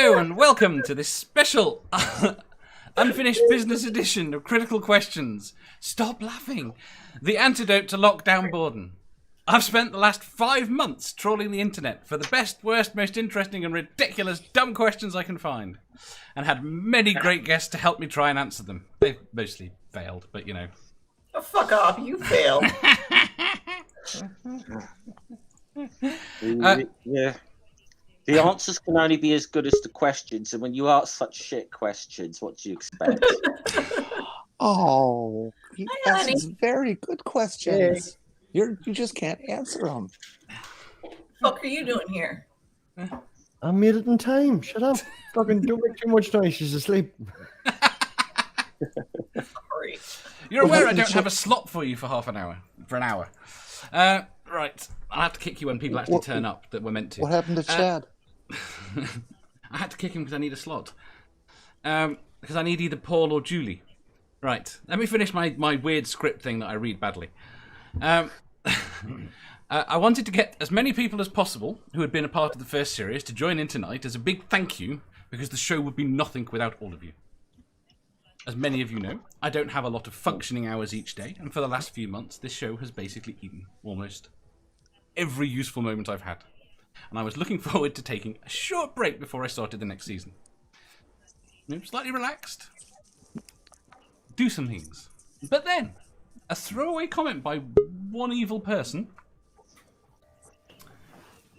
Hello and welcome to this special unfinished business edition of Critical Questions. Stop laughing. The antidote to lockdown boredom. I've spent the last 5 months trawling the internet for the best, worst, most interesting and ridiculous dumb questions I can find. And had many great guests to help me try and answer them. They've mostly failed, but you know. Oh, fuck off, you failed. Yeah. The answers can only be as good as the questions, and when you ask such shit questions, what do you expect? Oh, he Hi, asks honey. very good questions. You just can't answer them. What the fuck are you doing here? I'm here in time. Shut up. Fucking don't make too much noise. She's asleep. Sorry. You're aware I don't have a slot for you for an hour. Right. I'll have to kick you when people actually turn up that we're meant to. What happened to Chad? I had to kick him because I need a slot. Because I need either Paul or Julie. Right. Let me finish my weird script thing that I read badly. I wanted to get as many people as possible who had been a part of the first series to join in tonight as a big thank you, because the show would be nothing without all of you. As many of you know, I don't have a lot of functioning hours each day, and for the last few months, this show has basically eaten almost every useful moment I've had. And I was looking forward to taking a short break before I started the next season. Slightly relaxed. Do some things. But then, a throwaway comment by one evil person.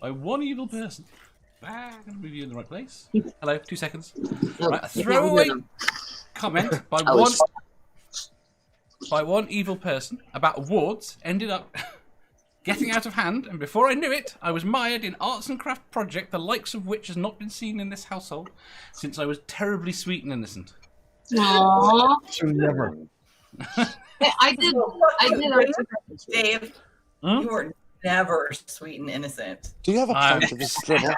I'm going to move you in the right place. Hello, 2 seconds. Right, a throwaway comment by one evil person about awards ended up getting out of hand, and before I knew it, I was mired in arts and craft project, the likes of which has not been seen in this household since I was terribly sweet and innocent. Aww. So never. I did. Dave, you were never sweet and innocent. Do you have a plan to this dribble?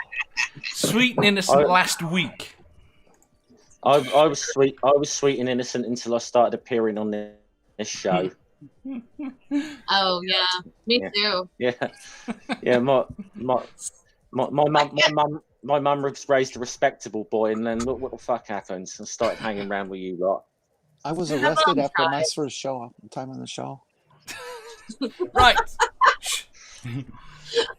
Sweet and innocent last week. I was sweet and innocent until I started appearing on this show. Oh yeah, me too. Yeah. My mum was raised a respectable boy, and then look what the fuck happened. And started hanging around with you lot. I was arrested after my first time on the show. Right.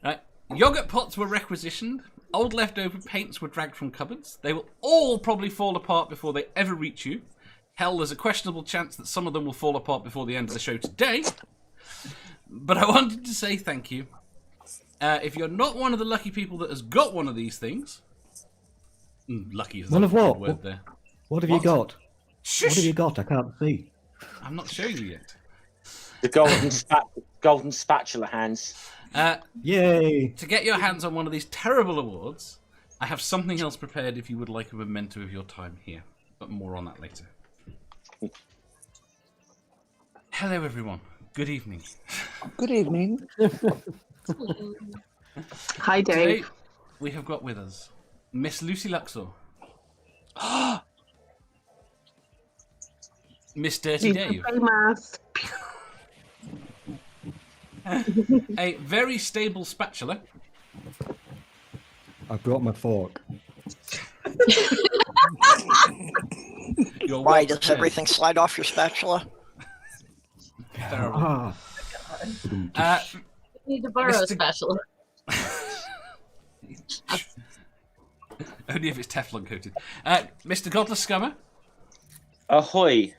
Right. Yogurt pots were requisitioned. Old leftover paints were dragged from cupboards. They will all probably fall apart before they ever reach you. Hell, there's a questionable chance that some of them will fall apart before the end of the show today. But I wanted to say thank you. If you're not one of the lucky people that has got one of these things... lucky is One of not a what? good word there. What have you got? Shush! What have you got? I can't see. I'm not showing you yet. The golden spatula hands. Yay! To get your hands on one of these terrible awards, I have something else prepared if you would like a memento of your time here. But more on that later. Hello, everyone. Good evening. Good evening. Hi, Dave. Today, we have got with us Miss Lucy Luxor. Miss Dirty Dave. Famous. A very stable spatula. I brought my fork. You're Why well does prepared. everything slide off your spatula? Terrible. Need to borrow a special. Only if it's Teflon coated. Mr. Godless Scummer. Ahoy!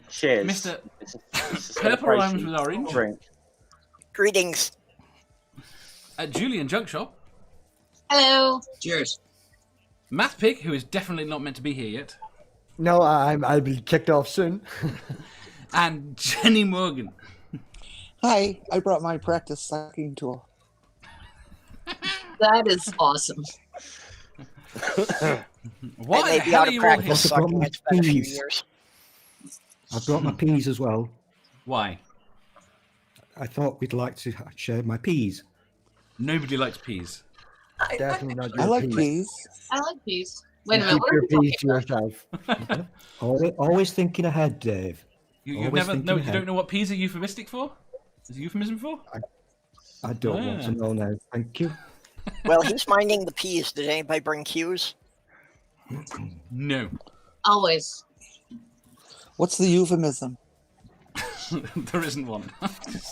Cheers. Mr. It's a Purple Rhymes with Orange. drink. Greetings. Julian Junkshop. Hello. Cheers. Math Pig, who is definitely not meant to be here yet. No, I'll be kicked off soon. And Jenny Morgan. Hi, I brought my practice sucking tool. That is awesome. Why I may the be hell out are of you all here? practice sucking. It's been a few years. I brought my peas as well. Why? I thought we'd like to share my peas. Nobody likes peas. Definitely not your I like peas. peas. I like peas. Wait a You minute. keep What are your we talking peas to yourself. Always thinking ahead, Dave. You Always never thinking know. You ahead. don't know what peas are euphemistic for? Is it euphemism for? I don't want to know now. Thank you. Well, he's minding the peas. Did anybody bring cues? No. Always. What's the euphemism? There isn't one.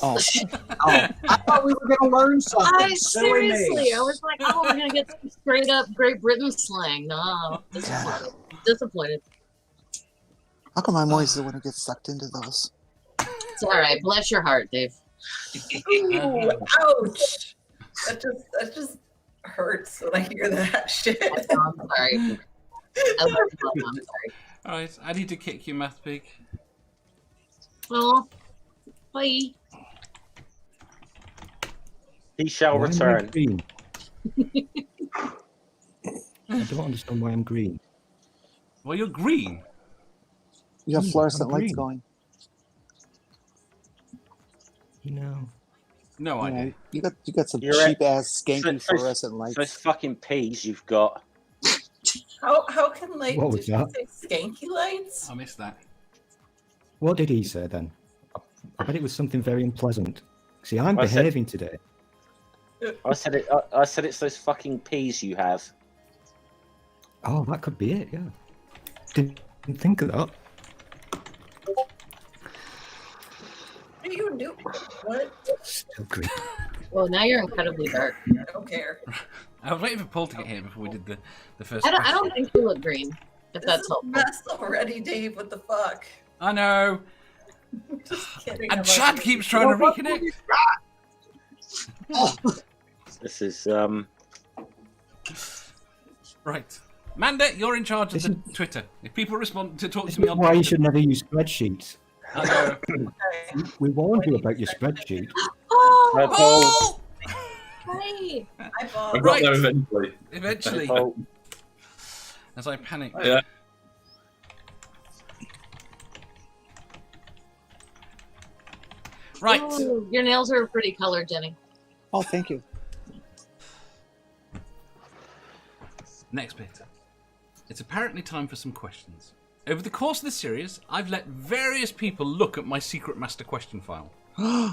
Oh, I thought we were going to learn something. Silly me. Seriously, I was like, oh, we're gonna get some straight up Great Britain slang. No, disappointed. Disappointed. how come I'm always the one who gets sucked into those? It's all right. Bless your heart, Dave. Ooh, ouch. That just hurts when I hear that shit. I'm sorry. I love you, I'm sorry. All right, I need to kick you, Math Pig. Oh, bye. He shall Why am I return. green? I don't understand why I'm green. Well, you're green. You have I'm fluorescent lights green. going. No. No Yeah, idea. you got some You're cheap ass skanky So- fluorescent lights. Those fucking peas you've got. How can like What was did you that? say skanky lights? I missed that. What did he say then? I bet it was something very unpleasant. See, I'm I said- behaving today. I said it. I said it's those fucking peas you have. Oh, that could be it, yeah. Didn't think of that. What do you do? What? Still green. Well, now you're incredibly dark. I don't care. I was waiting for Paul to get here before we did the first. I don't question. think you look green. If This that's is a helpful. mess already, Dave. What the fuck? I know. Just kidding. And I'm Chad like- keeps trying to reconnect. This is Right. Manda, you're in charge of the Twitter. If people respond to talk This to me is on why you Twitter, should never use spreadsheets. I know. Okay. We warned you about your spreadsheet. no, Paul. Oh! Hey. Hi, I Bob. got Right. there eventually. Eventually, Paul. as I panic. Yeah. Right. Ooh, your nails are a pretty color, Jenny. Oh, thank you. Next bit. It's apparently time for some questions. Over the course of the series, I've let various people look at my secret master question file. Oh,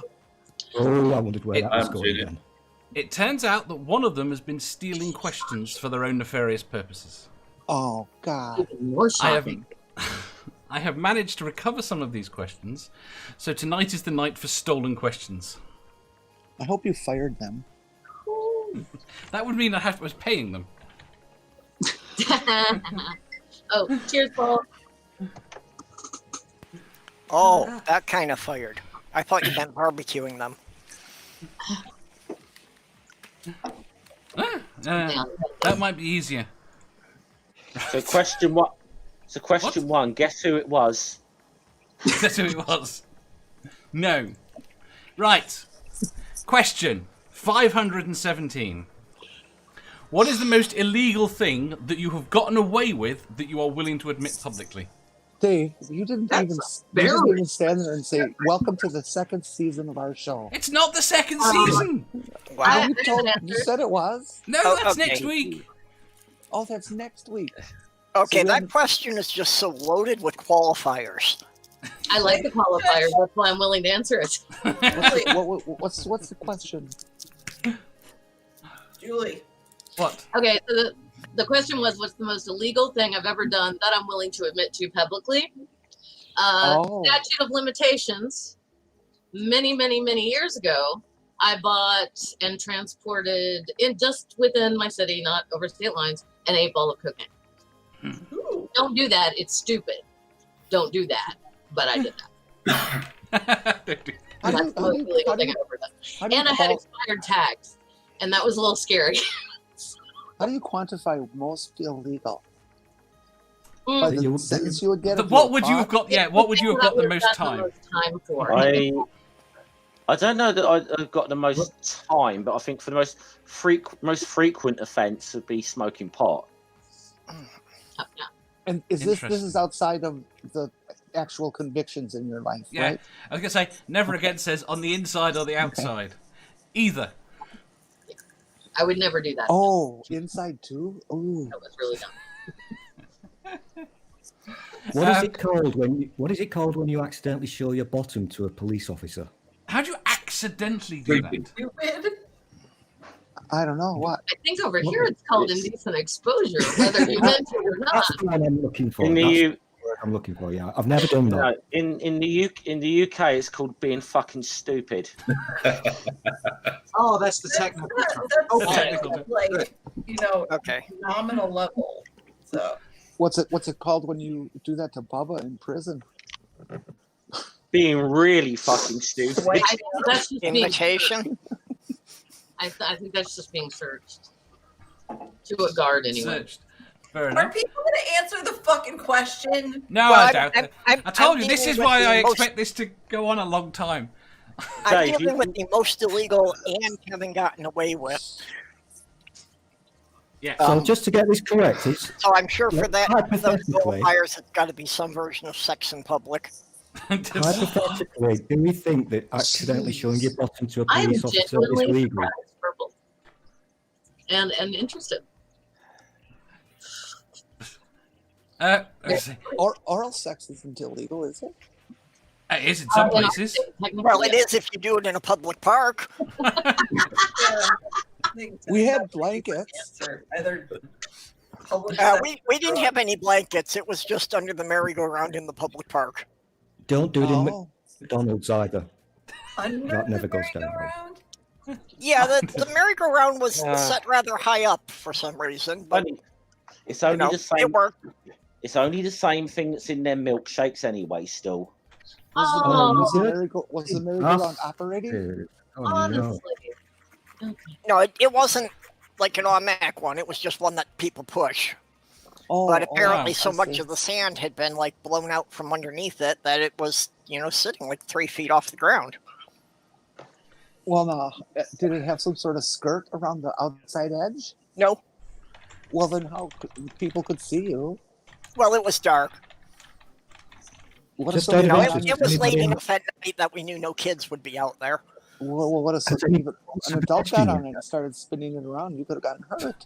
I wondered where that I was haven't going seen it. again. It turns out that one of them has been stealing questions for their own nefarious purposes. Oh God. Even more I have, shocking. I have managed to recover some of these questions, so tonight is the night for stolen questions. I hope you fired them. That would mean I was paying them. Oh, cheers, Paul. Oh, that kind of fired. I thought you meant barbecuing them. That might be easier. So question what? So question one. Guess who it was? That's who it was. No. Right. Question 517. What is the most illegal thing that you have gotten away with that you are willing to admit publicly? Dave, you didn't even stand there and say, "Welcome to the second season of our show." It's not the second season. Wow. You said it was. No, Oh, that's okay. next week. Oh, that's next week. Okay, So that then- question is just so loaded with qualifiers. I like the qualifiers. That's why I'm willing to answer it. What's the question? Julie. What? Okay, so the question was, what's the most illegal thing I've ever done that I'm willing to admit to publicly? Oh. Statute of limitations. Many, many, many years ago, I bought and transported in just within my city, not over state lines, an 8-ball of cocaine. Ooh. Don't do that. It's stupid. Don't do that. But I did that. How do That's you- the how most do you- illegal how do thing you- I've ever done. how do you And I had qual- expired tags. And that was a little scary. How do you quantify most illegal? Mm. By the You- sentence you would get? if What were would you have caught? got? Yeah, what would you have got the That most would've time? gotten the most time for. I don't know that I've got the most time, but I think for the most frequent offence would be smoking pot. And is this Interesting. is outside of the actual convictions in your life, Yeah, right? I was gonna say never again says on the inside or the outside, either. I would never do that. Oh, inside too. Ooh. That was really dumb. What is it called when you accidentally show your bottom to a police officer? How do you accidentally do that? Stupid. I don't know what. I think over here it's called indecent exposure, whether you meant it or not. That's the one I'm looking for. In That's the the word I'm looking for. Yeah, I've never done that. no, in the UK, it's called being fucking stupid. Oh, that's the technical term. That's like, Okay. nominal level. So What's it called when you do that to Bubba in prison? Being really fucking stupid. Wait, I think that's just being Invitation. I think that's just being searched to a guard anyway. Searched. Fair are enough. people going to answer the fucking question? No, Well, I I'm- doubt I'm- it. I'm- I told I'm you, this dealing is with why the I most- expect this to go on a long time. I'm Dave, dealing with the most illegal and having gotten away with. Yeah. So just to get this correct, it's So I'm sure for that, those hypothetically, buyers, it's got to be some version of sex in public. hypothetically, do we think that accidentally showing your bottom to a I am police officer is genuinely legal? surprised, Purple, and interested. Let's see. Oral sex isn't illegal, is it? It is in some In our places. state, technically, Well, it is if you do it in a public park. We had blankets. Answer. Either public We didn't have any blankets. It was just under the merry-go-round in the public park. Don't do it in Oh, McDonald's either. under That never the goes down well. merry-go-round? Yeah, the merry-go-round was Yeah. set rather high up for some reason, but Funny. It's only the it same. worked. It's only the same thing that's in their milkshakes anyway. Still, Oh, was the merry-go-round operating? Oh, no. honestly. Okay. No, it wasn't like an automatic one. It was just one that people push. Oh, But apparently, wow. so I much see. of the sand had been like blown out from underneath it that it was, sitting like 3 feet off the ground. Well, no. Did it have some sort of skirt around the outside edge? No, Well, then how people could see you? well, it was dark. What Just if somebody out of No, got interest, it was late anybody enough at night that we knew no kids would be out there. Well, what if somebody, an adult got on it and started spinning it around? You could have gotten hurt.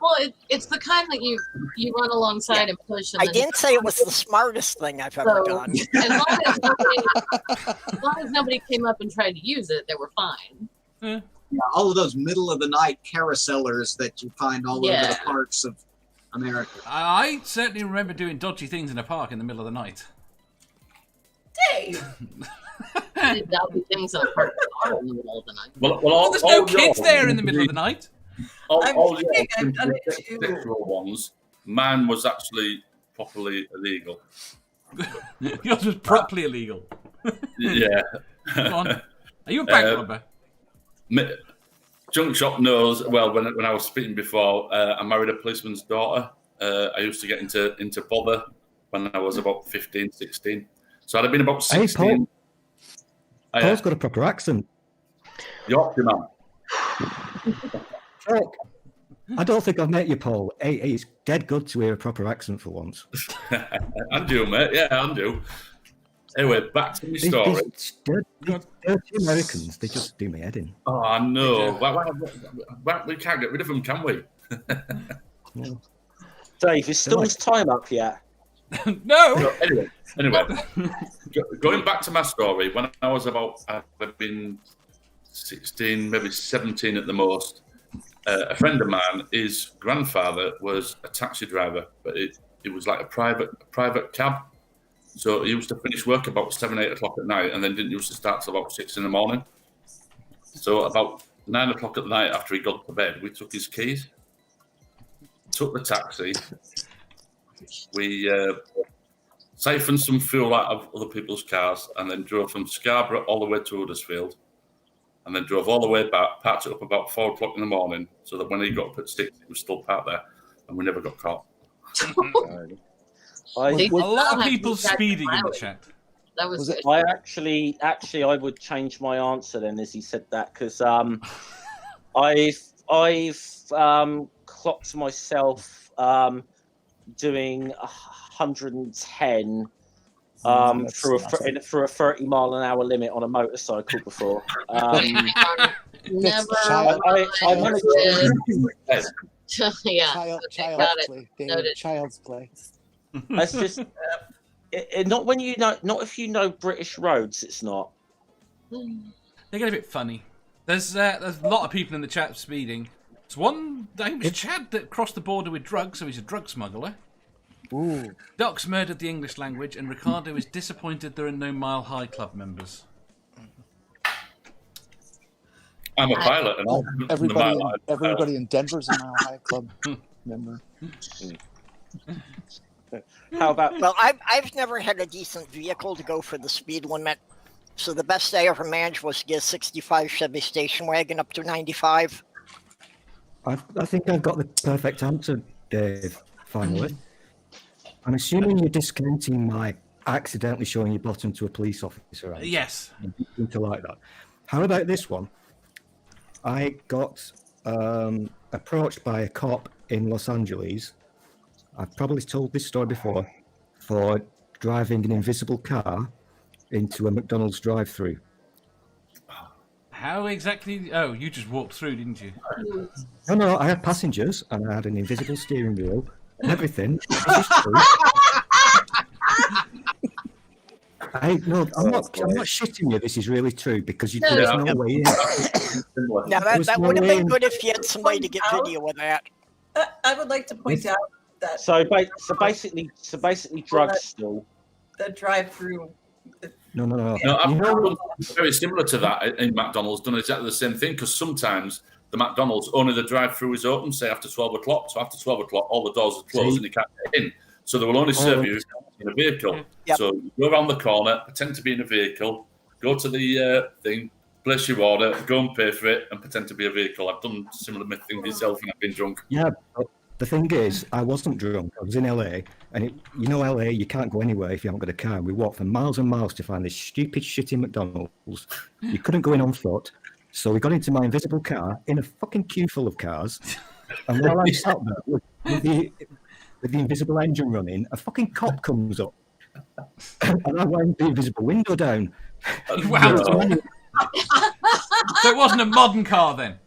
Well, it's the kind that you run alongside and push. And I then didn't say it was the smartest thing I've ever So, done. as long as nobody came up and tried to use it, they were fine. Yeah, all of those middle of the night carousellers that you find all over Yeah. the parks of America. I certainly remember doing dodgy things in a park in the middle of the night. Dave, Did dodgy things in a park in the middle of the night. Well, there's no kids there in the middle of the night. I'm All kidding, yours I've done it were too. sexual ones. Mine was actually properly illegal. Yours was properly illegal. Yeah. Go on. Are you a bank robber? Junk shop knows well. When I was speaking before, I married a policeman's daughter. I used to get into bother when I was about 15, 16. So I'd have been about 16. Hey, Paul. Paul's got a proper accent. Yorkshire man. Fuck. I don't think I've met you, Paul. Hey, it's dead good to hear a proper accent for once. I do, mate. Yeah, I do. Anyway, back to my story. These dirty Americans, they just do me head in. Oh, I know. We can't get rid of them, can we? Dave, is Storm's time up yet? No. So, anyway, going back to my story, when I was about, I've been 16, maybe 17 at the most. A friend of mine, his grandfather was a taxi driver, but it was like a private cab. So he used to finish work about 7, 8 o'clock at night, and then didn't used to start till about 6 in the morning. So about 9 o'clock at night, after he got to bed, we took his keys, took the taxi. We siphoned some fuel out of other people's cars, and then drove from Scarborough all the way to Huddersfield, and then drove all the way back, parked it up about 4 o'clock in the morning, so that when he got up at 6, it was still parked there, and we never got caught. A lot of people speeding in the chat. That was good. I actually, I would change my answer then as he said that, because I've clocked myself doing 110 for a 30-mile-an-hour limit on a motorcycle before. Never. I managed Yeah. Child's play. Noted. Child's play. That's just not when you know. Not if you know British roads. It's not. They get a bit funny. There's a lot of people in the chat speeding. There's one, I think it was Chad, that crossed the border with drugs, so he's a drug smuggler. Ooh. Doc's murdered the English language, and Ricardo is disappointed there are no Mile High Club members. I'm a pilot, and I'm Everybody in Denver's a Mile High Club member. How about? Well, I've never had a decent vehicle to go for the speed limit, so the best I ever managed was to get a 65 Chevy station wagon up to 95. I think I've got the perfect answer, Dave, finally. I'm assuming you're discounting my accidentally showing your bottom to a police officer. Right? Yes. To like that. How about this one? I got approached by a cop in Los Angeles. I've probably told this story before, for driving an invisible car into a McDonald's drive-thru. How exactly? Oh, you just walked through, didn't you? No, I had passengers and I had an invisible steering wheel and everything. This is true. I'm not shitting you. This is really true because there's no way in. Now that would have been good if you had somebody to get video of that. I would like to point out that So basically, drugs still. the drive-through. No. No, very similar to that in McDonald's, done exactly the same thing, because sometimes the McDonald's, only the drive-through is open, say after 12 o'clock. So after 12 o'clock, all the doors are closed and you can't get in. So they will only serve you in a vehicle. Yep. So you go around the corner, pretend to be in a vehicle, go to the thing, place your order, go and pay for it, and pretend to be a vehicle. I've done similar things myself when I've been drunk. Yeah, but the thing is, I wasn't drunk. I was in LA, and LA, you can't go anywhere if you haven't got a car. We walked for miles and miles to find this stupid, shitty McDonald's. You couldn't go in on foot, so we got into my invisible car in a fucking queue full of cars. And while I'm sat there with the invisible engine running, a fucking cop comes up, and I wound the invisible window down. Wow! So it wasn't a modern car then.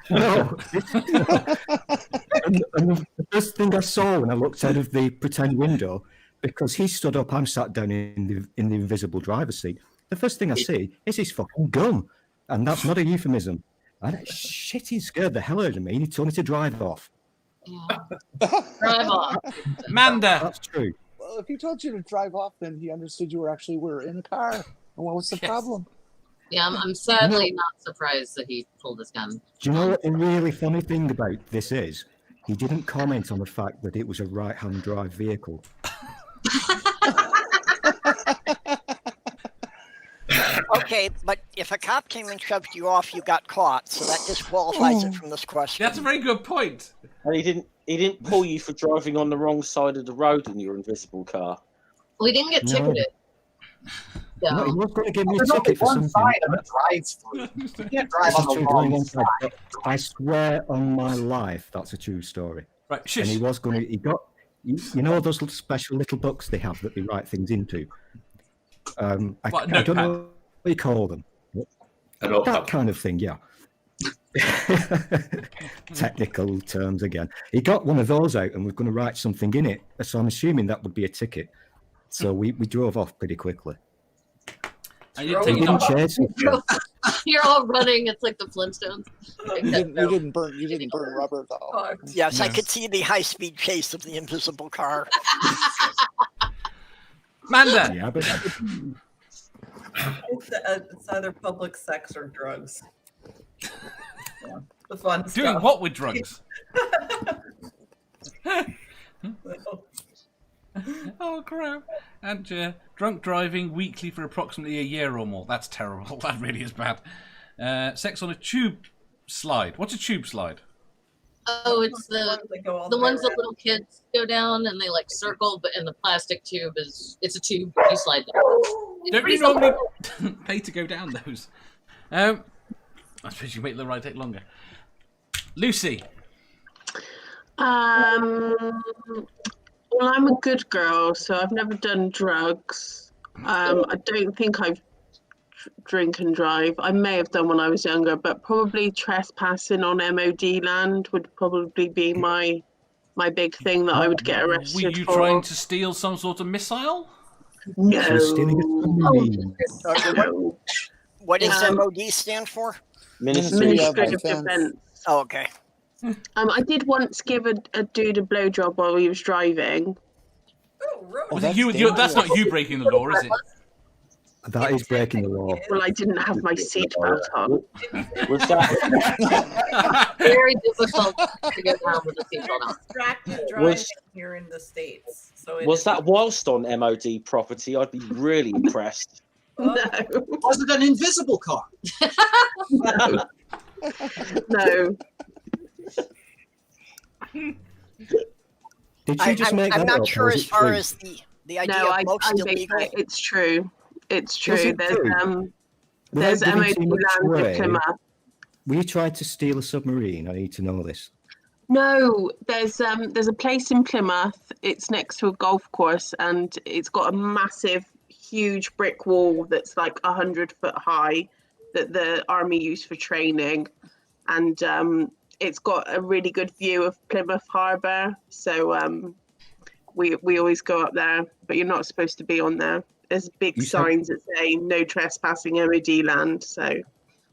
No. and the first thing I saw when I looked out of the pretend window, because he stood up, I'm sat down in the invisible driver's seat. The first thing I see is his fucking gun, and that's not a euphemism. And he scared the hell out of me. And he told me to drive off. Yeah. Drive off. Manda. That's true. Well, if he told you to drive off, then he understood you were in the car. And what was the problem? Yeah, I'm sadly not surprised that he pulled his gun. Do you know what the really funny thing about this is? He didn't comment on the fact that it was a right-hand drive vehicle. Okay, but if a cop came and shoved you off, you got caught, so that disqualifies it from this question. That's a very good point. And he didn't pull you for driving on the wrong side of the road in your invisible car. We didn't get ticketed. No, he was going to give me a There's only ticket for one something. side of a drive-through. You can't drive This on is the true, wrong going side. inside. I swear on my life, that's a true story. Right, And shush. he was going to. He got. You know those little special little books they have that they write things into. I don't know what you call them. That kind of thing, yeah. Technical terms again. He got one of those out and we're going to write something in it. So I'm assuming that would be a ticket. So we drove off pretty quickly. And you We didn't chase him. You're all running. It's like the Flintstones. You didn't burn rubber though. Yes, I could see the high-speed chase of the invisible car. Manda. Yeah, but It's either public sex or drugs. Yeah, the fun Doing stuff. what with drugs? Oh crap! And drunk driving weekly for approximately a year or more. That's terrible. That really is bad. Sex on a tube slide. What's a tube slide? Oh, it's the ones that little kids go down and they like circle, but in the plastic tube it's a tube you slide down. Don't you normally pay to go down those? I suppose you make the ride take longer. Lucy. Well, I'm a good girl, so I've never done drugs. I don't think I've drink and drive. I may have done when I was younger, but probably trespassing on MOD land would probably be my big thing that I would get arrested Were you for. trying to steal some sort of missile? No. What does MOD stand for? Ministry of Defense. Defense. Oh, okay. I did once give a dude a blowjob while he was driving. Was it you? That's not you breaking the law, is it? That is breaking the law. Well, I didn't have my seatbelt on. Was that Very difficult to get down with a seatbelt on. Distracted driving here in the States. So was that whilst on MOD property? I'd be really impressed. No. Was it an invisible car? No. Did you just make I'm that not up, sure or is as it far true? as the idea No, of most I think illegal. that it's true. It's Was true. it true? There's Without MOD giving too much land away, in Plymouth. Were you trying to steal a submarine? I need to know this. No, there's a place in Plymouth. It's next to a golf course, and it's got a massive, huge brick wall that's like 100 foot high that the army used for training, and it's got a really good view of Plymouth Harbour. So we always go up there, but you're not supposed to be on there. There's big signs that say no trespassing MOD land. So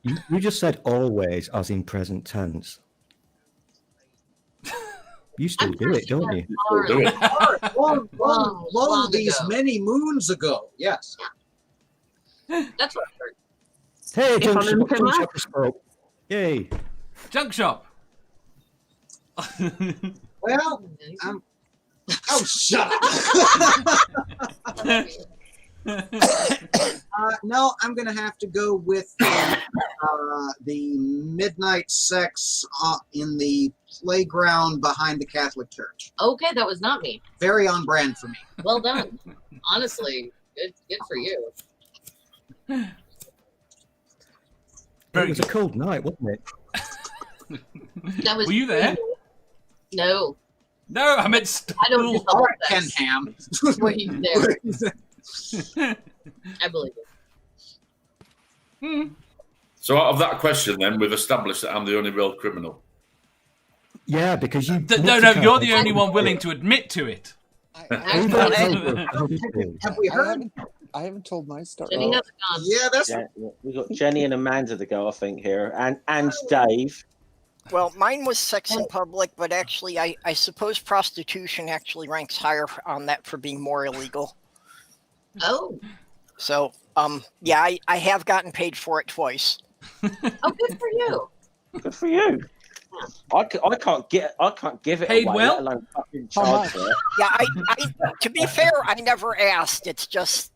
You just said always, as in present tense. You still do it, don't you? Long these many moons ago. Yes. That's what I heard. Hey, If junk I'm in shop, junk Plymouth? shop spoke. Yay. Junk shop. Well, oh, shut up. No, I'm going to have to go with the midnight sex in the playground behind the Catholic Church. Okay, that was not me. Very on brand for me. Well done. Honestly, good for you. It was a cold night, wasn't it? That was Were you there? No. No, I meant still. I don't do All right, that. Ken Ham. Were you there? I believe it. So out of that question, then we've established that I'm the only real criminal. Yeah, because you. No, you're the only one willing to admit to it. Have we heard? I haven't told my story. Jenny has a gun. Yeah, that's. We've got Jenny and Amanda to go, I think, here, and Dave. Well, mine was sex in public, but actually, I suppose prostitution actually ranks higher on that for being more illegal. Oh. So, yeah, I have gotten paid for it twice. Oh, good for you. Good for you. I can't give it Paid away, well? let alone fucking charge for it. Yeah, I to be fair, I never asked. It's just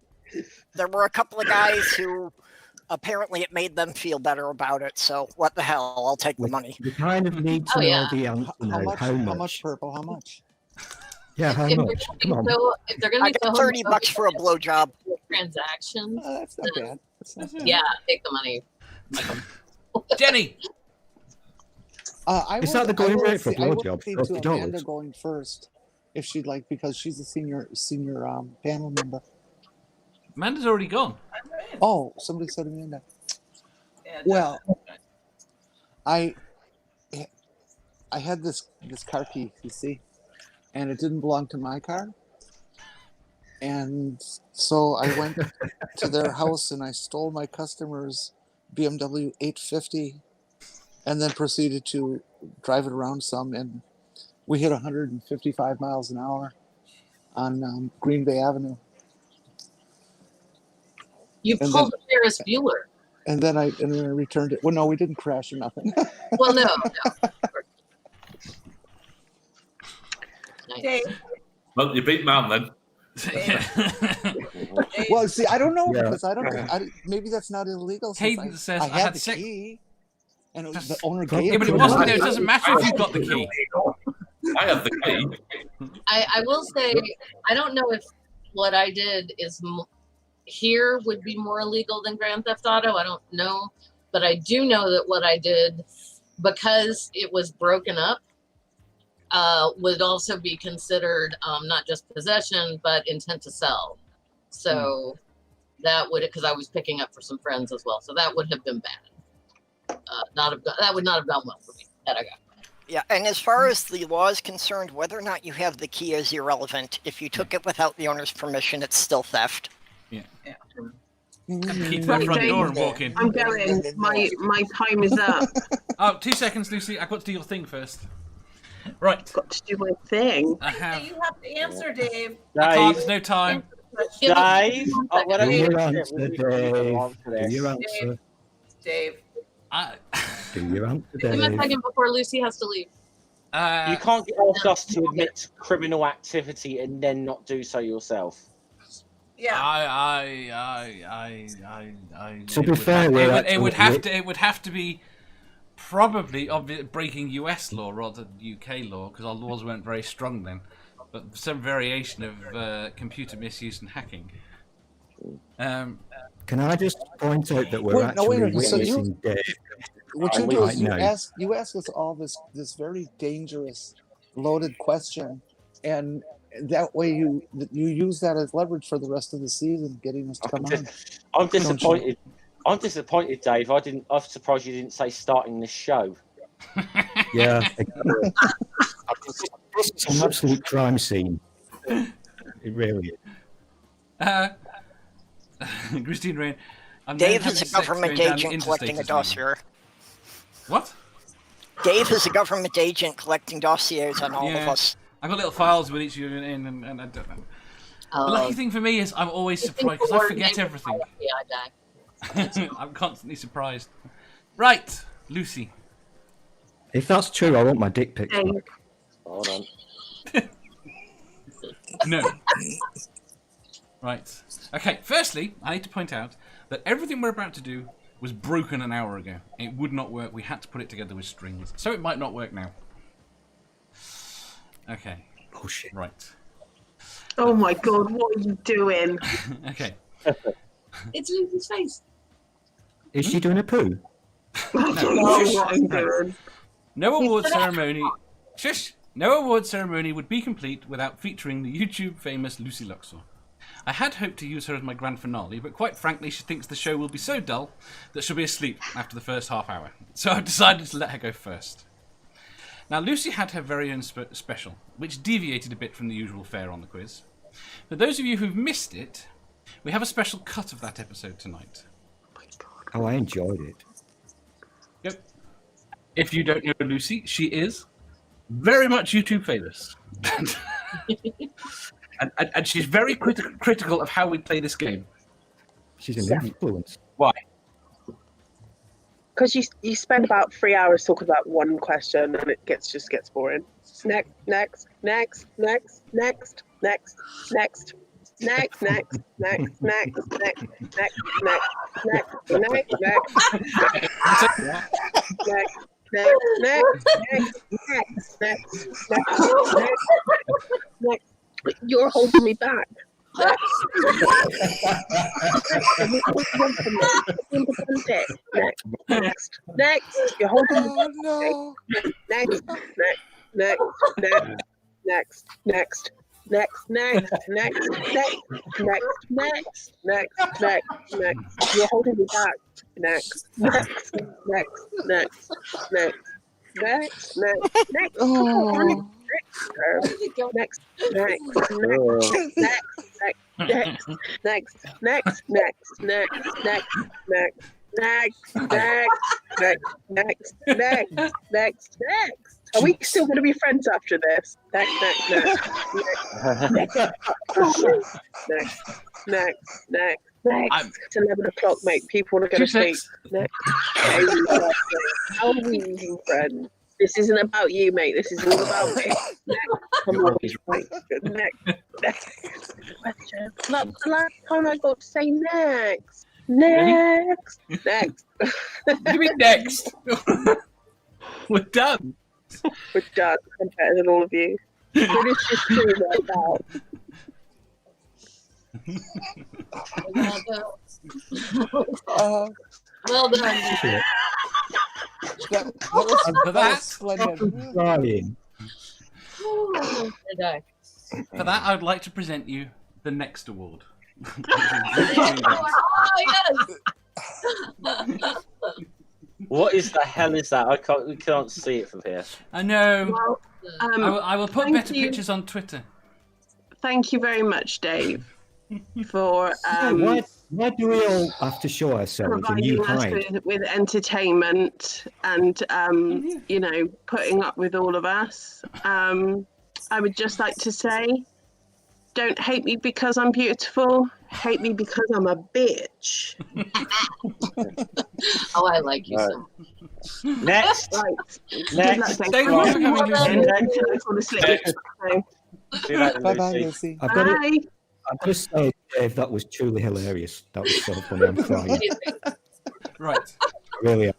there were a couple of guys who apparently it made them feel better about it. So what the hell? I'll take the money. You kind of need to Oh, know yeah. the answer now. How much? Purple? How much? Yeah, how If much? Come on. if they're gonna I be got so $30 for a blowjob. transactions, That's not bad. yeah, take the money. Jenny. I Is would- that the going I would rate for see- I would blowjobs? see $30? to Amanda going first, if she'd like, because she's a senior panel member. Amanda's already gone. Oh, somebody said Amanda. Yeah, Well, I had this car key, you see, and it didn't belong to my car, and so I went to their house and I stole my customer's BMW 850, and then proceeded to drive it around some, and we hit 155 miles an hour on Green Bay Avenue. You And pulled a Ferris Bueller. And then I returned it. Well, no, we didn't crash or nothing. Well, no. Nice. Dave, Well, you beat man then. Well, see, I don't know Yeah. because maybe that's not illegal. Since Hayden says, I I had had the sex- key, and the owner Yeah, gave Yeah, but it to wasn't me. there. It doesn't matter if you've got the key. I have the key. I will say, I don't know if what I did is here would be more illegal than Grand Theft Auto. I don't know. But I do know that what I did, because it was broken up, would also be considered not just possession, but intent to sell. So that would, because I was picking up for some friends as well. So that would have been bad. That would not have done well for me had I got. Yeah, and as far as the law is concerned, whether or not you have the key is irrelevant. If you took it without the owner's permission, it's still theft. Yeah. Key to the front door and walk in. I'm going. My time is up. Oh, 2 seconds, Lucy. I've got to do your thing first. Right. Got to do my thing. I have. You have to answer, Dave. I can't. There's no time. Dave, Do your answer, Dave. Do your answer. Dave. Do your answer, Give him a Dave. second before Lucy has to leave. You can't ask us to admit to criminal activity and then not do so yourself. Yeah. To be fair, it would have to be probably breaking US law rather than UK law because our laws weren't very strong then, but some variation of computer misuse and hacking. Can I just point out that we're actually witnessing Dave? What you do is you ask us all this very dangerous, loaded question, and that way you use that as leverage for the rest of the season, getting us to come on. I'm disappointed. I'm disappointed, Dave. I'm surprised you didn't say starting this show. Yeah, exactly. It's an absolute crime scene. It really is. Christine Rain. Dave is a government agent collecting a dossier. What? Dave is a government agent collecting dossiers on all of us. I've got little files with each of you in, and I don't know. The lucky thing for me is I'm always surprised because I forget everything. Yeah, I die. I'm constantly surprised. Right, Lucy. If that's true, I want my dick pics back. Hold on. No. Right. Okay, firstly, I need to point out that everything we're about to do was broken an hour ago. It would not work. We had to put it together with strings. So it might not work now. Okay. Bullshit. Right. Oh my god, what are you doing? Okay. It's Lucy's face. Is she doing a poo? No award ceremony. Shush! No award ceremony would be complete without featuring the YouTube famous Lucy Luxor. I had hoped to use her as my grand finale, but quite frankly, she thinks the show will be so dull that she'll be asleep after the first half hour. So I've decided to let her go first. Now, Lucy had her very own special, which deviated a bit from the usual fare on the quiz. For those of you who've missed it, we have a special cut of that episode tonight. Oh, I enjoyed it. Yep. If you don't know Lucy, she is very much YouTube famous. and she's very critical of how we play this game. She's an influence. Why? Because you spend about 3 hours talking about one question and it just gets boring. Next. You're holding me back. Next. You're holding me back. No. Next. You're holding me back. Next. Are we still going to be friends after this? Next. It's 11 o'clock, mate. People are going to sleep. Next. How are we even friends? This isn't about you, mate. This is all about me. Come on, next question. Not the last time I got to say next. Next. You mean next? We're done. We're done. I'm better than all of you. But it's just true right now. Well done. For that, Crying. For that, I'd like to present you the next award. What is the hell is that? We can't see it from here. I know. Well, I will put thank better you. pictures on Twitter. Thank you very much, Dave, for Why do we all have to show ourselves a new providing us hide? with entertainment and putting up with all of us. I would just like to say, don't hate me because I'm beautiful. Hate me because I'm a bitch. Oh, I like you so. Next. Right. Next. Thank you for coming, Lucy. Bye bye, Lucy. I've got to say, Dave, that was truly hilarious. That was so funny. I'm crying. Right. Really.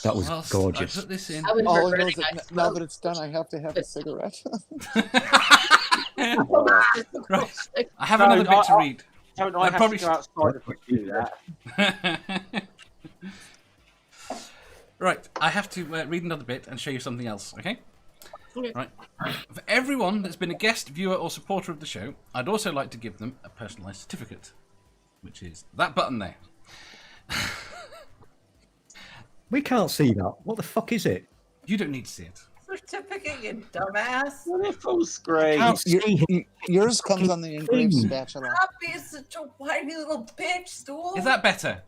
That was Well, gorgeous. I put this in. I would All I prefer know is the that guys now that it's done, I have to have a cigarette. Right. I have another bit to read. Don't I I have probably to go outside to do that? Right, I have to read another bit and show you something else, okay? Okay. Right. For everyone that's been a guest, viewer, or supporter of the show, I'd also like to give them a personalised certificate, which is that button there. We can't see that. What the fuck is it? You don't need to see it. Certificate, you dumbass. Full screen. Yours comes on the engraved spatula. Stop being such a whiny little bitch, Stool. Is that better?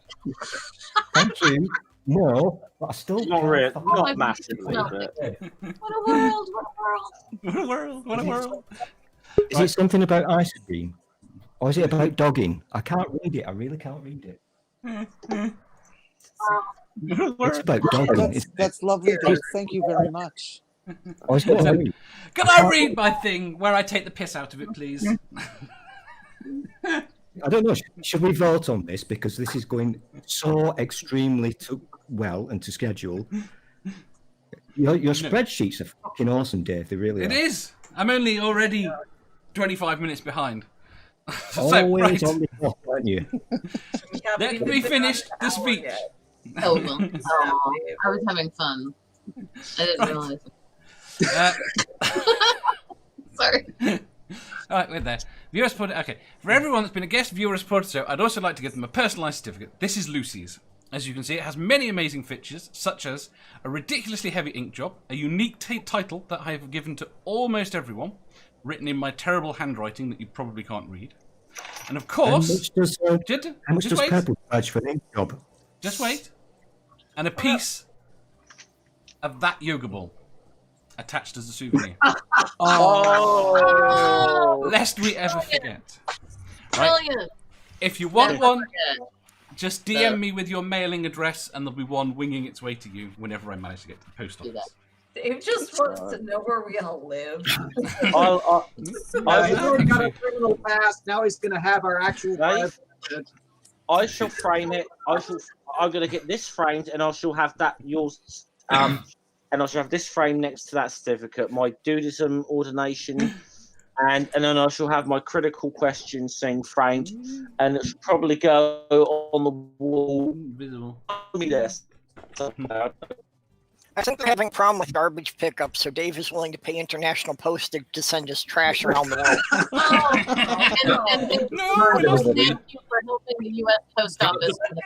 Thank you. No, but I still Not can't really, fucking- not massively, but What a world! What a world! What a world! What a world! Is it something about ice cream? Or is it about dogging? I can't read it. I really can't read it. It's about dogging. That's lovely, Dave. Thank you very much. Or is it about- Can I read my thing where I take the piss out of it, please? I don't know. Should we vote on this? Because this is going so extremely well and to schedule. Your spreadsheets are fucking awesome, Dave. They really It are. is. I'm only already 25 minutes behind. Always right. on the clock, aren't you? Let me finish the speech. Oh, well. Oh, I was having fun. I didn't realize. Sorry. All right, we're there. Viewer supported. Okay, for everyone that's been a guest, viewer, or supporter show, I'd also like to give them a personalised certificate. This is Lucy's. As you can see, it has many amazing features, such as a ridiculously heavy ink job, a unique title that I have given to almost everyone, written in my terrible handwriting that you probably can't read, and of course, How much does wait. Purple charge for an ink job? Just wait, and a piece of that yoga ball attached as a souvenir. Lest we ever forget. Right? Brilliant. If you want Never one, forget. just DM me with your mailing address, and there'll be one winging its way to you whenever I manage to get to the post office. Dave just wants to know where we're gonna live. He's already got a criminal past. Now he's going to have our actual. I shall frame it. I'm going to get this framed, and I shall have that yours. And I shall have this framed next to that certificate. My dudism ordination, and then I shall have my critical questions thing framed, and it should probably go on the wall. Visible. I think they're having a problem with garbage pickup, so Dave is willing to pay international postage to send his trash around the world. And thank you for helping the U.S. Post Office at the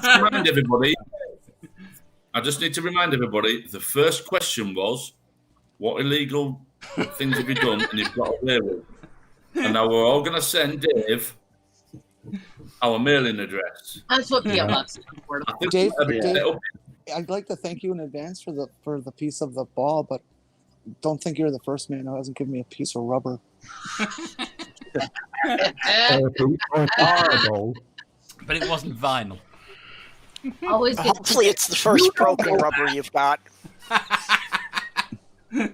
time. Remind everybody. I just need to remind everybody. The first question was, "What illegal things have you done?" And you've got away with. And now we're all going to send Dave our mailing address. That's what PO Box is for. I think Dave, Dave, I'd like to thank you in advance for the piece of the ball, but don't think you're the first man who hasn't given me a piece of rubber. But it wasn't vinyl. Always good. Hopefully, it's the first broken rubber you've got. I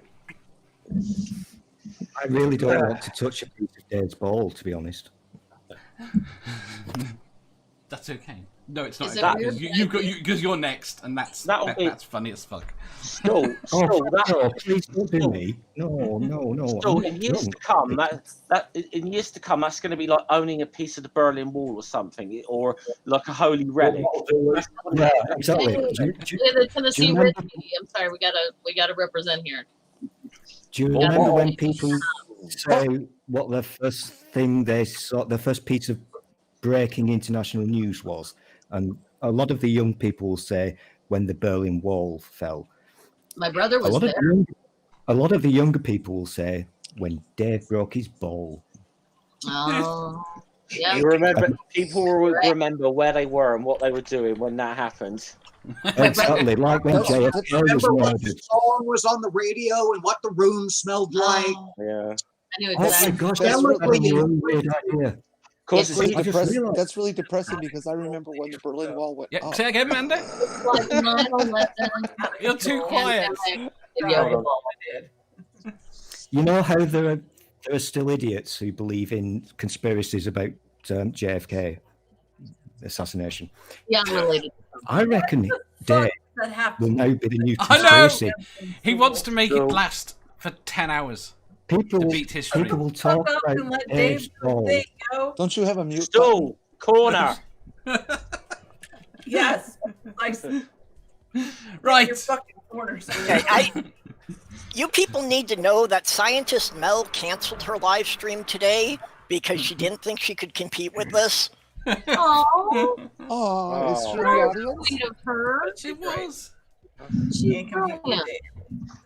really don't want to touch a piece of Dave's ball, to be honest. That's okay. No, it's not. Is it Okay. weird? Because you're next, and that's funny as fuck. Still, please don't do me. No. Still, in years to come, that's going to be like owning a piece of the Berlin Wall or something, or like a holy relic. Yeah, exactly. The Tennessee Whiskey. I'm sorry, we gotta represent here. Do you remember when people say what the first thing they saw, the first piece of breaking international news was? And a lot of the young people will say when the Berlin Wall fell. My brother was there. A lot of the younger people will say when Dave broke his ball. Oh. Yeah. You remember? People will remember where they were and what they were doing when that happened. Exactly, like when JFK was Remember what murdered. song was on the radio and what the room smelled like? Yeah. I knew Oh my exactly. gosh, That's that's really- a really weird idea. Of course, That's really, I just depressing. realised- That's really depressing because I remember when the Berlin Wall went Yeah, up. say again, Amanda. It's like 9/11. You're too quiet. pandemic, the yoga ball. You know how there are still idiots who believe in conspiracies about JFK assassination. Yeah, I'm related. I reckon Dave That will happened. now be the new I know. conspiracy. He wants to make it So- last for 10 hours. People, To beat history. people will Fuck talk up and about let Dave's Dave Ball. think, yo. Don't you have a mute? Stool, corner. Yes. Like, Right. your fucking corners. Okay, you people need to know that scientist Mel canceled her live stream today because she didn't think she could compete with this. Oh, Oh, is she in the that's audience? sweet of her. She was. She ain't compete with Brilliant. Dave.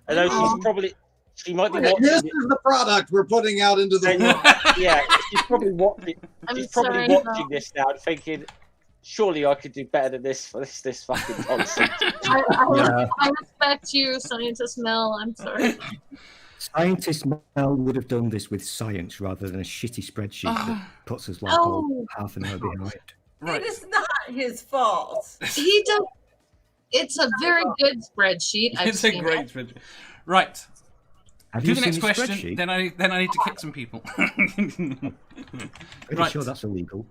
I know she's probably. She might be This watching. is the product we're putting out into the And, world. yeah, she's probably watching. I'm She's probably sorry, watching Mel. this now and thinking, "Surely I could do better than this for this fucking nonsense." I respect you, scientist Mel. I'm sorry. Scientist Mel would have done this with science rather than a shitty spreadsheet that puts us like Oh. half an hour behind. It is not his fault. He does. It's a very good spreadsheet. I've It's a seen great it. spreadsheet. Right. Have Do you the seen next the question. spreadsheet? Then I need to kick some people. Pretty Right. sure that's illegal.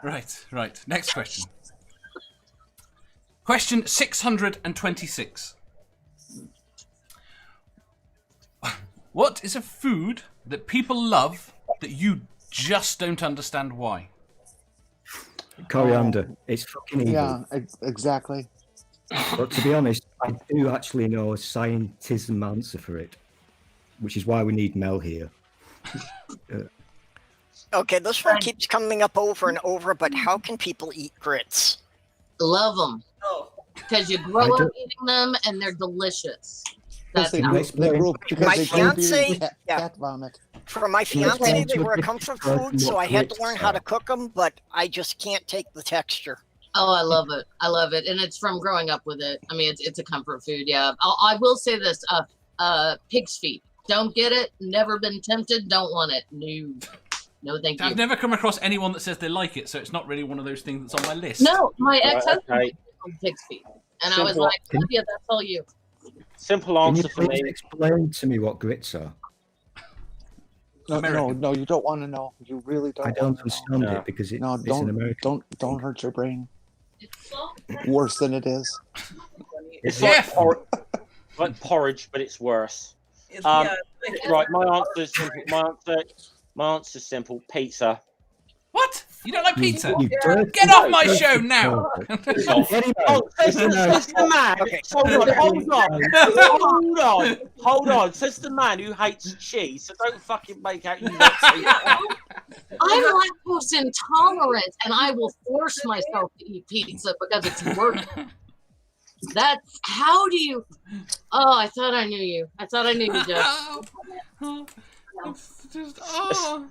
Right. Next question. Question 626. What is a food that people love that you just don't understand why? Coriander. It's fucking evil. Yeah, exactly. But to be honest, I do actually know a scientism answer for it, which is why we need Mel here. Okay, this one keeps coming up over and over, but how can people eat grits? Love them Oh. because you I grow up don't- eating them and they're delicious. Because That's how. they grew up because My they grew up eating fiance- cat, yeah. cat vomit. For my fiance, they were a comfort food, so I had to learn how to cook them, but I just can't take the texture. Oh, I love it. I love it, and it's from growing up with it. I mean, it's a comfort food. Yeah, I will say this: pig's feet. Don't get it. Never been tempted. Don't want it. No, thank you. I've never come across anyone that says they like it, so it's not really one of those things that's on my list. No, my Right, ex-husband okay. liked pig's feet, and I was Simple. like, yeah, that's all you. Simple Can you answer for please me. explain to me what grits are? American. No, you don't want to know. You really don't. I don't wanna know. understand No. it because No, it's in American. don't hurt your brain It's so worse than it is. It's Yeah. like porridge, but it's worse. It's, Um, yeah, it's like- Right, my answer is simple. My answer is simple. Pizza. What? You don't like pizza? You dirty- Get off my dirty show now! pervert. Get him Oh, out. Get says him out. the man. Okay. Hold on. Says the man who hates cheese. So don't fucking make out you not see it. I'm lactose intolerant, and I will force myself to eat pizza because it's worth it. That's how do you? Oh, I thought I knew you. I thought I knew you, Jeff. It's just, oh.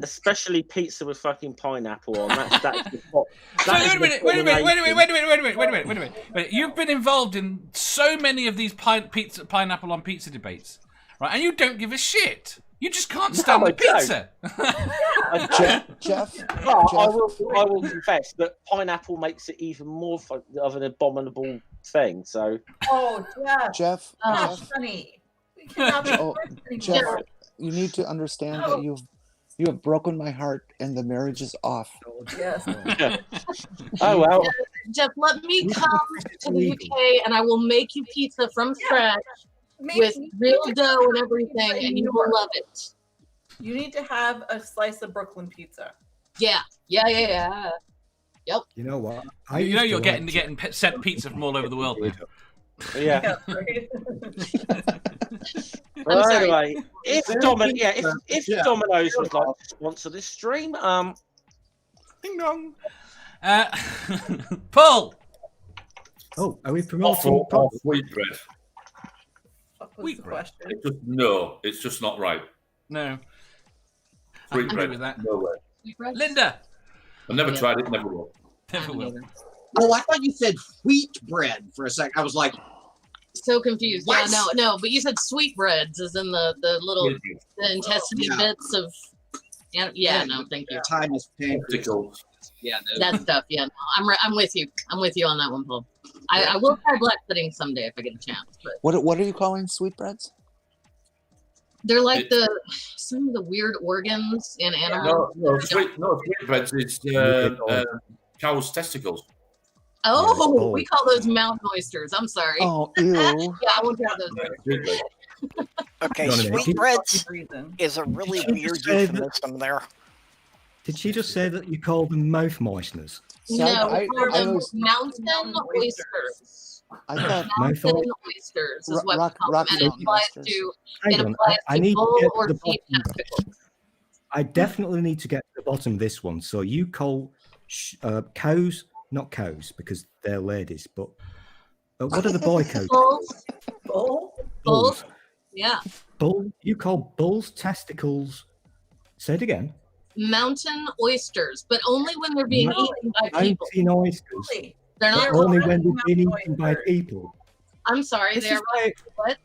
Especially pizza with fucking pineapple on. That's the top. So wait a minute. You've been involved in so many of these pineapple on pizza debates, right? And you don't give a shit. You just can't stand the pizza. Jeff, I will confess that pineapple makes it even more of an abominable thing. So, Oh, Jeff. Jeff, Oh, Jeff, honey. We cannot be oh, friends Jeff, anymore. you need to understand that you have broken my heart and the marriage is off. Yes. oh well. Jeff, let me come to the UK, and I will make you pizza from scratch with real dough and everything, and you will love it. You need to have a slice of Brooklyn pizza. Yeah. Yep. You know what? You know used you're to getting like sent pizza from all over the world now. Yeah. Right? I'm sorry. Anyway, if Domino's would like to sponsor this stream, Ding dong. Paul. Oh, are we promoting? Off wheat bread. What was Wheat the bread. question? It's just not right. No. Wheat I agree bread. with that. No way. sweetbreads? Linda. I've never Yeah. tried it, never will. Never will. Oh, I thought you said wheat bread for a second. I was like, So confused. What? Yeah, no, but you said sweetbreads as in the little the intestine Yeah. bits of. Yeah, no, thank you. time is painful. Tickles. Yeah, no. That stuff. Yeah, no, I'm with you. I'm with you on that one, Paul. I will try black pudding someday if I get a chance. But What are you calling sweetbreads? they're like some of the weird organs in animals. No, sweetbreads is cow's testicles. Oh, we call those mouth oysters. I'm sorry. Oh, ew. Yeah, I won't have those. Okay, Johnny, sweetbreads Reason. is a really Did you weird just say that- euphemism there. Did she just say that you call them mouth moisteners? See, No, I we call them was- mountain oysters. I thought Mouth Mountain oysters is what we call them, and it Rocky applies Mountain to Hang on, I to need to bull get or to the sheep bottom. testicles. I definitely need to get to the bottom of this one. So you call cows, not cows, because they're ladies, but what are the boy cows? Bulls, Bull? bulls, yeah. Bull? You call bulls testicles? Say it again. Mountain oysters, but only when they're being No, eaten by people. Mountain oysters. Really? They're not. They're Only already when they're being mountain eaten by oysters. people. I'm sorry, This they're is why, what?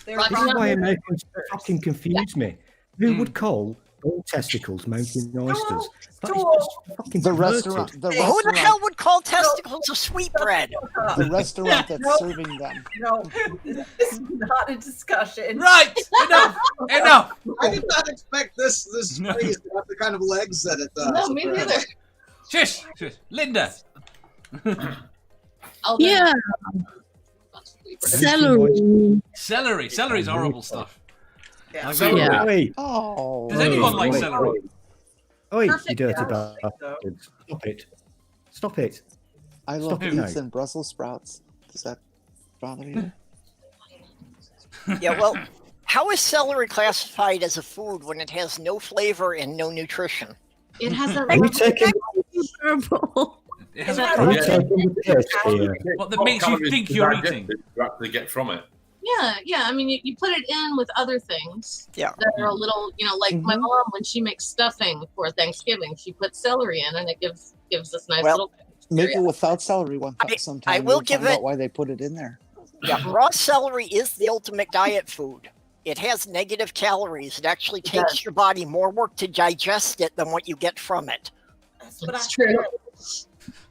They're Rocky this is why Mountain Americans fucking confuse me. Who would call bull testicles mountain oysters? That is just fucking the perverted. restaurant. The Who the restaurant. hell would call testicles a sweetbread? The restaurant that's No. serving them. No, this is not a discussion. Right. Enough. Enough. I did not expect this No. phrase to have the kind of legs that it does. No, me neither. Shush. Shush. Linda. Oh, Yeah, celery. Celery. Celery's horrible stuff. Yeah. I agree with Yeah. you. Oi, Oh. Does anyone like oi, celery? oi, you Perfect dirty balance, bastards. Stop it. Stop it. I love Stop it beets now. and Brussels sprouts. Does that bother you? Yeah, well, how is celery classified as a food when it has no flavor and no nutrition? It has a Are you taking, Purple. It has Yeah. a are you Yeah. taking the piss here? What that What makes you calories think to you're digest eating. it to actually get from it. Yeah. I mean, you put it in with other things. Yeah. That are a little, like my Mhm. mom when she makes stuffing for Thanksgiving, she puts celery in, and it gives this nice Well, little. Make it without celery one I sometime. will We'll give find out it- why they put it in there. Yeah, raw celery is the ultimate diet food. It has negative calories. It actually takes your body more work to digest it than what you get from it. That's what It's I true.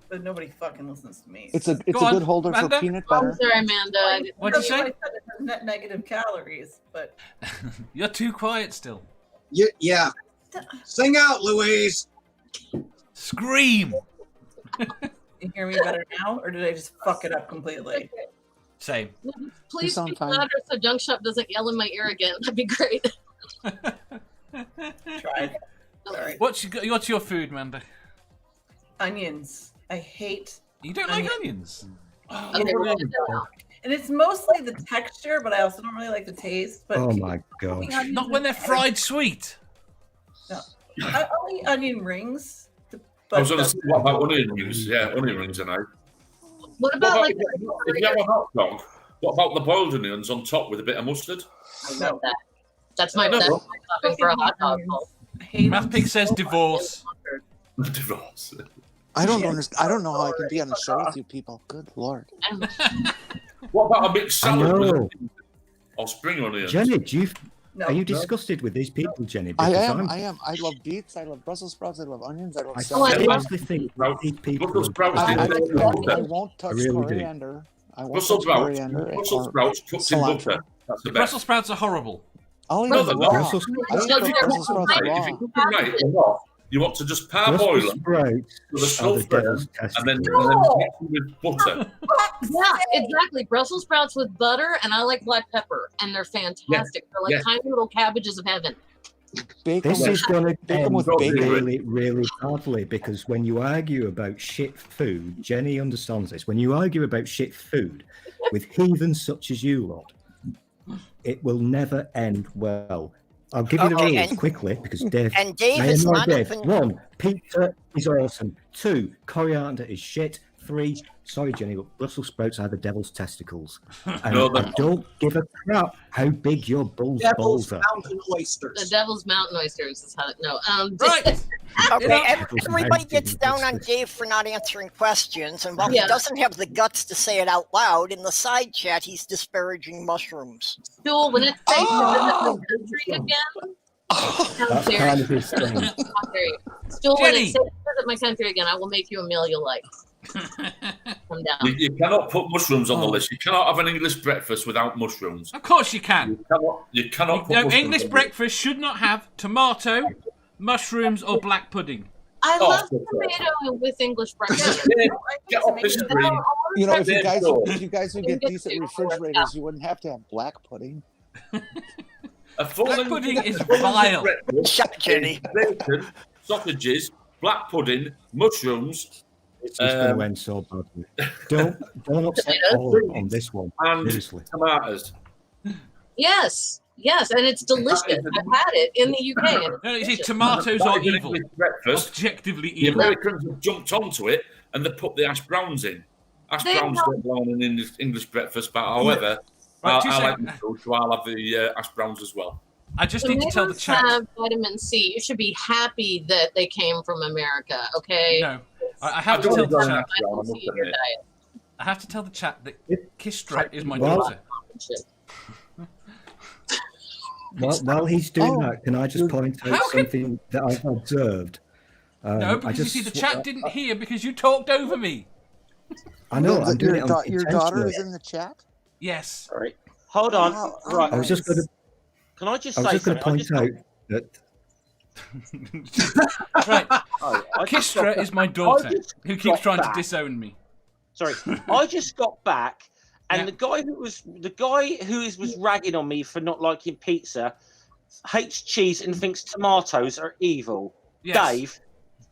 But nobody fucking listens to me. It's a Go on, good holder Amanda. for peanut I'm butter. sorry, Amanda. What'd you That's say? what I said, it has net negative calories, but You're too quiet still. Yeah. Sing out, Louise. Scream. you hear me better now, or did I just fuck it up completely? Same. Please sound speak fine. louder so Junk Shop doesn't yell in my ear again. That'd be great. Tried. Sorry. What's your food, Amanda? Onions. I hate. You don't like onions? Okay, we're gonna go. And it's mostly the texture, but I also don't really like the taste. But Oh my god. Not when they're fried sweet. I'll eat onion rings. I was going to say, what about onion rings? Yeah, onion rings are nice. What What about about like? if you have a hot dog, what about the boiled onions on top with a bit of mustard? I love that. That's my No. topping for a hot dog. Paul. Math Pig says divorce. Divorce. I don't understand. I don't know how I can be on a show with you people. Good lord. What about a mixed I salad with know. or spring onions? Jenny, are you No. disgusted with these people, Jenny? I Because am. I am. I love beets. I love Brussels sprouts. I love onions. I love I celery. seriously think that these people. Brussels sprouts I, in butter. I won't touch really do. coriander. I won't Brussels touch sprouts. coriander Brussels or sprouts cooked in cilantro. butter. That's the Brussels best. sprouts are horrible. I'll eat No, them they're raw. not. Brussels I eat Brussels sprouts If raw. you cook them right or not, you want to just parboil Brussels them sprouts with a are slow the flame devil's and then testicles. mix them with butter. Yeah, exactly. Brussels sprouts with butter, and I like black pepper, and they're fantastic. They're like Yeah. tiny little cabbages of heaven. Bacon. This is going to Bacon end with bacon. really, really badly because when you argue about shit food, Jenny understands this. When you argue about shit food with heathens such as you lot, it will never end well. I'll give you the Okay, rules and- quickly because Dave. And Dave I is annoy not Dave. even. 1, pizza is awesome. 2, coriander is shit. 3. Sorry, Jenny, but Brussels sprouts are the devil's testicles. And No, I don't give a crap how big your bull's Devil's balls are. Mountain oysters. The Devil's Mountain oysters is how. No. Right. Okay, everybody gets down on Dave for not answering questions, and while he doesn't have the guts to say it out loud, in the side chat he's disparaging mushrooms. Stool, when it says to visit my country again. That's kind of his thing. Stool, when it says to visit my country again, I will make you a meal you'll like. Come down. You cannot put mushrooms on the list. You cannot have an English breakfast without mushrooms. Of course you can. You cannot put No, mushrooms English on the breakfast should not have tomato, mushrooms, or black pudding. I love tomato with English breakfast. Get off this screen. You know, if you guys would get decent refrigerators, you wouldn't have to have black pudding. Black pudding is vile. Shut Jenny. Bacon, sausages, black pudding, mushrooms. It's going to end so badly. Don't upset all on this one. And Seriously. tomatoes. Yes, and it's delicious. I've had it in the UK. No, you see, tomatoes are evil. Breakfast. Objectively The evil. Americans have jumped onto it and they put the hash browns in. Hash browns don't belong in English breakfast, but however, Right, I like the food, so I'll have the hash browns as well. I just need to tell the chat. Have vitamin C. You should be happy that they came from America. Okay. No, I have to tell the chat. I have to tell the chat that Kistra is my daughter. Well, while he's doing that, can I just point out something that I've observed? No, because you see, the chat didn't hear because you talked over me. I know. I'm doing it on Your daughter is in the chat? Yes. All right. Hold on. Right. I was just going to. Can I just I was say just going to point out that. Right. I just got Kistra is my daughter I just who keeps got trying back. to disown me. Sorry, I just got back, and Yeah. the guy who was ragging on me for not liking pizza hates cheese and thinks tomatoes are evil. Yes. Dave,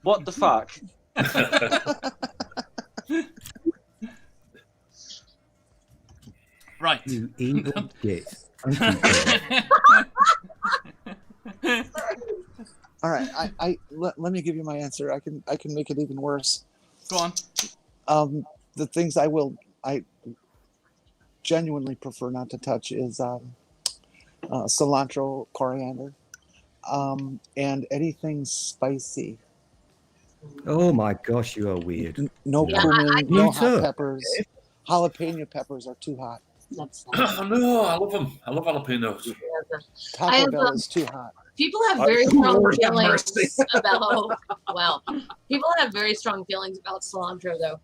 what the fuck? Right. You evil git. Thank you. All right, let me give you my answer. I can make it even worse. Go on. The things I genuinely prefer not to touch is cilantro, coriander, and anything spicy. Oh my gosh, you are weird. No Yeah, cumin, no Me hot too. peppers. Jalapeno peppers are too hot. Oh, no, I love them. I love jalapenos. Taco Bell is too hot. People have very strong Lord have feelings mercy. about. Wow, people have very strong feelings about cilantro, though.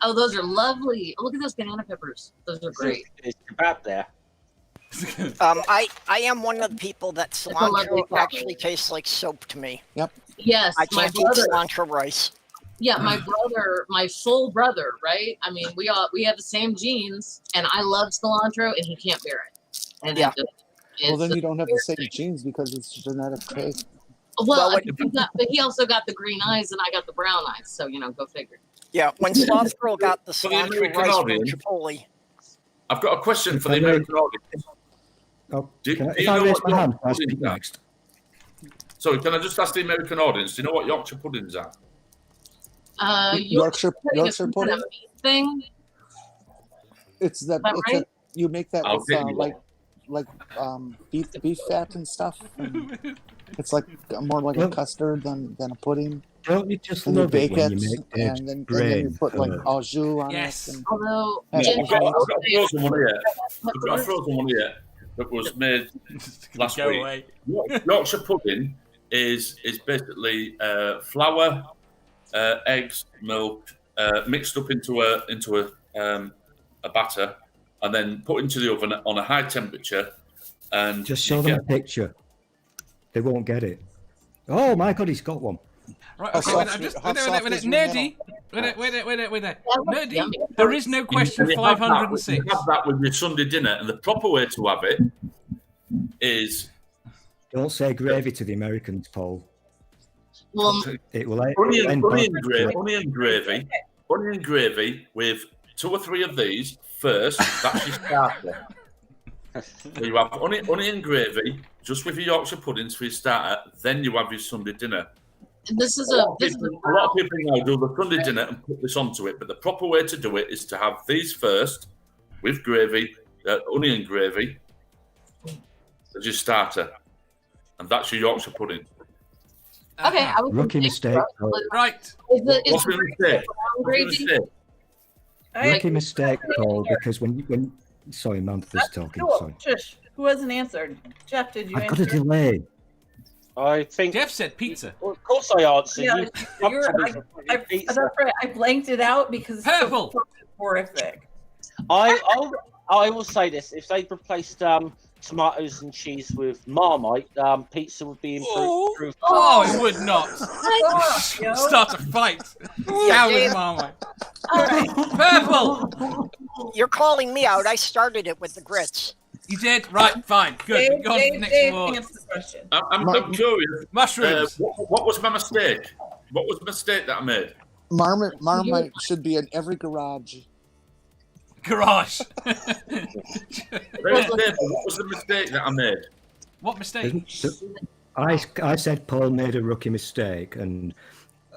Oh, those are lovely. Look at those banana peppers. Those are great. It's kebab there. I am one of the people that a lovely cilantro topping. actually tastes like soap to me. Yes, I my can't eat brother. cilantro rice. Yeah, my brother, my full brother, right? I mean, we have the same genes, and I love cilantro, and he can't bear it. And Yeah. Well, then it's you don't have the same genes because it's genetic trait. well, Well, but he also got the green eyes, and I got the brown eyes. So got figure. Yeah, when Sloth Girl got the For the cilantro American rice from audience. Chipotle. I've got a question for the American audience. Oh, Do can I, you if I know raise what my hand, Yorkshire can I puddings speak are? next? Sorry, can I just ask the American audience? Do you know what Yorkshire puddings are? Yorkshire pudding is pudding? some kind of meat thing. It's that. that It's right? you make that I'll with get you like beef fat and stuff. And it's like more like a Well- custard than a pudding. Don't you just And you love it bake when it, you make and then you grain put like for- au jus on Yes. it. And, Although, Yeah, ginger I've got a ale frozen one here. I've got a peppers. frozen one here that was made last Go week. away. Yorkshire pudding is basically flour, eggs, milk, mixed up into a batter, and then put into the oven on a high temperature. And Just show you them a get- picture. They won't get it. Oh my god, he's got one. Right, How okay, soft wait, is- just, how wait, soft wait, is your Nerdy. Wait. That looks Nerdy, yummy. there is no question and you have that- 506. You have that with your Sunday dinner, and the proper way to have it is Don't say gravy to the Americans, Paul. Well, It will end onion badly. gravy with 2 or 3 of these first. That's your starter. So you have onion gravy just with your Yorkshire puddings for your starter. Then you have your Sunday dinner. This is A lot of people now do the Sunday dinner and put this onto it, but the proper way to do it is to have these first with gravy, onion gravy, as your starter, and that's your Yorkshire pudding. Okay, I was Rookie mistake. Right. Is What's the mistake? gravy? Rookie mistake, Paul, because when sorry, Mantha's talking. Cool. Sorry, Shush. Who hasn't answered? Jeff, did you I've answer? got a delay. I think Jeff said pizza. Well, of course, I answered. Yeah, You that's right. I blanked it out because it's Purple. so fucking horrific. I will say this: if they replaced tomatoes and cheese with Marmite, pizza would be improved. Oh, it would not. Yo. Start a fight. Yeah, How is Dave. Marmite? Purple. You're calling me out. I started it with the grits. You did? Right, fine. Good. Dave, Go on to the Dave, next Dave, award. answer the question. I'm curious. Mushrooms. What was my mistake? What was the mistake that I made? Marmite should be in every garage. Garage. Very simple. What was the mistake that I made? What mistake? I said Paul made a rookie mistake, and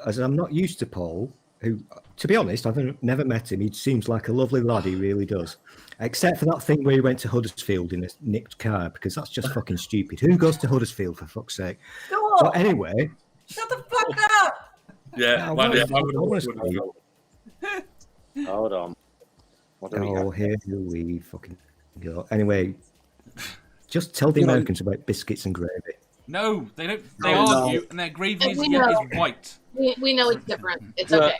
as I'm not used to Paul, who, to be honest, I've never met him. He seems like a lovely lad. He really does. Except for that thing where he went to Huddersfield in a nicked car, because that's just fucking stupid. Who goes to Huddersfield, for fuck's sake? Cool. So anyway, Shut the fuck up. Yeah, Hold on. What do we have? here we fucking go. Anyway, just tell the Americans about biscuits and gravy. No, they don't. They Oh, no. argue, and their gravy is We know. white. We know it's different. It's okay.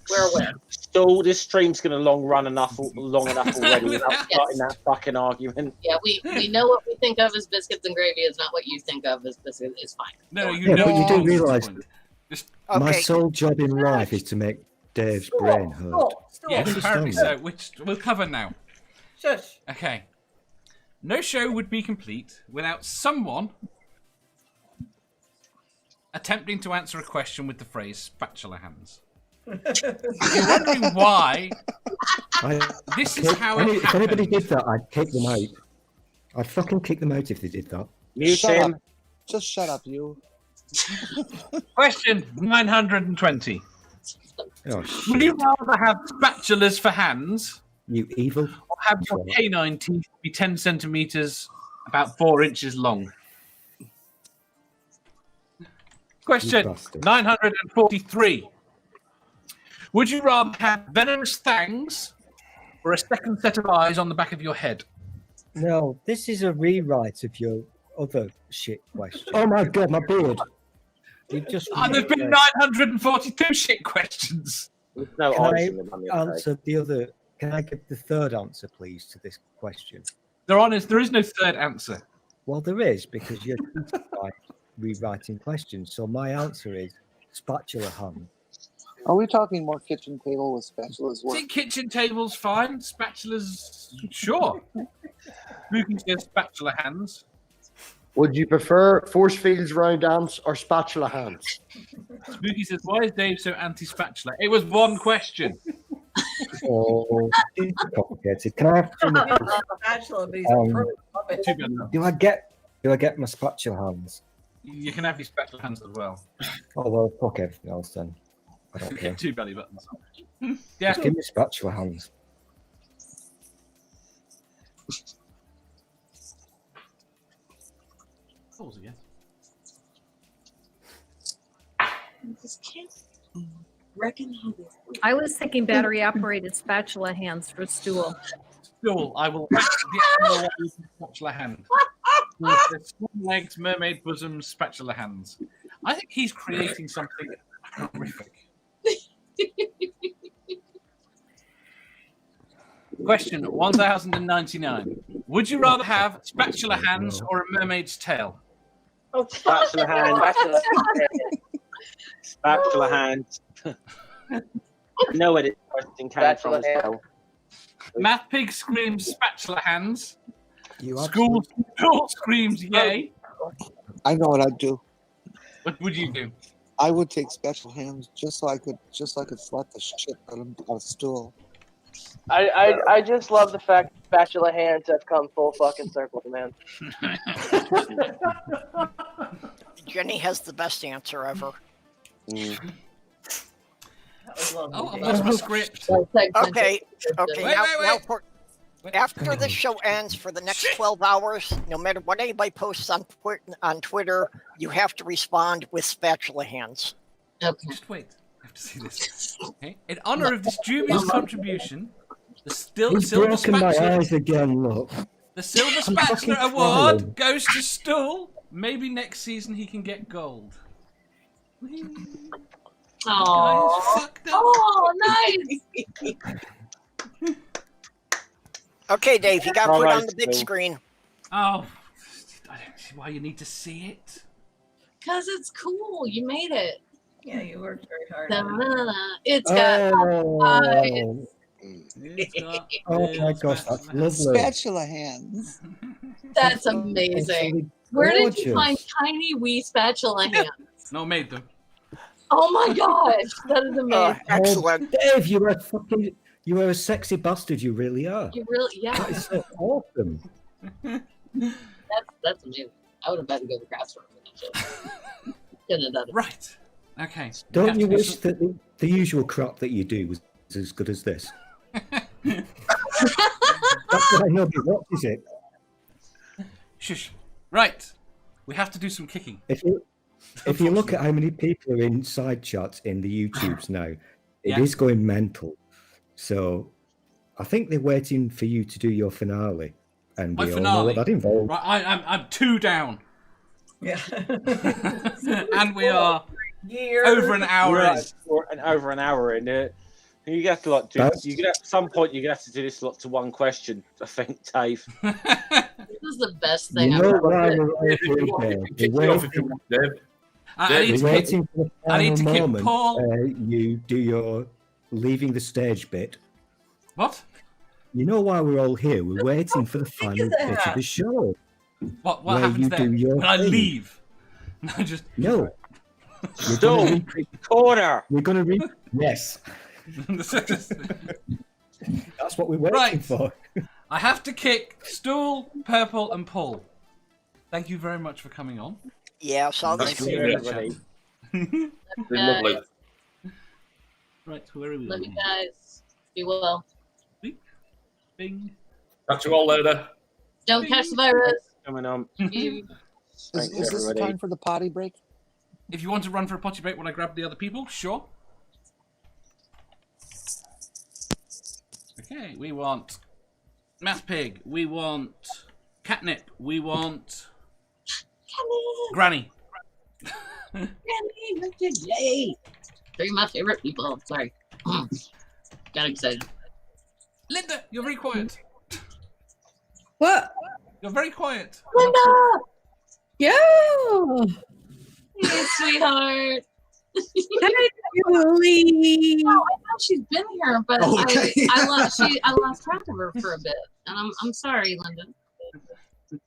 We're aware. Still, this stream's going to long enough already without starting that fucking argument. Yeah, we know what we think of as biscuits and gravy is not what you think of as biscuits. It's fine. No, you Yeah, know. but you do Paul's realise point. Just, my Okay. sole job in life is to make Dave's brain hurt. yes, understand apparently that. so. Which we'll cover now. Shush. Okay. No show would be complete without someone attempting to answer a question with the phrase spatula hands. If you're wondering why, this is how it If anybody happened. did that, I'd kick them out. I'd fucking kick them out if they did that. Mute Shut him. up. Just shut up, you. Question 920. Oh, Would shit. you rather have spatulas for hands You evil. or have your canine teeth be 10 centimeters, about 4 inches long? Question You bastard. 943. Would you rather have venomous fangs or a second set of eyes on the back of your head? No, this is a rewrite of your other shit question. Oh my god, my beard. You just There's been 942 shit questions. No, Can I answer them, I'm gonna say. answer the other? Can I give the third answer, please, to this question? There is no third answer. Well, there is, because you're rewriting questions. So my answer is spatula hand. Are we talking more kitchen table with spatulas? See, kitchen tables fine, spatulas sure. Spooky says spatula hands. Would you prefer force fields, round arms, or spatula hands? Spooky says, why is Dave so anti-spatula? It was one question. Oh, it's complicated. Can I have Spatula, but he's Um, a perfect puppet. Too bad enough. do I get my spatula hands? You can have your spatula hands as well. Oh well, fuck everything else then. I don't You care. get 2 belly buttons. Yeah. Just give me spatula hands. Pause again. I was thinking battery operated spatula hands for stool. Stool. I will act the animal using spatula hand. Swan legs, mermaid bosom, spatula hands. I think he's creating something horrific. Question 1099. Would you rather have spatula hands or a mermaid's tail? Spatula hand. Spatula hand. I know where this question came from as well. Math Pig screams spatula hands. You School screams yay. I know what I'd do. What would you do? I would take spatula hands just so I could slap the shit out of stool. I just love the fact that spatula hands have come full fucking circle, man. Jenny has the best answer ever. Oh, I've lost my script. Okay. Okay. Wait, now, wait, now wait. for, after this show ends, for the next 12 hours, no matter what anybody posts on Twitter, you have to respond with spatula hands. Okay. Just wait. I have to see this. Okay. In honor of this dubious contribution, the Silver He's broken my Spatula. eyes again, look. The Silver I'm fucking Spatula crying. Award goes to Stool. Maybe next season he can get gold. Oh, nice. Okay, Dave, you got to All put right, on the big Stu. screen. Oh, I don't see why you need to see it. Because it's cool. You made it. Yeah, you worked very hard. Da-da-da-da. It's got eyes. Oh, It's got oh my gosh, that's lovely. Spatula hands. That's amazing. Where did you find Gorgeous. tiny wee spatula hands? No, made them. Oh my gosh, that is amazing. Excellent. Dave, you were a sexy bastard, you really are. You really, yeah. That is so awesome. That's amazing. I would have had to go to the classroom for that shit. Couldn't have done it. Right. Okay. Don't you wish that the usual crap that you do was as good as this? That's what I know, but what is it? Shush. Right. We have to do some kicking. If you look at how many people are in side chats in the YouTubes now, it is going mental. So I think they're waiting for you to do your finale. And we all know what that involves. Right, I'm 2 down. Yeah. And we are over an hour in. Over an hour in it. You have to like do. You get at some point. You have to do this to one question. I think, Dave. This is the best thing You I've know ever why heard. we're waiting for the I need to final kick moment. Paul. You do your leaving the stage bit. What? You know why we're all here? We're waiting for the final bit of the show. What where happens you then? do your When I thing. leave? I just No. Still corner. We're going to read. Yes. That's what we're waiting for. I have to kick Stool, Purple, and Paul. Thank you very much for coming on. Yeah, saw Nice this. to see you in the chat. Lovely. Right, where are we? Love you guys. Be well. Bing. Catch you all later. Don't catch the virus. Coming on. Is this the time for the potty break? If you want to run for a potty break when I grab the other people, sure. Okay, we want Math Pig. We want Catnip. We want Granny. Yay! They're my favorite people. Sorry. Got excited. Linda, you're very quiet. What? You're very quiet. Linda! Yo! Hey, sweetheart. Hi, Julie. No, I thought she's been here, but Okay. I lost track of her for a bit, and I'm sorry, Linda.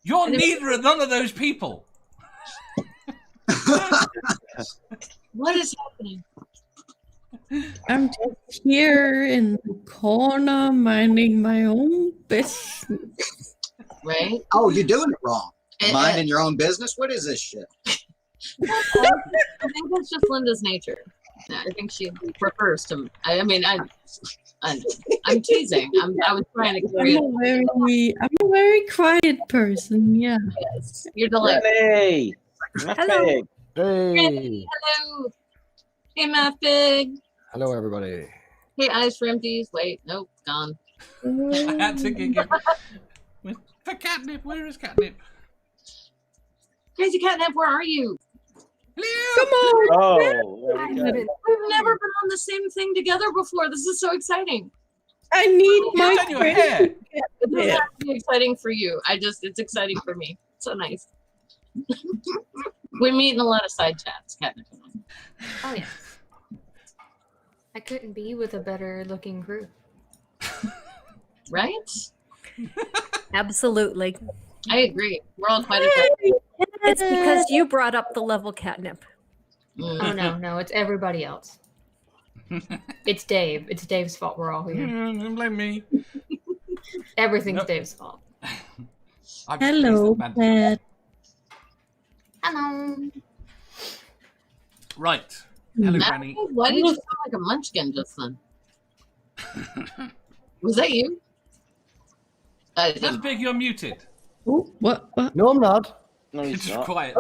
You're neither of none of those people. What is happening? I'm just here in the corner minding my own business. Right? Oh, you're doing it wrong. Minding your own business? What is this shit? I think that's just Linda's nature. I think she prefers to. I'm teasing. I was trying to create. I'm a very quiet person. Yeah. Yes, you're delightful. Hey. Hello. Hey. Hello. Hey, Matt Big. Hello, everybody. Hey, Eyes for Empties. Wait, nope, gone. I had to kick him. For Catnip, where is Catnip? Crazy Catnip, where are you? Come on. Oh, there we go. We've never been on the same thing together before. This is so exciting. I need my done your hair. It doesn't have to be exciting for you. It's exciting for me. So nice. We meet in a lot of side chats, Catnip. Oh yeah. I couldn't be with a better looking group. Right? Absolutely. I agree. We're all quite excited. It's because you brought up the level, Catnip. Oh no, it's everybody else. It's Dave. It's Dave's fault we're all here. Don't blame me. Everything's Dave's fault. Hello, Pat. Hello. Right. Hello, Matt, Granny. why did you sound like a munchkin just then? Was that you? That's big. You're muted. Oh, what? No, I'm not. No, It's he's just not. quiet.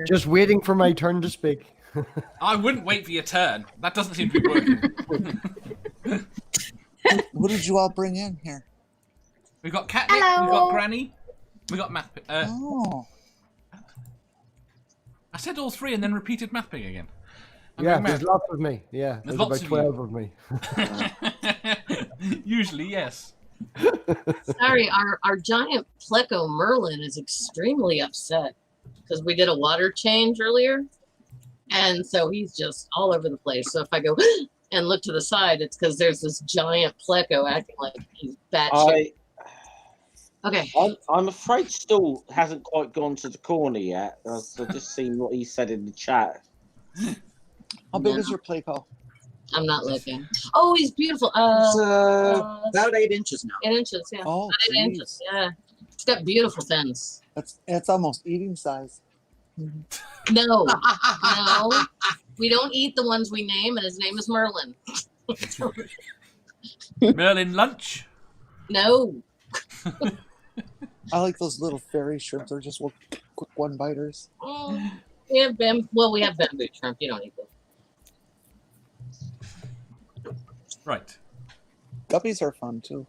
Just waiting for my turn to speak. I wouldn't wait for your turn. That doesn't seem to be working. Who did you all bring in here? We've got Catnip, we've got Granny, we've got Math. Oh. I said all three and then repeated Mathpig again. Yeah, there's lots of me. Yeah, There's there's lots about of 12 of me. Usually, yes. Sorry, our giant Pleco Merlin is extremely upset because we did a water change earlier. And so he's just all over the place. So if I go and look to the side, it's because there's this giant Pleco acting like he's batshit. Okay. I'm afraid Stool hasn't quite gone to the corner yet. I've just seen what he said in the chat. How big is your Pleco? I'm not looking. Oh, he's beautiful. It's about 8 inches now. 8 inches, yeah. Oh, About 8 inches, yeah. It's got beautiful fins. It's almost eating size. No, no. We don't eat the ones we name, and his name is Merlin. Merlin lunch? No. I like those little fairy shrimp. They're just quick one-biters. We have we have bamboo shrimp. You don't eat them. Right. Guppies are fun, too.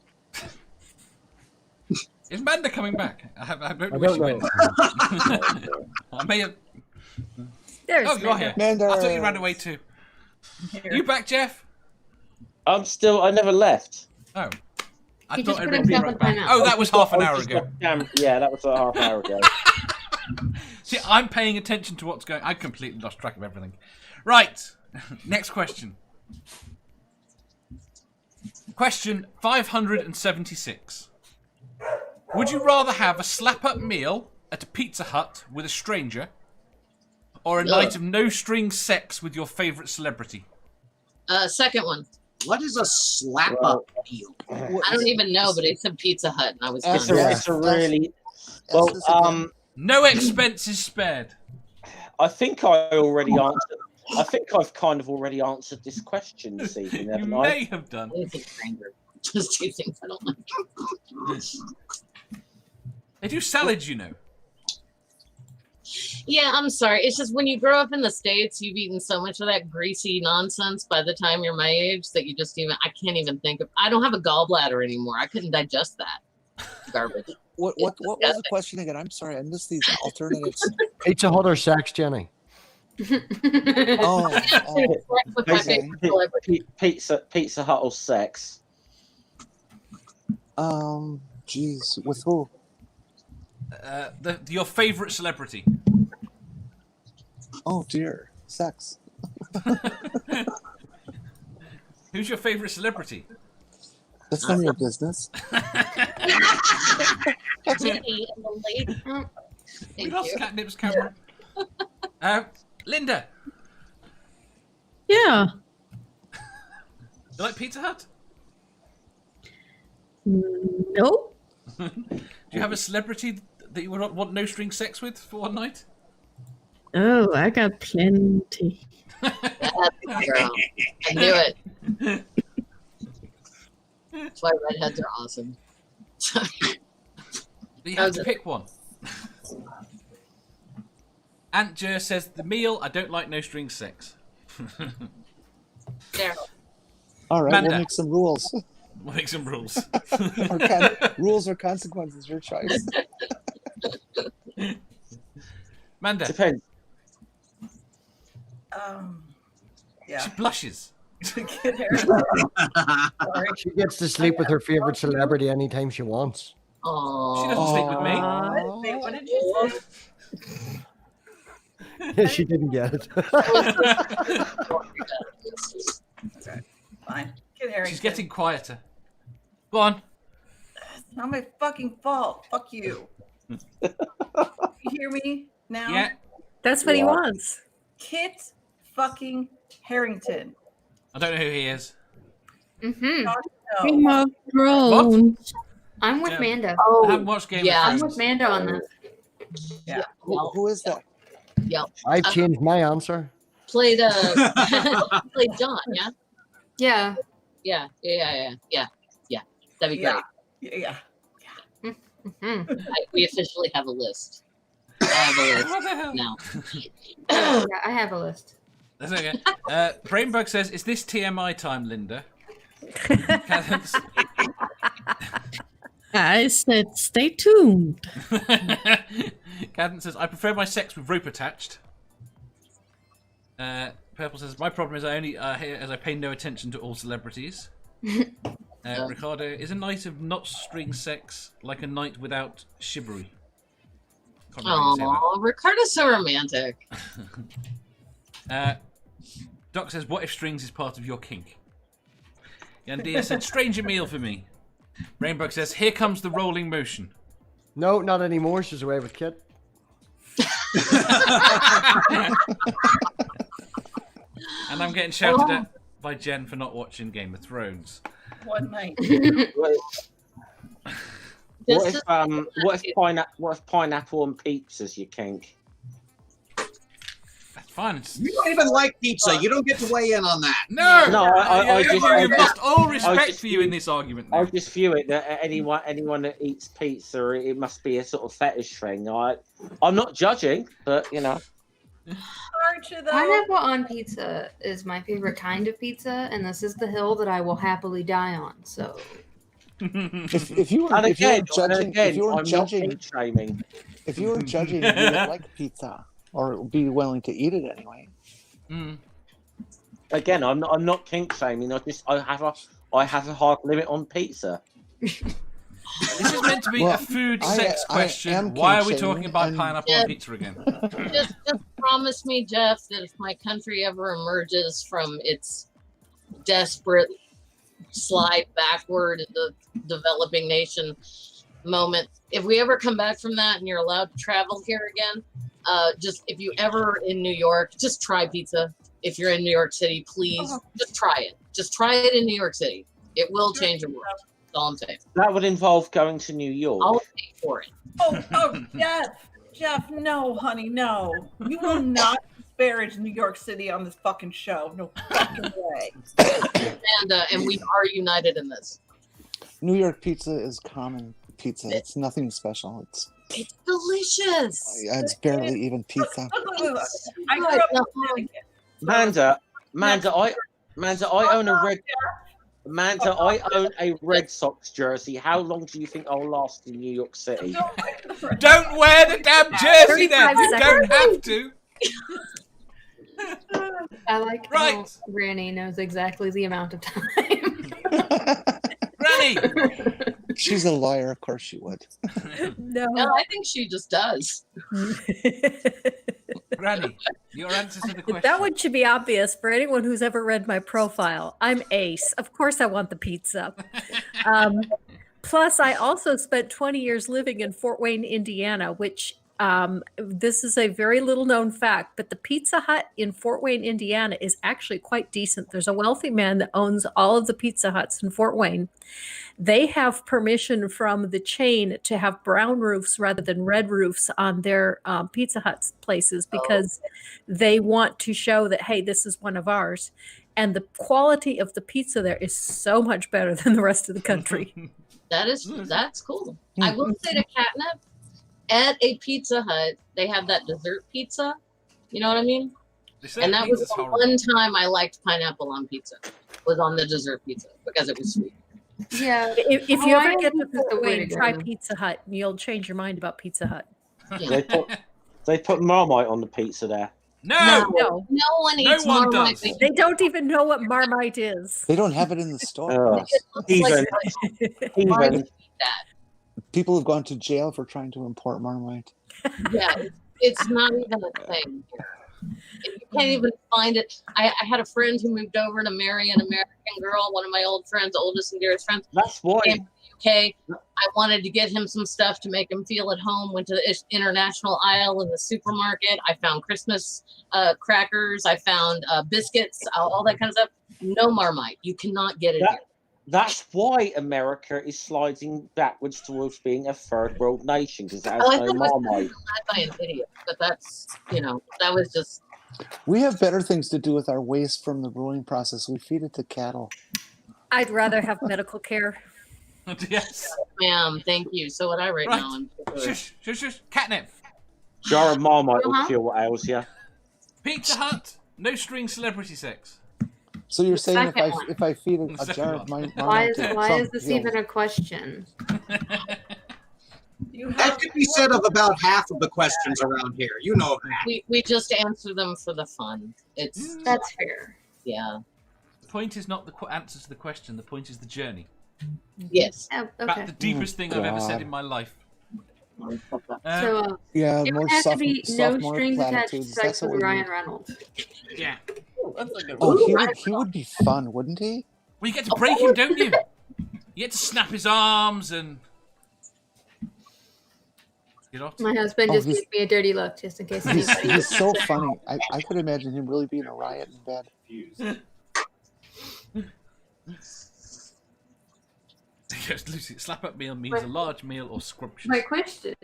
Is Manda coming back? I don't know I where don't she went. I may have... There's Oh, you're here. Manda. I thought you ran away too. You back, Jeff? I never left. Oh. I He thought just put everyone would be himself right in back. timeout. Oh, that was half an hour ago. Yeah, that was like half an hour ago. See, I'm paying attention to what's going on. I completely lost track of everything. Right. Next question. Question 576. Would you rather have a slap-up meal at a Pizza Hut with a stranger or a night of no-string sex with your favourite celebrity? Second one. What is a slap-up deal? I don't even know, but it's a Pizza Hut, and I was It's done. a really... Well, no expenses spared. I think I already answered. I think I've kind of already answered this question this evening, You haven't may I? have done. Just two things I don't like. They do salads, you know. Yeah, I'm sorry. It's just when you grow up in the States, you've eaten so much of that greasy nonsense by the time you're my age that I can't even think of. I don't have a gallbladder anymore. I couldn't digest that garbage. What was the question again? I'm sorry, I missed these alternatives. Pizza Hut or sex, Jenny? Okay. Pizza Hut or sex? Jeez, with who? Your favourite celebrity. Oh dear, sex. Who's your favourite celebrity? That's none of your business. We lost Catnip's camera. Linda. Yeah. You like Pizza Hut? Nope. Do you have a celebrity that you would want no-string sex with for one night? Oh, I got plenty. Girl. I knew it. That's why redheads are awesome. But you have to pick one. Aunt Jer says, the meal, I don't like no-string sex. There. All right, Manda. we'll make some rules. We'll make some rules. Rules or consequences, your choice. Manda. Depends. Yeah. She blushes. Sorry. She gets to sleep with her favorite celebrity anytime she wants. Oh. She doesn't sleep with me. Wait, what did you say? She didn't get it. Okay, fine. Kid Harrington. She's getting quieter. Go on. It's not my fucking fault. Fuck you. You hear me now? Yeah. That's what he wants. Kit fucking Harrington. I don't know who he is. Game of Thrones. I'm with Yeah. Manda. I haven't watched Game yeah. of I'm Thrones. with Manda on this. Yeah. Who is that? Yep. I've changed my answer. played played John, yeah? Yeah. Yeah. That'd be great. Yeah. We officially have a list. I have a list What the hell? now. Yeah, I have a list. That's okay. Brainbug says, "Is this TMI time, Linda?" I said, stay tuned. Cadence says, "I prefer my sex with rope attached." Purple says, "My problem is I only as I pay no attention to all celebrities." Ricardo, "Is a night of not string sex like a night without chivalry?" Oh, Ricardo's so romantic. Doc says, "What if strings is part of your kink?" Yandia said, "Stranger meal for me." Rainbug says, "Here comes the rolling motion." No, not anymore. She's away with Kit. And I'm getting shouted at by Jen for not watching Game of Thrones. One night. What if pineapple on pizza's your kink? That's fine. You don't even like pizza. You don't get to weigh in on that. No, I you've lost all respect for you in this argument. I just view it that anyone that eats pizza, it must be a sort of fetish thing. I'm not judging, but you know. Aren't you though? Pineapple on pizza is my favorite kind of pizza, and this is the hill that I will happily die on. So, if you were judging, you would like pizza or be willing to eat it anyway. Again, I'm not kink shaming. I have a hard limit on pizza. This is meant to be a food sex question. Why are we talking about pineapple on pizza again? Just promise me, Jeff, that if my country ever emerges from its desperate slide backward in the developing nation moment, if we ever come back from that and you're allowed to travel here again, just if you ever in New York, just try pizza. If you're in New York City, please just try it. Just try it in New York City. It will change your world. That's all I'm saying. That would involve going to New York. I'll pay for it. Oh, Jeff, no, honey, no. You will not disparage New York City on this fucking show. No fucking way. And we are united in this. New York pizza is common pizza. It's nothing special. It's delicious. It's barely even pizza. I grew up in Amanda, I own a red. Amanda, I own a Red Sox jersey. How long do you think I'll last in New York City? Don't wear the damn jersey then. You don't have to. I like how Granny knows exactly the amount of time. Granny! She's a liar. Of course she would. No, I think she just does. Granny, your answer to the question. That one should be obvious for anyone who's ever read my profile. I'm Ace. Of course I want the pizza. Plus, I also spent 20 years living in Fort Wayne, Indiana, which this is a very little known fact, but the Pizza Hut in Fort Wayne, Indiana is actually quite decent. There's a wealthy man that owns all of the Pizza Huts in Fort Wayne. They have permission from the chain to have brown roofs rather than red roofs on their Pizza Hut places because they want to show that, hey, this is one of ours. And the quality of the pizza there is so much better than the rest of the country. That's cool. I will say to Catnip, at a Pizza Hut, they have that dessert pizza. You know what I mean? And that was the one time I liked pineapple on pizza. Was on the dessert pizza because it was sweet. Yeah. If you ever get to Fort Wayne, try Pizza Hut, and you'll change your mind about Pizza Hut. They put Marmite on the pizza there. No one eats Marmite. They don't even know what Marmite is. They don't have it in the store. Even. People have gone to jail for trying to import Marmite. Yeah, it's not even a thing here. You can't even find it. I had a friend who moved over to marry an American girl, one of my old friends, oldest and dearest friends. That's why. Came from the UK. I wanted to get him some stuff to make him feel at home. Went to the international aisle in the supermarket. I found Christmas crackers. I found biscuits, all that kind of stuff. No Marmite. You cannot get it here. That's why America is sliding backwards towards being a third world nation because it has no Marmite. By an idiot, but that's that was just We have better things to do with our waste from the brewing process. We feed it to cattle. I'd rather have medical care. Yes. Ma'am, thank you. So what I write Right. now. Shush, shush, shush. Catnip. Jar of Marmite will Uh-huh. cure what ails you. Pizza Hut. No string celebrity sex. So you're The saying second one. if I feed a Second jar one. of my Why is this even a question? That could be said of about half of the questions around here. You know that. We just answer them for the fun. It's That's fair. yeah. The point is not the answer to the question. The point is the journey. Yes. Oh, About okay. the deepest thing I've ever said God. in my life. So Yeah, it more would have to soft, be no sophomore strings attached platitudes. sex That's what with we Ryan need. Reynolds. Yeah. That's a good Oh, one. he would be fun, wouldn't he? Well, you get to break him, don't you? You get to snap his arms and. You know? My husband Oh, just he's- gave me a dirty look, just in case He's, anybody. he's so funny. I could imagine him really being a riot in bed. Yes, Lucy, slap up meal means a large meal or scrumptious. My question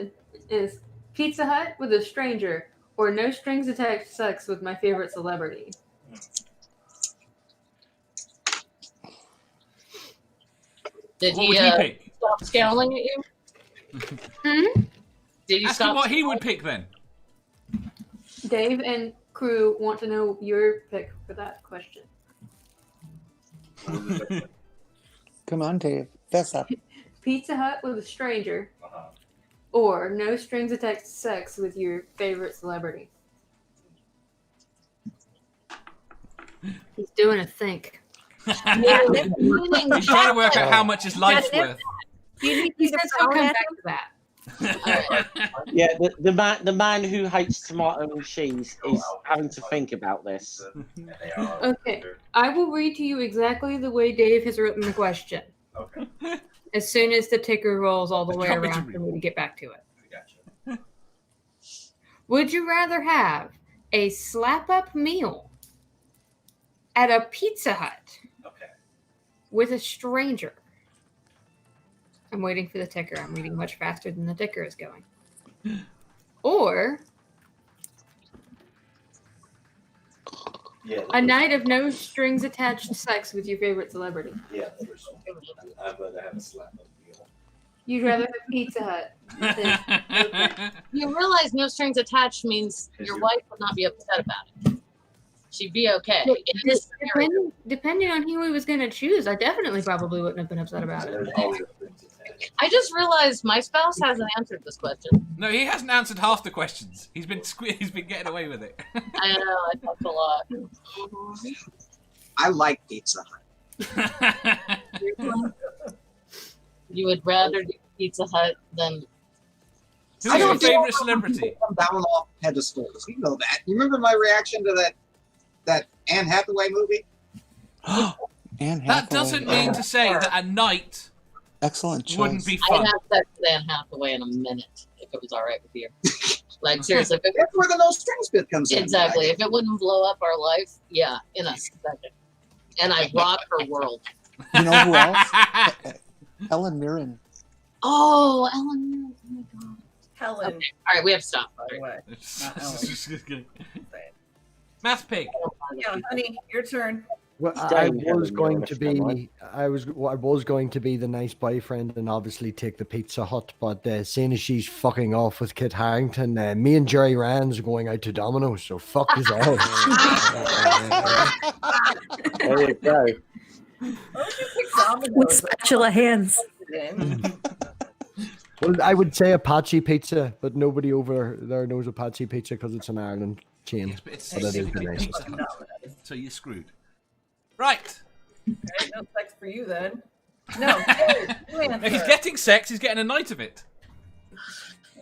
is: Pizza Hut with a stranger, or no strings attached sex with my favorite celebrity? Did What he, would he pick? stop scowling at you? Did he Ask stop? him what he would pick then. Dave and crew want to know your pick for that question. Come on, Dave. Fess up. Pizza Hut with a stranger, or no strings attached sex with your favorite celebrity? He's doing a think. He's trying to work out how much his life's worth. He said he'll come back to that. Yeah, the man who hates tomato and cheese is having to think about this. Okay, I will read to you exactly the way Dave has written the question. Okay. As soon as the ticker rolls all the way Want me to around read? for me to get back to it. Gotcha. Would you rather have a slap-up meal at a Pizza Hut Okay. with a stranger? I'm waiting for the ticker. I'm reading much faster than the ticker is going. Or Yeah. a night of no strings attached sex with your favorite celebrity. Yeah, the first one. I'd rather have a slap up deal. You'd rather have Pizza Hut. You realize no strings attached means your wife would not be upset about it. She'd be okay. In this scenario. Depending on who he was going to choose, I definitely probably wouldn't have been upset about it. There's always strings attached. I just realized my spouse hasn't answered this question. No, he hasn't answered half the questions. He's been he's been getting away with it. I know, I talked a lot. I like Pizza Hut. You would rather do Pizza Hut than Who's I your don't think favorite celebrity? I'm down off pedestals. You know that. You remember my reaction to that Anne Hathaway movie? Anne That Hathaway. doesn't mean to say that a night Excellent choice. wouldn't be I'd fun. have sex with Anne Hathaway in a minute if it was all right with you. Like seriously, if it, That's where the no strings bit comes in. exactly. If it wouldn't blow up our life, yeah, in a second. And I'd rock her world. You know who else? Helen Mirren. Oh, Ellen. Oh my god. Helen. Okay. All right, we have to stop. By the way. Not Ellen. Math pig. Yeah, honey, your turn. Well, I was going to be, I was going to be the nice boyfriend and obviously take the Pizza Hut, but seeing as she's fucking off with Kit Harington, me and Jerry Rand's going out to Domino's, so fuck is all. There you go. With spatula hands. Well, I would say Apache Pizza, but nobody over there knows Apache Pizza because it's an Ireland chain. Yes, but it's But it is the Pizza nicest. Hut, so you're screwed. Right. Okay, no sex for you then. No, you answer. He's getting sex. He's getting a night of it.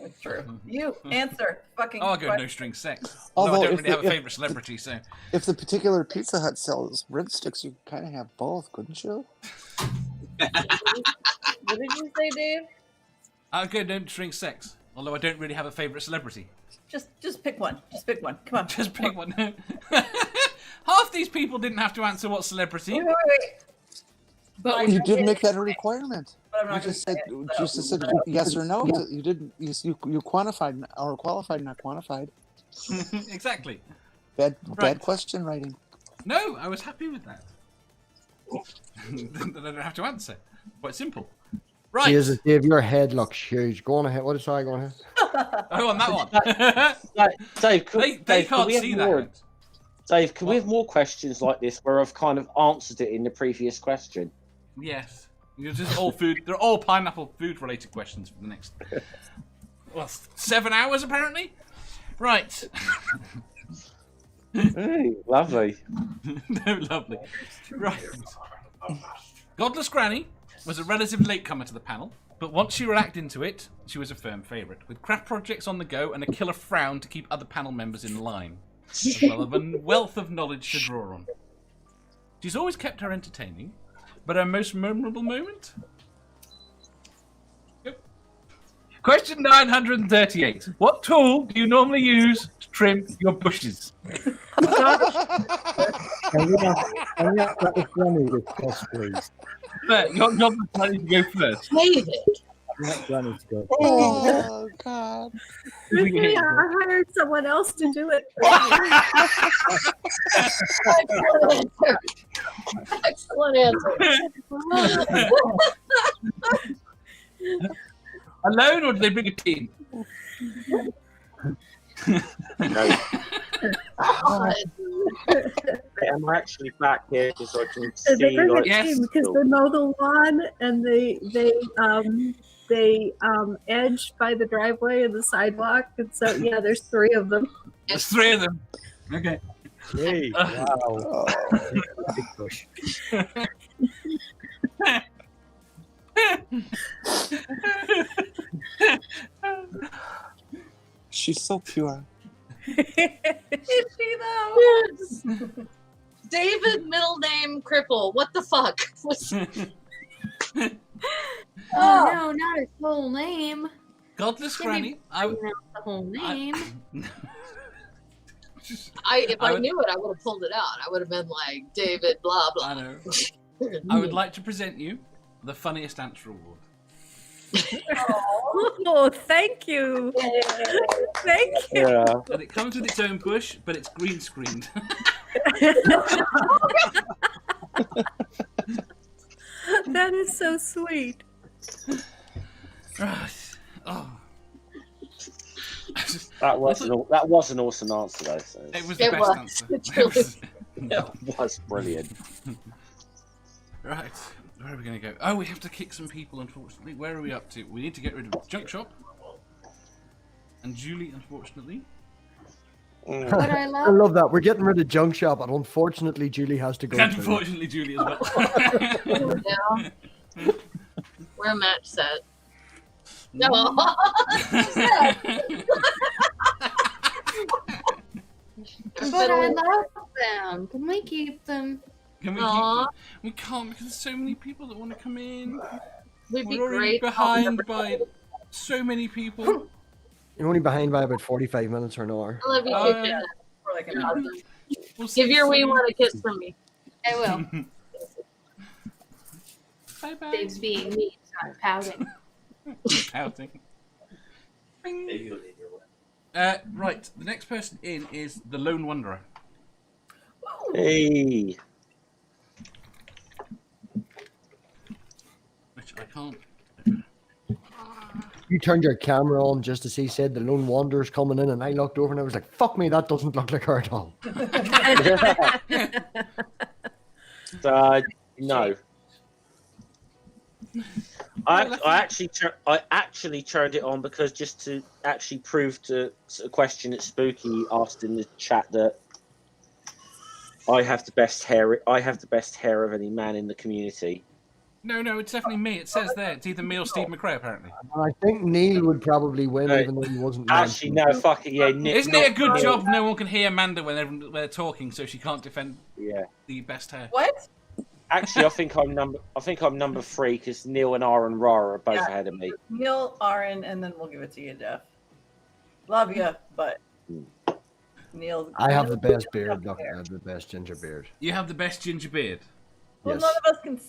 That's true. You answer. Fucking. Oh, I'll go no question. string sex. Although No, I don't if really have the- a if- favorite celebrity, so. If the particular Pizza Hut sells breadsticks, you kind of have both, couldn't you? What did you say, Dave? I'll go no string sex. Although I don't really have a favorite celebrity. Just pick one. Just pick one. Come on. Just pick one. Half these people didn't have to answer what celebrity. Wait. But you did make that a requirement. But I'm You not just gonna said say it, just so- said yes or no. You didn't. You quantified or qualified, not quantified. Exactly. Bad question writing. No, I was happy with that. That I don't have to answer. Quite simple. Right. Jesus, Dave, your head looks huge. Go on ahead. What is I going ahead? Oh, on that one. Dave, They can't see that. Dave, can we have more questions like this where I've kind of answered it in the previous question? Yes. It's just all food. They're all pineapple food related questions for the next 7 hours apparently. Right. Hey, lovely. No, lovely. Right. Godless Granny was a relative latecomer to the panel, but once she relaxed into it, she was a firm favourite, with craft projects on the go and a killer frown to keep other panel members in line, as well as a wealth of knowledge to draw on. She's always kept her entertaining, but her most memorable moment? Yep. Question 938. What tool do you normally use to trim your bushes? Can we have that Granny with us, please? But you're not planning to go first. David. Let Granny to go. Oh God! Yeah, I hired someone else to do it. Excellent answer. Alone, or do they bring a team? I'm actually back here just so I can They see. bring a Like, team because they mow the lawn and they edge by the driveway and the sidewalk, and so yeah, there's 3 of them. There's 3 of them. Okay. Hey, wow. Big push. She's so pure. Is she though? Yes. David, middle name, cripple. What the fuck? Oh no, not his whole name. Godless Granny. The whole name. If I knew it, I would have pulled it out. I would have been like, David, blah, blah. I know. I would like to present you the funniest answer award. Oh, thank you. Thank you. Yeah. And it comes with its own bush, but it's green screened. That is so sweet. Right. Oh. That was an awesome answer, though. So. It was the best answer. It was brilliant. Right. Where are we going to go? Oh, we have to kick some people, unfortunately. Where are we up to? We need to get rid of Junk Shop. And Julie, unfortunately. But I I love that. We're getting rid of Junk Shop, and unfortunately, Julie has to go. And unfortunately, Julie as well. Yeah. We're a match set. No. But I love them. Can we keep them? Can we keep them? We can't because there's so many people that want to come in. We'd be We're already great. behind by so many people. You're only behind by about 45 minutes or an hour. I love you Oh, too, yeah. Dad. For like an hour. We'll see Give your you wee soon. one a kiss from me. I will. Bye bye. Dave's being mean, so I'm pouting. Pouting. Right, the next person in is the Lone Wanderer. Hey. Which I can't. You turned your camera on just as he said the Lone Wanderer's coming in, and I looked over and I was like, fuck me, that doesn't look like her at all. No. I actually turned it on because just to actually prove to a question that Spooky asked in the chat that I have the best hair. I have the best hair of any man in the community. No, it's definitely me. It says there. It's either me or Steve McRae, apparently. I think Neil would probably win, even though he wasn't. Actually, no, fuck it, yeah. Isn't it a good job no one can hear Amanda when they're talking, so she can't defend the best hair? What? Actually, I think I'm number 3 because Neil and Aaron Rara are both ahead of me. Neil, Aaron, and then we'll give it to you, Jeff. Love you, but Neil. I have the best beard. Look, I have the best ginger beard. You have the best ginger beard. Well, Yes. none of us can.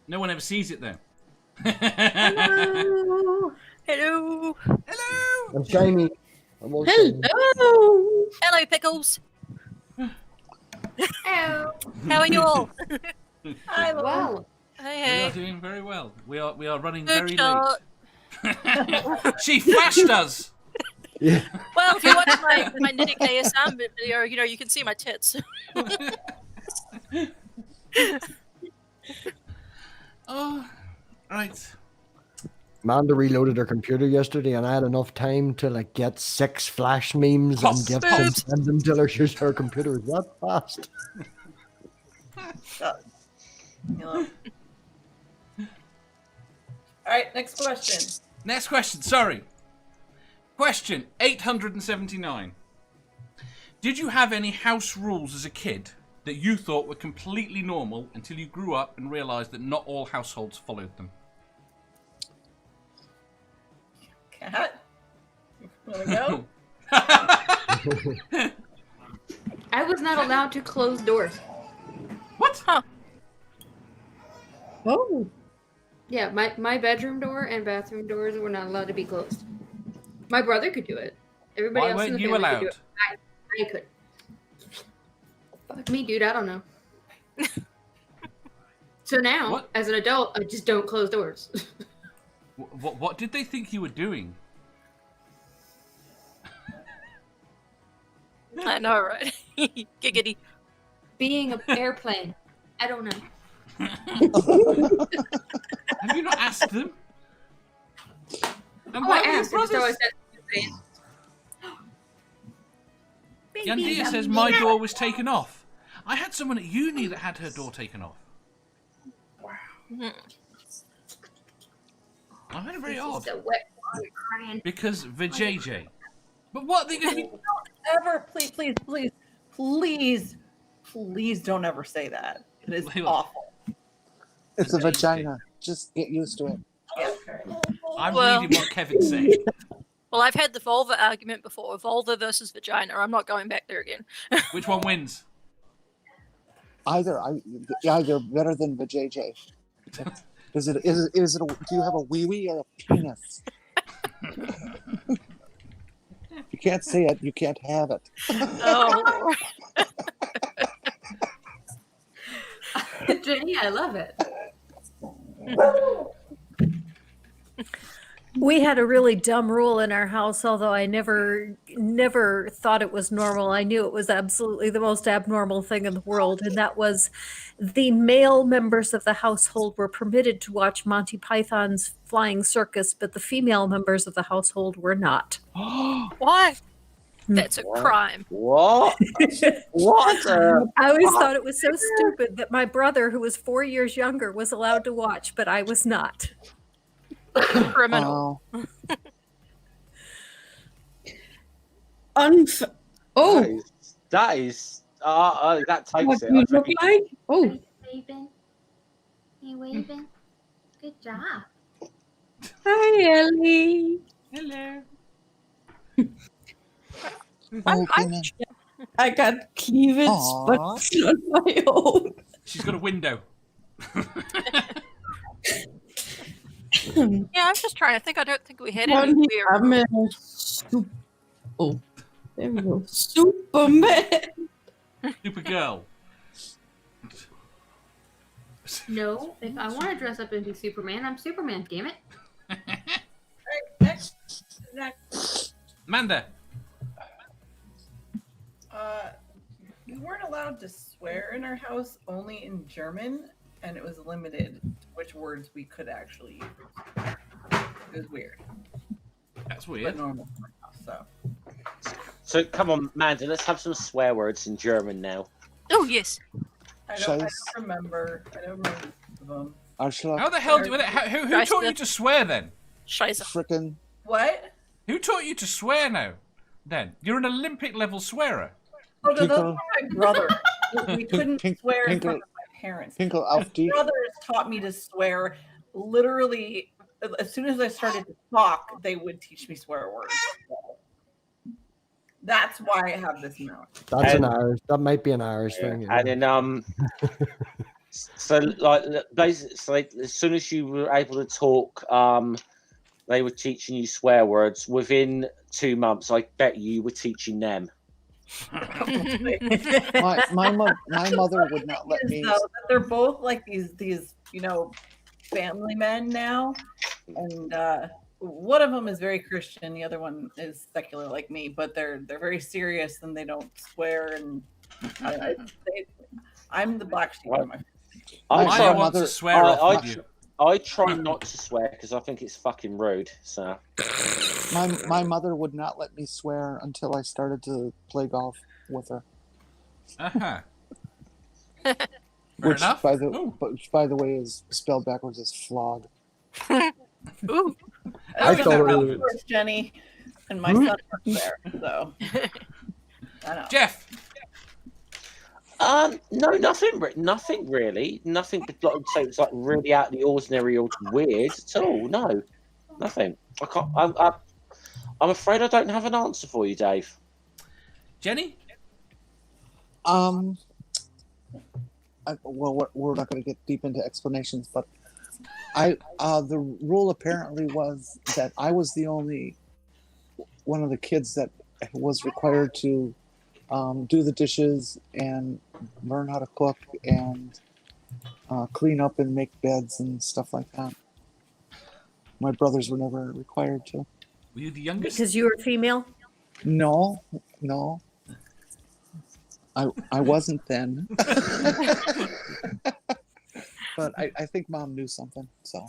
No one ever sees it, though. Hello. Hello. Hello. I'm shiny. I'm all shiny. Hello. Hello, Pickles. Hello. How are you all? Hi, Well, Hey, We hey. are doing very well. We are running Good very shot. late. She flashed us. Yeah. Well, if you watch my Niddick ASM video, you can see my tits. Oh, right. Amanda reloaded her computer yesterday, and I had enough time to like get 6 flash memes Pop, and get pop. them, send them to her. Her computer is that fast. All right, next question. Next question. Sorry. Question 879. Did you have any house rules as a kid that you thought were completely normal until you grew up and realised that not all households followed them? Cat? Want to go? I was not allowed to close doors. What? Huh. Oh. Yeah, my bedroom door and bathroom doors were not allowed to be closed. My brother could do it. Everybody Why else in weren't the you family allowed? could do it. I could. Fuck me, dude. I don't know. So now, What? as an adult, I just don't close doors. What did they think you were doing? I know, right? Giggity. Being an airplane. I don't know. Have you not asked them? And Oh, why I were your asked. I just brothers? always said, Yandia says my door was taken off. I had someone at uni that had her door taken off. I find it very odd. "The wet water crying." Because vajayjay. But what? Don't ever, please don't ever say that. It is awful. It's a vagina. Just get used to it. I'm Well- reading what Kevin's saying. Well, I've had the vulva argument before. Vulva versus vagina. I'm not going back there again. Which one wins? Either better than vajayjay. Is it? Do you have a wee wee or a penis? If you can't say it, you can't have it. Oh. Jenny, I love it. We had a really dumb rule in our house, although I never thought it was normal. I knew it was absolutely the most abnormal thing in the world, and that was the male members of the household were permitted to watch Monty Python's Flying Circus, but the female members of the household were not. Why? That's a crime. What? What? I always thought it was so stupid that my brother, who was 4 years younger, was allowed to watch, but I was not. Criminal. Oh, that takes What it. do you I look think. like? Oh, Waving. Hey, waving. Good job. hi, Ellie. Hello. I got cleavage, but Aw. it's not my own. She's got a window. Yeah, I'm just trying to think. I don't think we had any One weird. Oh, there we go. Superman. Supergirl. No, if I want to dress up and be Superman, I'm Superman, damn it. Next. Amanda. We weren't allowed to swear in our house, only in German, and it was limited to which words we could actually use. It was weird. That's weird. But normal for our house, so. So come on, Amanda, let's have some swear words in German now. Oh yes. I don't remember. I don't remember them. How the hell do who taught you to swear then? Scheiße. Frickin'. What? Who taught you to swear now? Then you're an Olympic level swearer. Oh, no, those were my brother. We couldn't swear in front of my parents. Pinkel auf My die. brothers taught me to swear. Literally, as soon as I started to talk, they would teach me swear words. That's why I have this mouth. That's an Irish. That might be an Irish thing. And then so like basically, so like, as soon as you were able to talk, they were teaching you swear words. Within 2 months, I bet you were teaching them. my mother would not let me. Though, that they're both like these family men now, and one of them is very Christian, the other one is secular like me, but they're very serious and they don't swear, and I'm the black sheep of my family. I try not to swear because I think it's fucking rude. So My mother would not let me swear until I started to play golf with her. Which, enough. by the way, is spelled backwards as flog. Ooh. I thought it was towards Jenny, and my son works there, so I know. Jeff. No, nothing really. Nothing like say it's like really out of the ordinary or weird at all. No, nothing. I can't. I'm afraid I don't have an answer for you, Dave. Jenny. Well, we're not going to get deep into explanations, but the rule apparently was that I was the only one of the kids that was required to do the dishes and learn how to cook and clean up and make beds and stuff like that. My brothers were never required to. Were you the youngest? Because you were female? No. I wasn't then. But I think Mom knew something, so.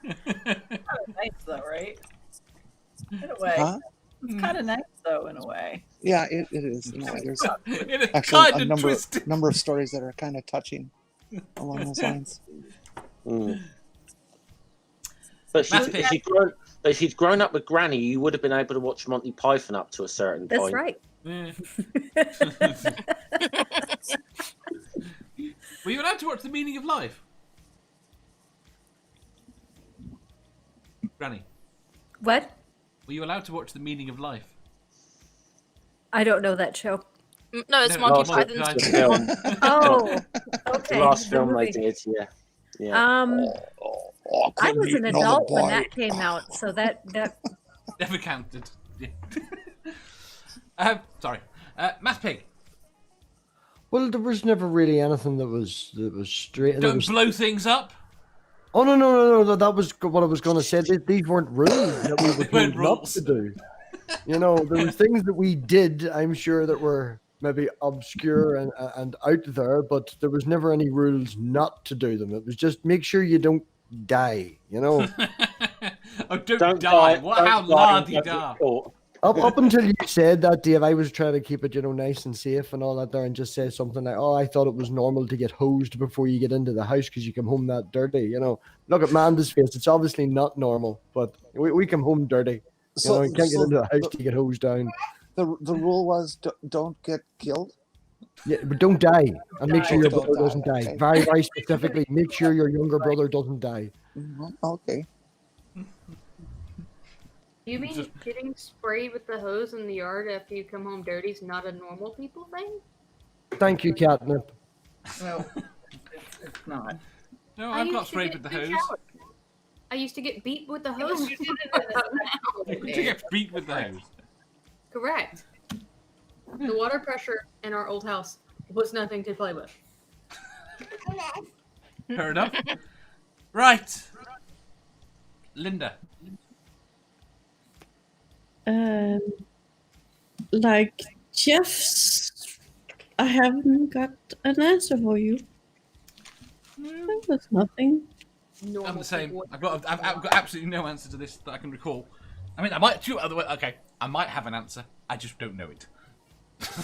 Nice though, right? In a way. Huh? It's kind of nice though, in a way. Yeah, it is. In a way. There's It's actually kind a of number of stories that are kind of touching along those lines. But if you'd grown up with Granny, you would have been able to watch Monty Python up to a certain That's point. right. Were you allowed to watch The Meaning of Life? Granny. What? Were you allowed to watch The Meaning of Life? I don't know that show. No, it's Monty Python's film. Oh, okay. The last film movie. they did, yeah. I was an adult when that came out, so that Never counted. Sorry. Math Pig. Well, there was never really anything that was straight. Don't blow things up. Oh no! That was what I was going to say. These weren't rules that we were told not to do. You know, there were things that we did. I'm sure that were maybe obscure and out there, but there was never any rules not to do them. It was just make sure you don't die. You know. Oh, don't die! How la-di-da. Up until you said that, Dave, I was trying to keep it, nice and safe and all that there, and just say something like, "Oh, I thought it was normal to get hosed before you get into the house because you come home that dirty." Look at Manda's face; it's obviously not normal, but we come home dirty. You can't get into the house to get hosed down. The rule was don't get killed. Yeah, but don't die, and make sure your Don't brother die, doesn't die. okay. Very, very specifically, make sure your younger brother doesn't die. Okay. You mean getting sprayed with the hose in the yard after you come home dirty is not a normal people thing? Thank you, Catnip. No, it's not. No, I I've used got to sprayed get with the beat hose. out. I used to get beat with the hose. To get beat with the hose. Correct. The water pressure in our old house was nothing to play with. Fair enough. Right. Linda. Like Jeff's, I haven't got an answer for you. That was nothing. I'm the same. I've got absolutely no answer to this that I can recall. I mean, I might. Okay, I might have an answer. I just don't know it.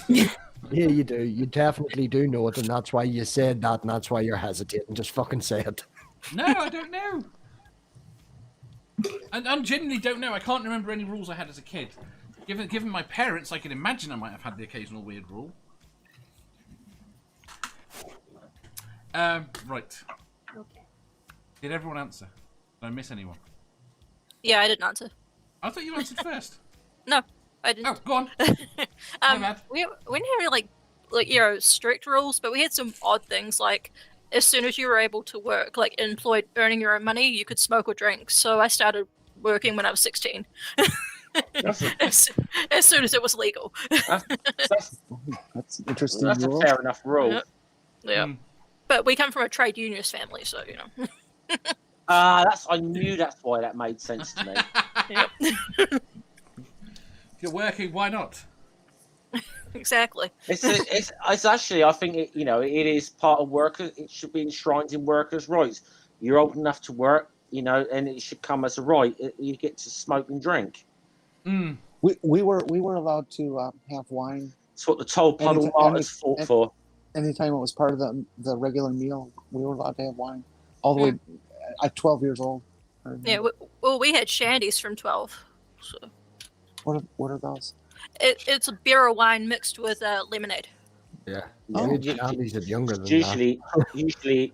Yeah, you do. You definitely do know it, and that's why you said that, and that's why you're hesitating. Just fucking say it. No, I don't know. I genuinely don't know. I can't remember any rules I had as a kid. Given my parents, I can imagine I might have had the occasional weird rule. Right. Okay. Did everyone answer? Did I miss anyone? Yeah, I didn't answer. I thought you answered first. No, I didn't. Oh, go on. We didn't have like strict rules, but we had some odd things. Like as soon as you were able to work, like employed, earning your own money, you could smoke or drink. So I started working when I was 16. as soon as it was legal. That's an interesting. That's a rule. fair enough rule. Yep. Yeah. But we come from a trade unionist family, so you know. I knew that's why that made sense to me. If you're working, why not? Exactly. It's actually, I think it is part of workers. It should be enshrined in workers' rights. You're old enough to work, and it should come as a right. You get to smoke and drink. Mm. We were allowed to have wine. That's what the toll puddle martyrs fought for. Anytime it was part of the regular meal, we were allowed to have wine. All the way at 12 years old. Yeah. We had shandies from 12. So. What are those? It's a beer or wine mixed with lemonade. Yeah. Shandies are younger than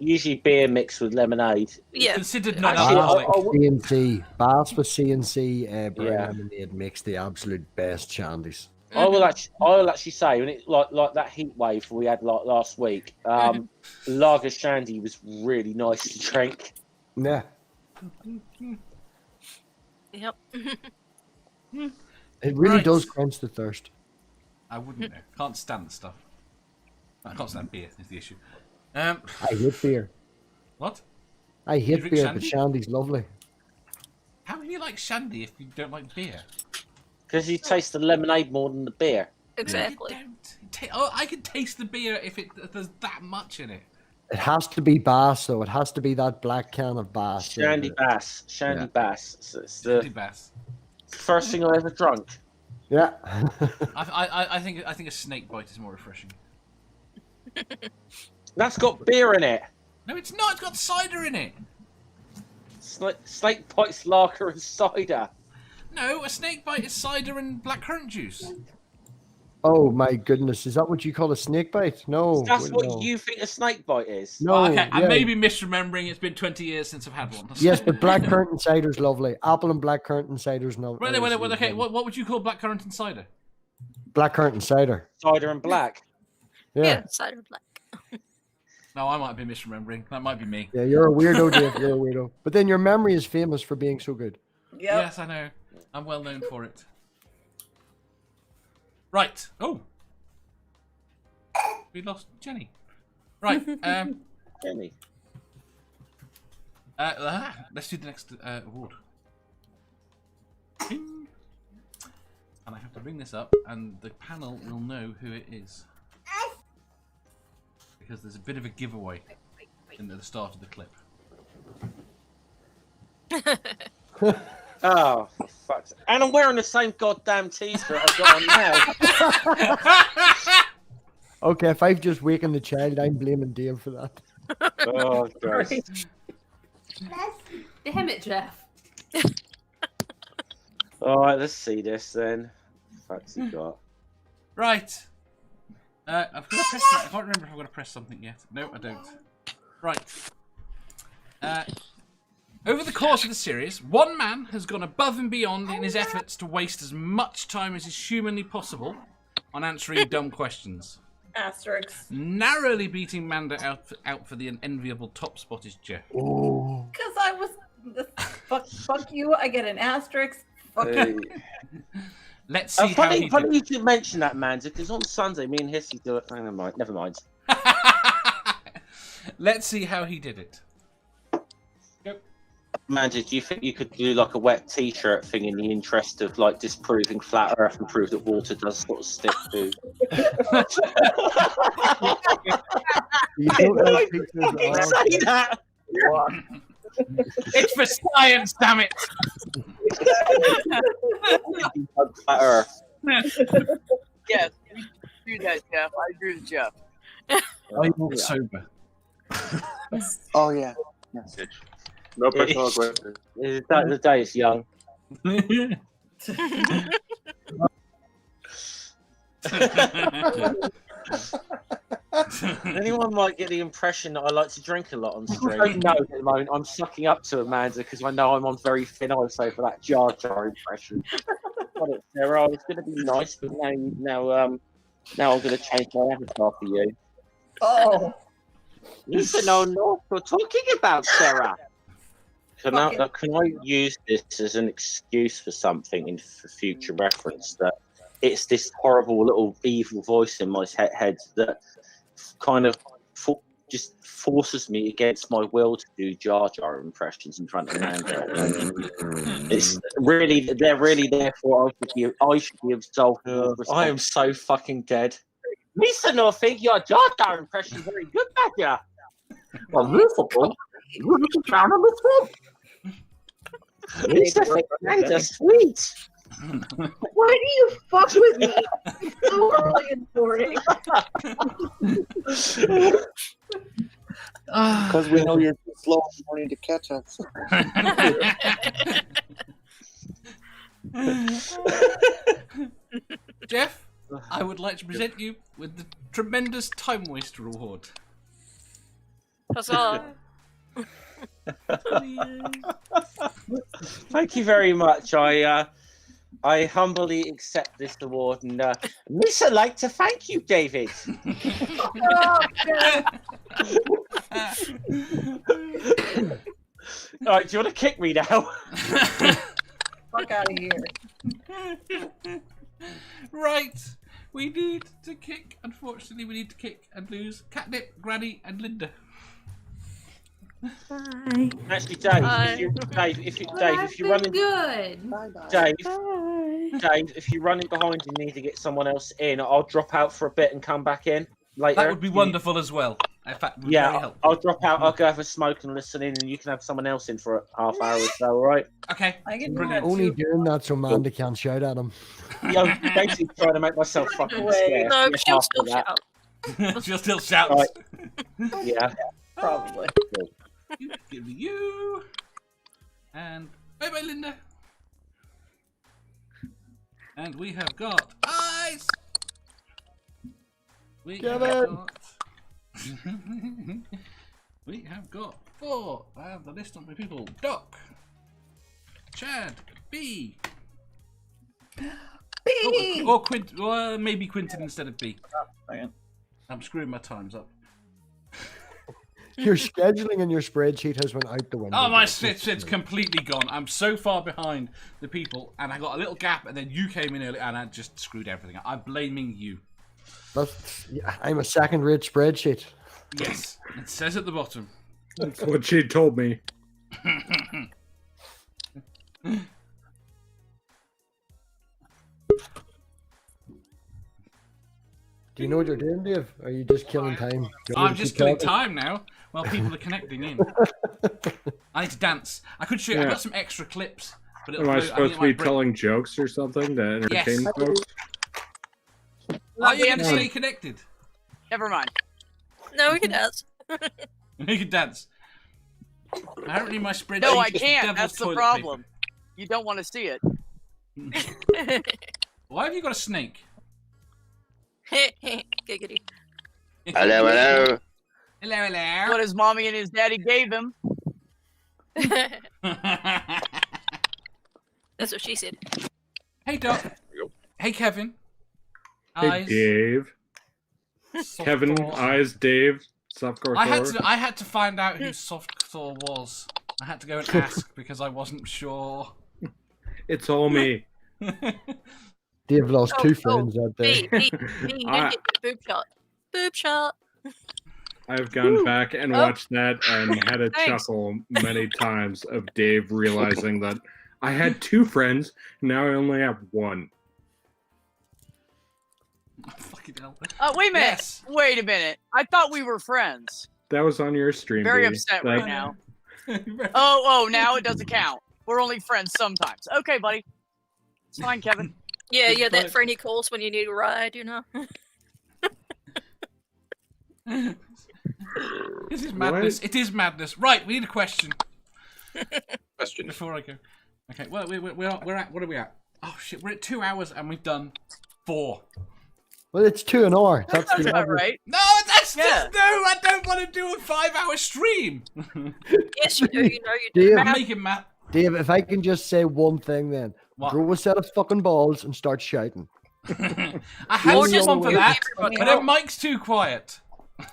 usually beer mixed with lemonade. Yeah. Considered C&C. Bass with C&C brown lemonade makes the absolute best shandies. I will actually say when it like that heat wave we had like last week, lager shandy was really nice to drink. Yeah. Yep. It really does quench the thirst. I wouldn't know. Can't stand the stuff. I can't stand beer is the issue. I hate beer. What? I You hate drink beer, shandy? but shandy's lovely. How can you like shandy if you don't like beer? Because you taste the lemonade more than the beer. Exactly. I can taste the beer if there's that much in it. It has to be Bass, though. It has to be that black can of Bass. Shandy Bass. Shandy Bass. It's the Shandy Bass. first thing I ever drunk. Yeah. I think a snake bite is more refreshing. That's got beer in it. No, it's not. It's got cider in it. Snake bites, lager, and cider. No, a snake bite is cider and blackcurrant juice. Oh my goodness, is that what you call a snake bite? No. That's what no. you think a snake bite is. No. Oh, okay, I yeah. may be misremembering. It's been 20 years since I've had one. Yes, but blackcurrant and cider's lovely. Apple and blackcurrant and cider's no. Well, okay. What would you call blackcurrant and cider? Blackcurrant and cider. Cider and black. Yeah. Cider and black. No, I might be misremembering. That might be me. Yeah, you're a weirdo, Dave. You're a weirdo. But then your memory is famous for being so good. Yes, I know. I'm well known for it. Right. Oh. We lost Jenny. Right. Jenny. Let's do the next award. Bing. And I have to bring this up, and the panel will know who it is. Because there's a bit of a giveaway in the start of the clip. Oh, for fuck's sake. And I'm wearing the same goddamn t-shirt I've got on now. Okay, if I've just wakened the child, I'm blaming Dave for that. Oh, Christ. Damn it, Jeff. Alright, let's see this then. What's he got? Right. I've got to press. I can't remember if I've got to press something yet. No, I don't. Right. Over the course of the series, one man has gone above and beyond in his efforts to waste as much time as is humanly possible on answering dumb questions. Asterix. Narrowly beating Manda out for the unenviable top spot is Jeff. Because I was fuck you. I get an asterisk. Fuck you. Let's see how he funny you should mention that, Manda, because on Sunday, me and Hissy do it. Oh, never mind. Let's see how he did it. Go. Manda, do you think you could do like a wet t-shirt thing in the interest of like disproving flat Earth and prove that water does sort of stick to? You don't know I pictures fucking of- say that. It's for science, damn it! Flat Earth. Yes, do that, Jeff. I agree with Jeff. I'm not sober. Oh yeah. Yes. No personal aggression. The day is young. Anyone might get the impression that I like to drink a lot on stream. No, at the moment I'm sucking up to Amanda because I know I'm on very thin ice over that Jar Jar impression. Got it, Sarah. It's going to be nice, but now I'm going to change my avatar for you. Oh. You should know what we're talking about, Sarah. Can I use this as an excuse for something for future reference? That it's this horrible little evil voice in my head that kind of just forces me against my will to do Jar Jar impressions in front of Mando. It's really, they're really there for I should be absolved. I am so fucking dead. Lisa, no, think your Jar Jar impression very good, Badger. Well, Lisa, you found on the swamp. Lisa, Mando, sweet. Why do you fuck with me? It's so early in the morning. Because we know you're too slow in the morning to catch us. Jeff, I would like to present you with the tremendous Time Waster Award. Huzzah! Thank you very much. I humbly accept this award, and Miss, I'd like to thank you, David. All right, do you want to kick me now? Fuck out of here. Right, we need to kick. Unfortunately, we need to kick and lose Catnip, Granny, and Linda. Bye. Actually, Dave, if you run in, good. Dave, if you're running behind and need to get someone else in, I'll drop out for a bit and come back in later. That would be wonderful as well. In fact, very yeah, helpful. I'll drop out. I'll go have a smoke and listen in, and you can have someone else in for a half hour or so. All right? Okay. I can do Brilliant. that Only too. doing that so Amanda can't shout at him. Yeah, I'm basically trying to make myself fucking scared. No, Yeah, she'll after still that. shout. She'll still shout. Right. Yeah. Probably. Give me you. And bye bye, Linda. And we have got eyes. We have got. We have got 4. I have the list of my people. Doc, Chad, B. B. Or Quint. Or maybe Quinton instead of B. I'm screwing my times up. Your scheduling in your spreadsheet has went out the window. Oh, my it's completely gone. I'm so far behind the people, and I got a little gap, and then you came in early, and I just screwed everything up. I'm blaming you. I'm a second-rate spreadsheet. Yes, it says at the bottom. That's what she told me. Do you know what you're doing, Dave? Or are you just killing time? I'm just killing time now while people are connecting in. I need to dance. I could show you. I've got some extra clips. But Am I supposed to be telling jokes or something to entertain folks? Are you going to stay connected? Never mind. No, we can dance. You can dance. Apparently my spreadsheet No, I is can't. devil's That's the toilet problem. You don't want to see it. paper. Why have you got a snake? Giggity. Hello, hello. Hello, hello. What his mommy and his daddy gave him. That's what she said. Hey, Doc. Hey, Kevin. Hey, Eyes. Dave. Kevin, Eyes, Dave, Softcore I had to find out who Softcore was. I had to go and ask because I wasn't sure. It's all me. Dave lost 2 friends that day. B, you get the boob shot. Boob shot. I've gone back and watched that and had a Thanks. chuckle many times of Dave realizing that I had 2 friends, now I only have 1. Fucking hell. Wait a minute. Wait a minute. I thought we were friends. That was on your stream. Very B. upset That- right now. Oh, now it doesn't count. We're only friends sometimes. Okay, buddy. It's fine, Kevin. Yeah, that friend he calls when you need a ride, you know? This is madness. It is madness. Right, we need a question. Question. Before I go. Okay, well, we're at, what are we at? Oh, shit, we're at 2 hours and we've done 4. Well, it's 2 an hour. That's That's the about average. right. No, that's just, no, I don't want to do a 5-hour stream. Yes, you do. You know you do. Dave, I'm making math. Dave, if I can just say one thing then. What? Grow a set of fucking balls and start shouting. I had Or someone for just that, everybody but out. Mike's too quiet.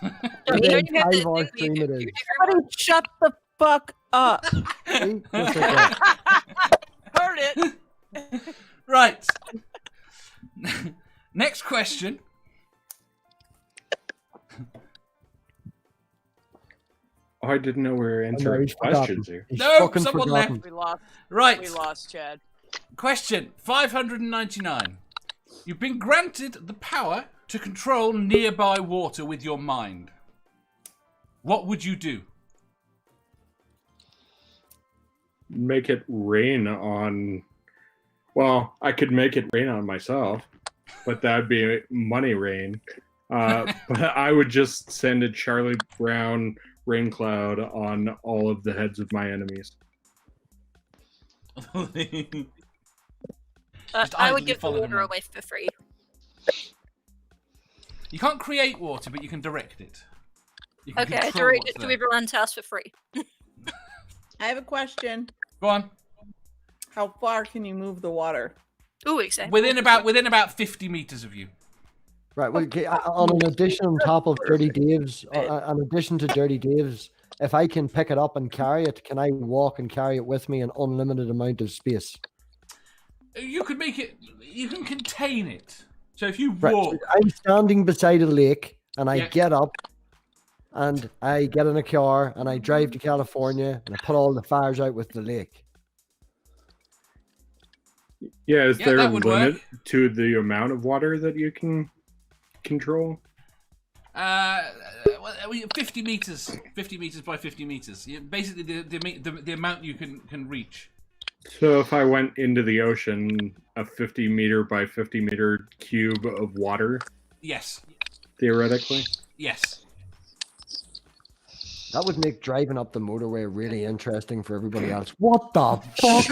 You know you have Five-hour the stream it is. Everybody shut the fuck up. Heard it. Right. Next question. Oh, I didn't know we were answering he's questions forgotten. here. He's No, fucking someone forgotten. left. We lost. Right. We lost, Chad. Question 599. You've been granted the power to control nearby water with your mind. What would you do? Make it rain on. Well, I could make it rain on myself, but that'd be money rain. But I would just send a Charlie Brown rain cloud on all of the heads of my enemies. I would give the water away for free. You can't create water, but you can direct it. You can Okay, control direct what's it to there. everyone's house for free. I have a question. Go on. How far can you move the water? Ooh, exactly. Within about 50 meters of you. Right. Well, okay, on an addition on top of Dirty Dave's, in addition to Dirty Dave's, if I can pick it up and carry it, can I walk and carry it with me an unlimited amount of space? You could make it. You can contain it. So if you Right. walk, So I'm standing beside a lake, and I Yeah. get up, and I get in a car, and I drive to California, and I put all the fires out with the lake. Yeah, is Yeah, there a that would limit work. to the amount of water that you can control? well, 50 meters, 50 meters by 50 meters. Basically, the amount you can reach. So if I went into the ocean, a 50 meter by 50 meter cube of water, Yes. theoretically? Yes. That would make driving up the motorway really interesting for everybody else. What the fuck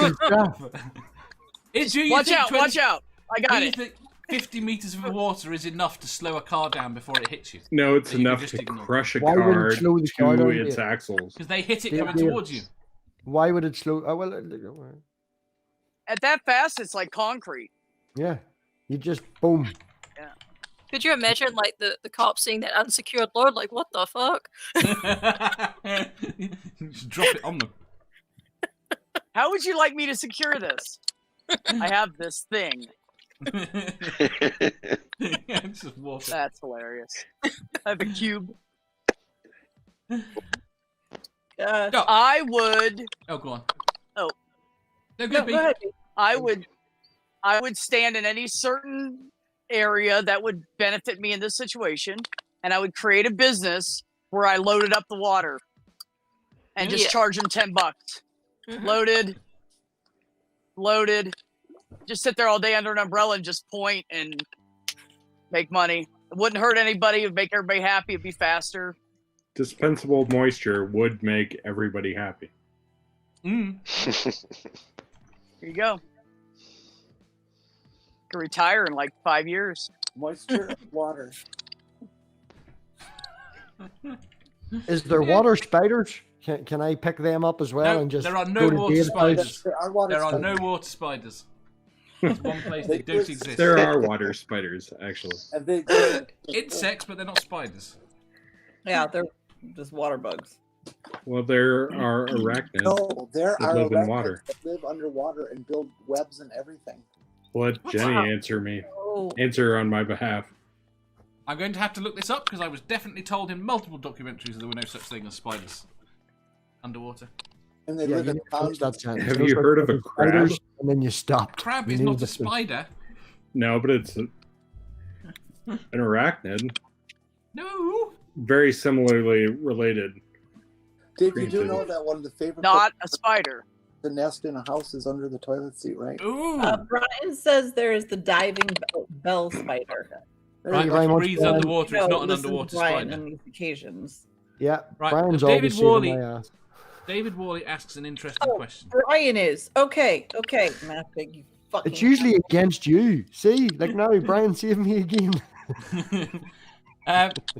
is that? Watch out! Watch out! I got do you it. think 50 meters of water is enough to slow a car down before it hits you? No, it's Or you can enough just to ignore it? crush a Why would it car slow the car to down, its Dave? axles. Because they hit it Dave, coming Dave, towards you. Why would it slow? Oh, well, At that fast, it's like concrete. yeah. You just boom. Could you imagine, like, the cops seeing that unsecured load? Like, what the fuck? Just drop it on them. How would you like me to secure this? I have this thing. It's just water. That's hilarious. I have a cube. I would. Oh, go on. Oh. No, go go ahead. I would stand in any certain area that would benefit me in this situation, and I would create a business where I loaded up the water and just Yeah. charge them $10. Loaded. Just sit there all day under an umbrella and just point and make money. It wouldn't hurt anybody. It would make everybody happy. It'd be faster. Dispensable moisture would make everybody happy. Here you go. Could retire in like 5 years. Moisture, water. Is there water spiders? Can I pick them up as well No, and just there are go no to water Dave's spiders. house? There are no water spiders. There's one place they don't exist. There are water spiders, actually. Insects, but they're not spiders. Yeah, they're just water bugs. Well, there are arachnids No, there that are live in arachnids water. that live underwater and build webs and everything. Let Jenny answer me. Answer on my behalf. I'm going to have to look this up because I was definitely told in multiple documentaries that there were no such thing as spiders underwater. And they Yeah, live you in need to finish that ponds. sentence. Have Those you are heard of a fucking crab? spiders, and then you stopped. Crab You is needed not a to- spider. No, but it's an arachnid. No. Very similarly related. Dave, you do creature. know that one of the favorite Not a spider. the nest in a house is under the toilet seat, right? Ooh. Brian says there is the diving bell spider. Right, you very it much, breathes Brian. underwater. It's not an listen to underwater Brian spider. on these occasions. Yeah, Right, Brian's David always saving Worley. my ass. David Worley asks an interesting question. Brian is. Okay. Matt Big, you fucking. It's usually against you. See, like now Brian saved me again.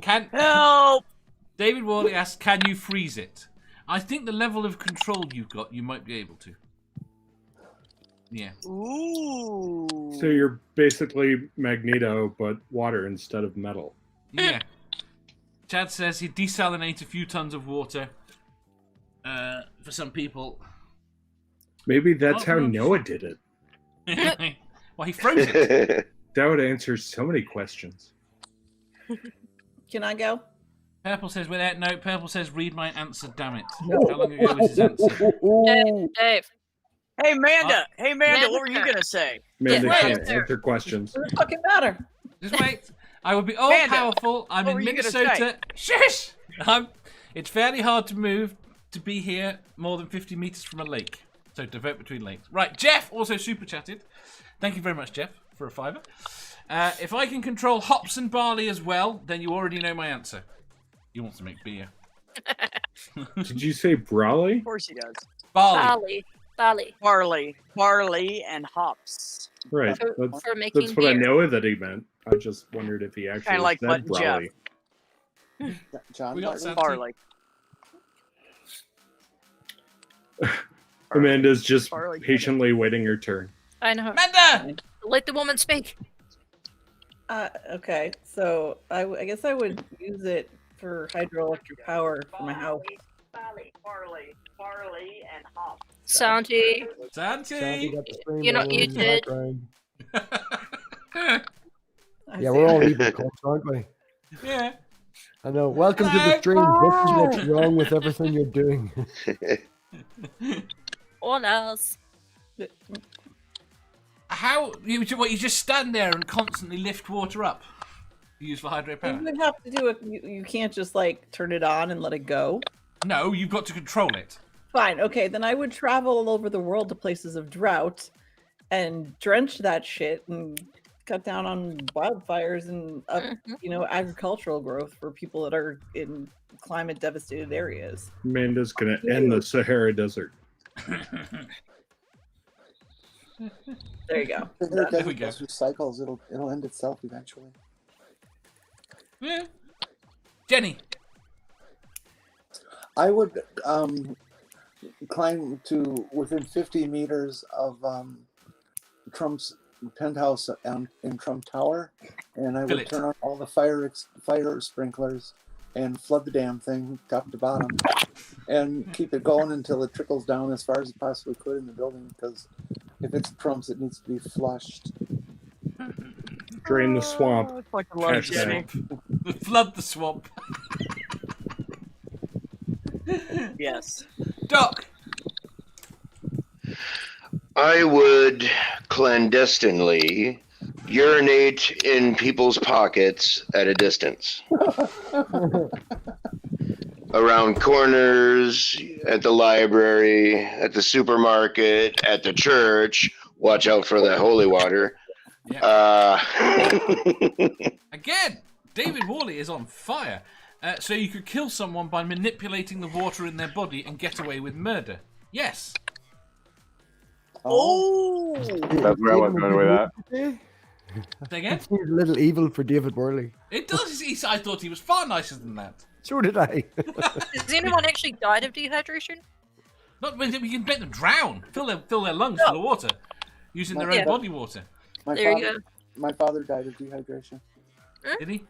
Can Help! David Worley asks, "Can you freeze it?" I think the level of control you've got, you might be able to. Yeah. Ooh. So you're basically Magneto, but water instead of metal. Yeah. Chad says he'd desalinate a few tons of water. for some people. Maybe that's Oh, how no. Noah did it. Well, he froze it. That would answer so many questions. Can I go? Purple says, without no, Purple says, read my answer, damn it. No. How long ago was his answer? Dave. Hey, Amanda. Hey, Amanda. Amanda. What were you gonna say? Amanda Yeah. can't Wait. answer questions. Doesn't fucking matter. Just wait. I would be all Amanda, powerful. I'm what in were you gonna Minnesota. Shush! It's fairly hard to move to be here more than 50 meters from a lake. So divert between lakes. Right, Jeff also super chatted. Thank you very much, Jeff, for a $5. If I can control hops and barley as well, then you already know my answer. He wants to make beer. Did you say Brawley? Of course he does. Barley. Barley, and hops. Right. For That's making what I beer. know that he meant. I just wondered if he actually Kinda like said Mutt and Brawley. John, We got Martin? Santi. Barley. Amanda's just Barley. patiently waiting her turn. I know. Amanda! Let the woman speak. Okay, so I guess I would use it for hydroelectric power for my house. Barley, and hops. Santi. Santi! got the screen You're not rolling in the muted. background. Yeah, we're all evil cunts, aren't we? Yeah. I know. Welcome to the stream. This is what's wrong with everything you're doing. All else. How you just stand there and constantly lift water up? You use for hydropower? You would have to do it. You can't just like turn it on and let it go. No, you've got to control it. Fine. Okay, then I would travel all over the world to places of drought and drench that shit and cut down on wildfires and up, agricultural growth for people that are in climate devastated areas. Amanda's gonna end the Sahara Desert. There you go. If Done. it does recycles, it'll end itself eventually. Yeah. Jenny. I would climb to within 50 meters of Trump's penthouse in Trump Tower, and I Fill would it. turn on all the fire sprinklers and flood the damn thing top to bottom, and keep it going until it trickles down as far as it possibly could in the building. Because if it's Trump's, it needs to be flushed. Drain the swamp. I fucking love Hashtag. Jenny. Flood the swamp. Yes. Doc. I would clandestinely urinate in people's pockets at a distance. Around corners, at the library, at the supermarket, at the church. Watch out for that holy water. Again, David Worley is on fire. So you could kill someone by manipulating the water in their body and get away with murder. Yes. Oh! That's where I was going with that. Say again? It seems a little evil for David Worley. It does. I thought he was far nicer than that. So did I. Has anyone actually died of dehydration? Not we can make them drown. Fill their lungs full of water using their own body water. There you go. My father died of dehydration. Did he?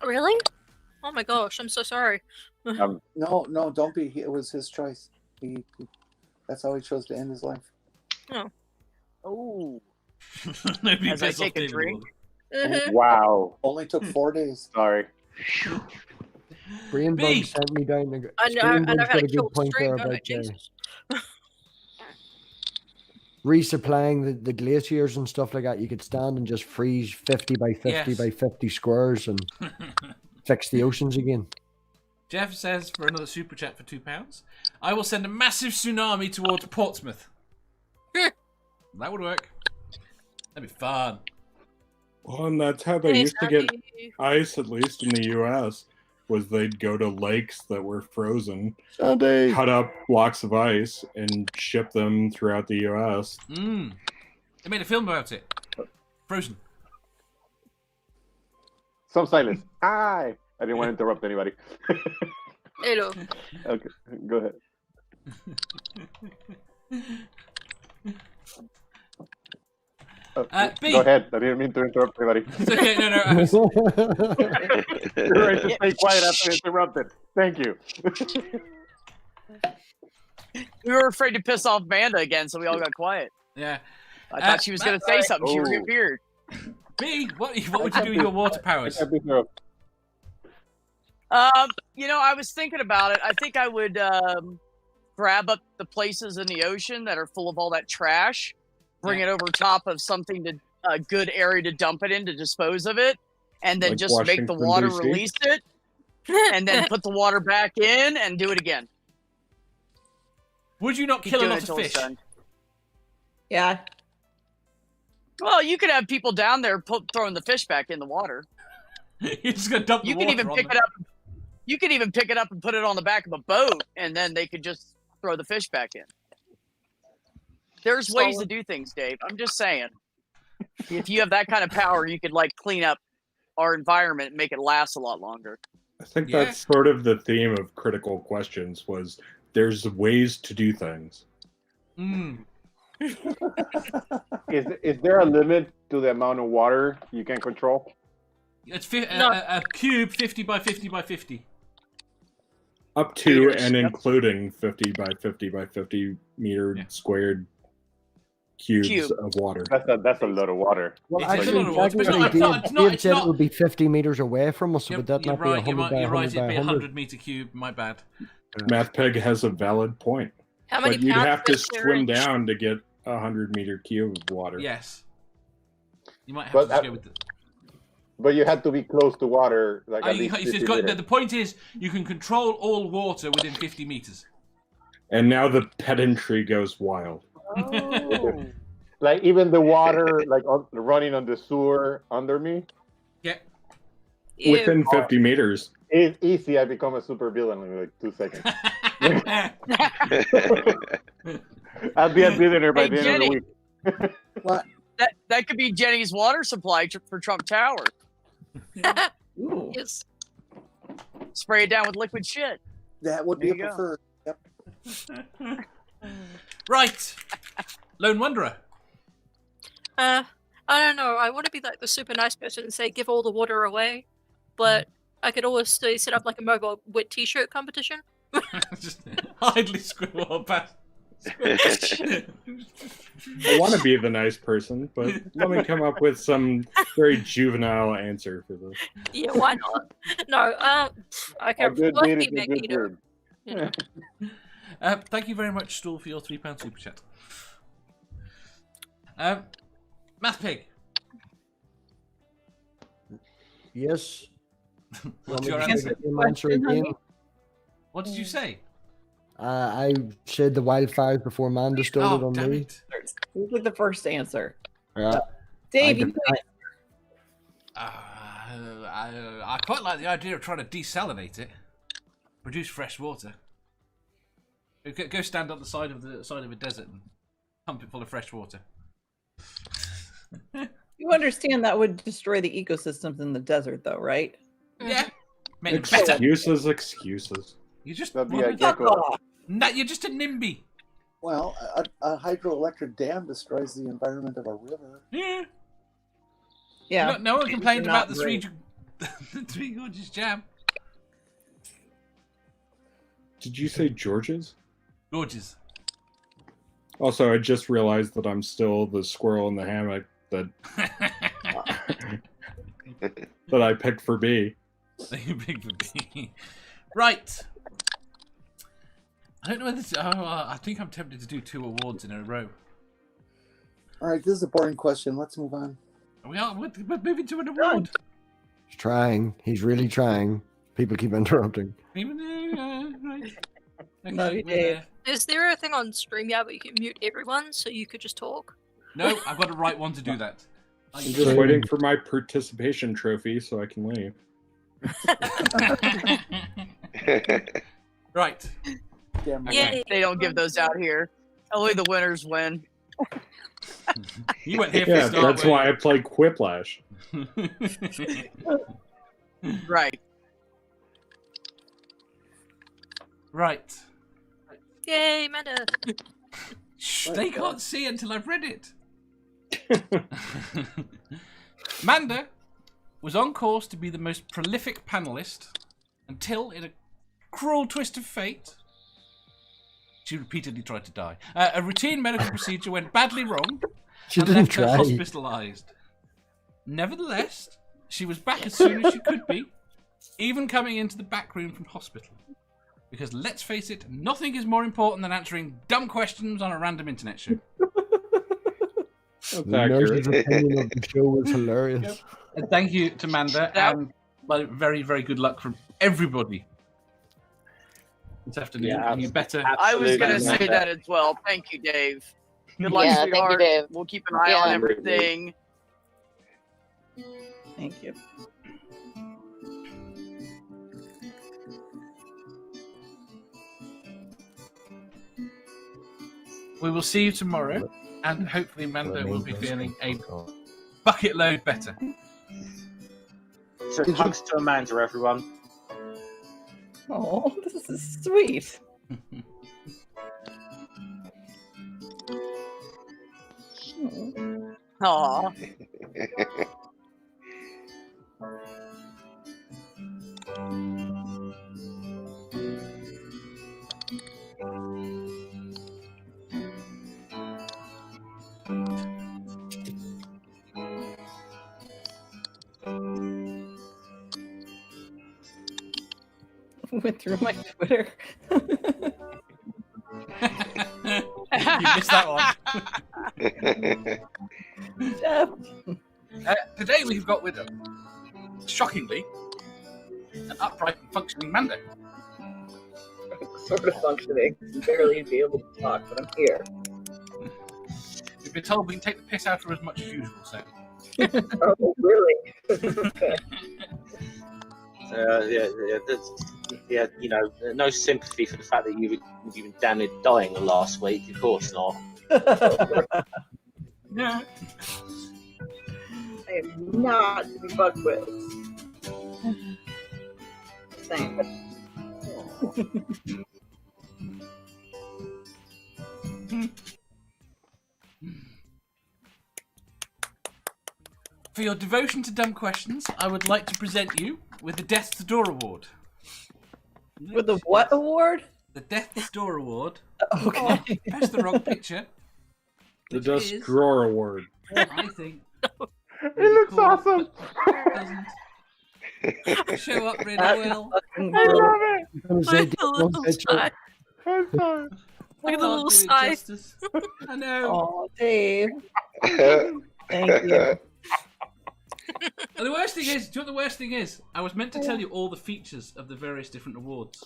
Really? Oh my gosh, I'm so sorry. No, don't be. It was his choice. That's how he chose to end his life. Oh. Oh. Nobody As I pissed off take a David drink. Worley. Wow. Only took 4 days. Sorry. Brainbug sent me down. I know how Brainbug's to got a kill good the point stream, there don't I? about Jesus. resupplying the glaciers and stuff like that. You could stand and just freeze 50 by 50 Yes. by 50 squares and fix the oceans again. Jeff says for another super chat for £2, I will send a massive tsunami towards Portsmouth. That would work. That'd be fun. Well, and that's how they Hey, used to get Santi. ice, at least in the U.S., was they'd go to lakes that were frozen, Santi. cut up blocks of ice, and ship them throughout the U.S. They made a film about it. Frozen. Some silence. Hi. I didn't want to interrupt anybody. Hello. Okay, go ahead. B. Go ahead. I didn't mean to interrupt anybody. Okay, no, I was- You're right to stay quiet after interrupted. Thank you. We were afraid to piss off Amanda again, so we all got quiet. Yeah. I thought she was going to say something. She reappeared. B, what would you do with your water powers? I was thinking about it. I think I would grab up the places in the ocean that are full of all that trash, bring it over top of something to a good area to dump it in to dispose of it, and then Like just make the Washington, water DC? release it, and then put the water back in and do it again. Would you not Keep kill a doing lot it of till it's fish? done. Yeah. Well, you could have people down there throwing the fish back in the water. You're just gonna dump the You can water even on pick them. it up. You can even pick it up and put it on the back of a boat, and then they could just throw the fish back in. There's ways to do things, Dave. I'm just saying. If you have that kind of power, you could like clean up our environment and make it last a lot longer. I think that's sort of the theme of critical questions was there's ways to do things. Mm. Is there a limit to the amount of water you can control? It's a cube 50 by 50 by 50. Up to and including 50 by 50 by 50 meter squared cubes of water. That's a lot of water. Well, It's a actually, lot of water, but it's technically, not- it's not- Dave it's said not- it would be 50 meters away from us, so would that You're not be right, 100 by you're 100 right, it'd by be a 100? 100-meter cube, my bad. MathPeg has a valid point. How many But you'd pounds have to is there swim in- down to get a 100-meter cube of water. Yes. You might have But to just go with the... But you had to be close to water, like at least 50 meters. The point is, you can control all water within 50 meters. And now the pedantry goes wild. Like even the water, like running on the sewer under me. Yeah. Within 50 meters. It's easy. I become a super villain in like 2 seconds. I'll be a billionaire by Hey, the end Jenny. of the week. What? That could be Jenny's water supply for Trump Tower. Yes. Spray it down with liquid shit. That would be There a you go. preferred. Yep. Right. Lone Wanderer. I don't know. I want to be like the super nice person and say give all the water away, but I could also set up like a mobile wet t-shirt competition. Just idly scribble past. I want to be the nice person, but let me come up with some very juvenile answer for this. Yeah, why not? No, I A can good work deed the is a good Magneto. deed. You know. Thank you very much, Stool, for your £3 super chat. Math Pig. Yes. What's your Want me answer? to give you an answer again? What did you say? I said the wildfires before Amanda stole it Oh, on damn me. it. This is like the first answer. Yeah. Dave, I you did- can I quite like the idea of trying to desalinate it, produce fresh water. Go stand on the side of a desert and pump it full of fresh water. You understand that would destroy the ecosystems in the desert, though, right? Yeah. Make it better. Excuses. You just That'd be a gecko. No, you're just a NIMBY. Well, a hydroelectric dam destroys the environment of a river. Yeah. Yeah. No one complained Not about the great. the Three Gorges jam. Did you say George's? Gorges. Also, I just realized that I'm still the squirrel in the hammock that that I picked for B. You big for B. Right. I don't know whether I think I'm tempted to do 2 awards in a row. All right, this is a boring question. Let's move on. We're moving to an award. He's trying. He's really trying. People keep interrupting. Right. Love you, we're Dave. there. Is there a thing on StreamYard where you can mute everyone so you could just talk? No, I've got to write one to do that. I'm just waiting for my participation trophy so I can leave. Right. Okay. They don't give those out here. Only the winners win. You went here for Yeah, start, that's weren't why I played Quiplash. Right. Right. Yay, Amanda! Shh, they can't see until I've read it. Manda was on course to be the most prolific panelist until, in a cruel twist of fate, She repeatedly tried to die. A routine medical procedure went badly wrong She and didn't left her try. hospitalised. Nevertheless, she was back as soon as she could be, even coming into the back room from hospital. Because let's face it, nothing is more important than answering dumb questions on a random internet show. The nurse's opinion of the show was hilarious. And thank you to Manda, and very, very good luck from everybody this afternoon. Yeah, And you better. I was going to Absolutely. say that as well. Thank you, Dave. Good luck, Yeah, thank you, sweetheart. Dave. We'll keep an eye on Yeah. everything. Thank you. We will see you tomorrow, and hopefully Manda will be feeling a bucket load better. So hugs to Amanda, everyone. Oh, this is sweet. Aw. Went through my Twitter. You missed that one. Jeff. Today we've got with us, shockingly, an upright and functioning Manda. Sort of functioning. Barely be able to talk, but I'm here. We've been told we can take the piss out of her as much as usual, so. Oh, really? Okay. Yeah, you know, no sympathy for the fact that you've been damn near dying last week. Of course not. No. I am not to be fucked with. Thanks. For your devotion to dumb questions, I would like to present you with the Death's Door Award. With the what award? The Death's Door Award. Okay. Oh, that's the wrong picture. The Dust Drawer Award. I think. It looks awesome. Doesn't show up really well. I love it. I'm gonna say, Look at the little sigh. I'm sorry. Look at the little sigh. I know. Oh, Dave. Thank you. And the worst thing is, do you know what the worst thing is? I was meant to tell you all the features of the various different awards.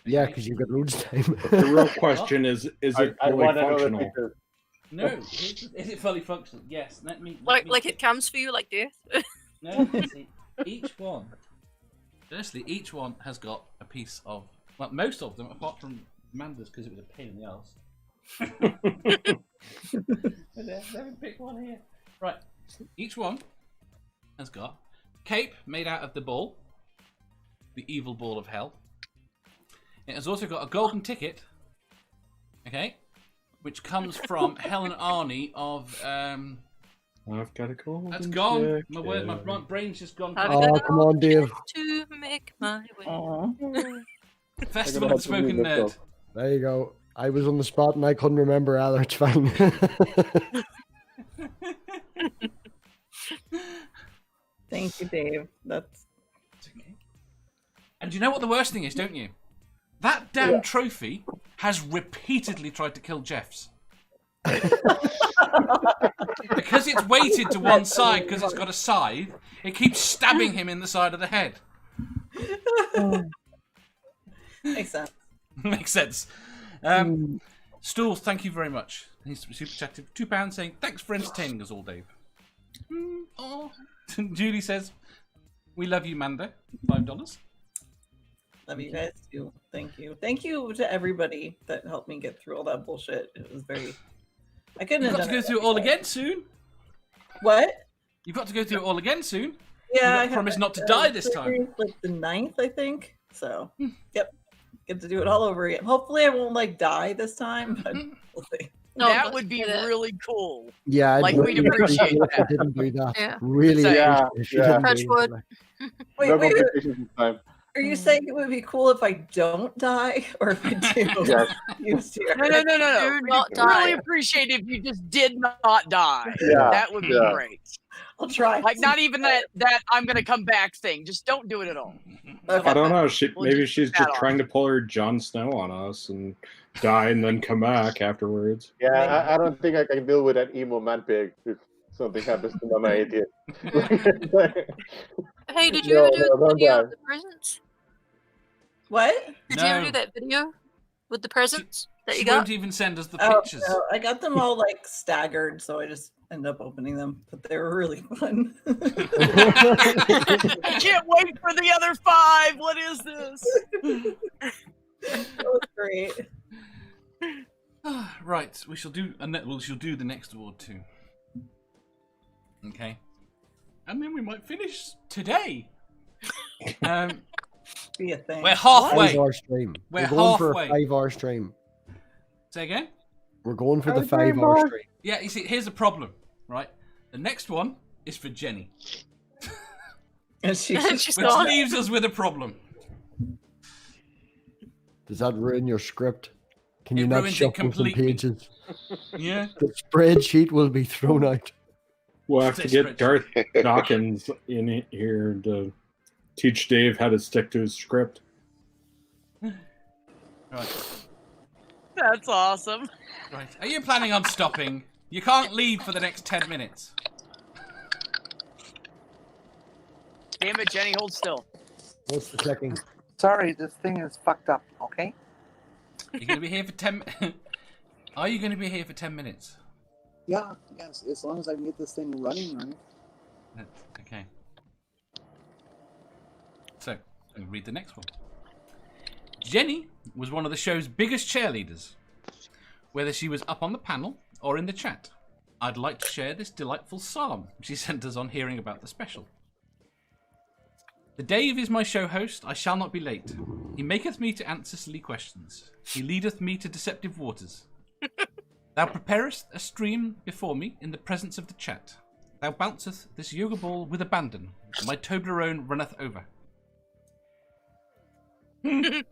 Yeah, because you've got loads of time. The real question is it I fully want to know the functional? picture. No, is it fully functional? Yes. Let me. Like it comes for you like death. No, see, each one. Firstly, each one has got a piece of. Well, most of them, apart from Amanda's, because it was a pain in the arse. Let me pick one here. Right. Each one has got cape made out of the ball, the evil ball of hell. It has also got a golden ticket, okay, which comes from Helen Arney of. I've got a call. That's gone. My word, my brain's just gone. Oh, come on, Dave. To make my way. Festival of the Spoken Nerd. There you go. I was on the spot and I couldn't remember either. It's fine. Thank you, Dave. That's okay. And you know what the worst thing is, don't you? That damn trophy has repeatedly tried to kill Jeff's. Because it's weighted to one side because it's got a scythe, it keeps stabbing him in the side of the head. makes sense. Makes sense. Stool, thank you very much. He's super chatted. £2 saying, thanks for entertaining us all, Dave. Oh. Julie says, we love you, Manda. $5. Love you guys too. Thank you. Thank you to everybody that helped me get through all that bullshit. It was very. I couldn't You've have got to done go through it all again soon. What? You've got to go through it all again soon. Yeah, I promise not to die this time. Like the 9th, I think. So, yep, get to do it all over again. Hopefully, I won't like die this time. But we'll see. No, that would be really cool. Yeah, like we'd appreciate if that. you didn't do that. Yeah. Really, Same. if you didn't Touch do wood. that. Wait, No wait, complications this time. Are you saying it would be cool if I don't die, or if I do? Yes. Use tears? No. Do not We'd really die. appreciate it if you just did not die. Yeah, That would be yeah. great. I'll try. Like not even that I'm gonna come back thing. Just don't do it at all. I don't know. We'll Maybe just she's keep that just off. trying to pull her Jon Snow on us and die and then come back afterwards. Yeah, I don't think I can deal with that emo man pig if something happens to Mama 88. Hey, did you ever do the don't video die. of the presents? What? Did you ever No. do that video with the presents that She you got? won't even send us the Oh, pictures. no, I got them all like staggered, so I just ended up opening them. But they were really fun. I can't wait for the other 5. What is this? That was great. Right, we shall do the next award too. Okay, and then we might finish today. Be a thing. We're halfway. 5-hour stream. We're going for a halfway. 5-hour stream. Say again. We're going for the 5-hour stream. Yeah, you see, here's the problem, right? The next one is for Jenny, And she's which gone. leaves us with a problem. Does that ruin your script? Can you It not ruins it shuffle some completely. pages? Yeah. The spreadsheet will be thrown out. We'll have to get Darth Dawkins in here to teach Dave how to stick to his script. Right. That's awesome. Right. Are you planning on stopping? You can't leave for the next 10 minutes. Damn it, Jenny, hold still. What's the clicking? Sorry, this thing is fucked up. Okay. You're going to be here for 10 Are you going to be here for 10 minutes? Yeah. Yes. As long as I can get this thing running right. Okay. So, I'll read the next one. Jenny was one of the show's biggest cheerleaders. Whether she was up on the panel or in the chat, I'd like to share this delightful psalm she sent us on hearing about the special. The Dave is my show host, I shall not be late. He maketh me to answer silly questions. He leadeth me to deceptive waters. Thou preparest a stream before me in the presence of the chat. Thou bounceth this yoga ball with abandon. My Toblerone runneth over. I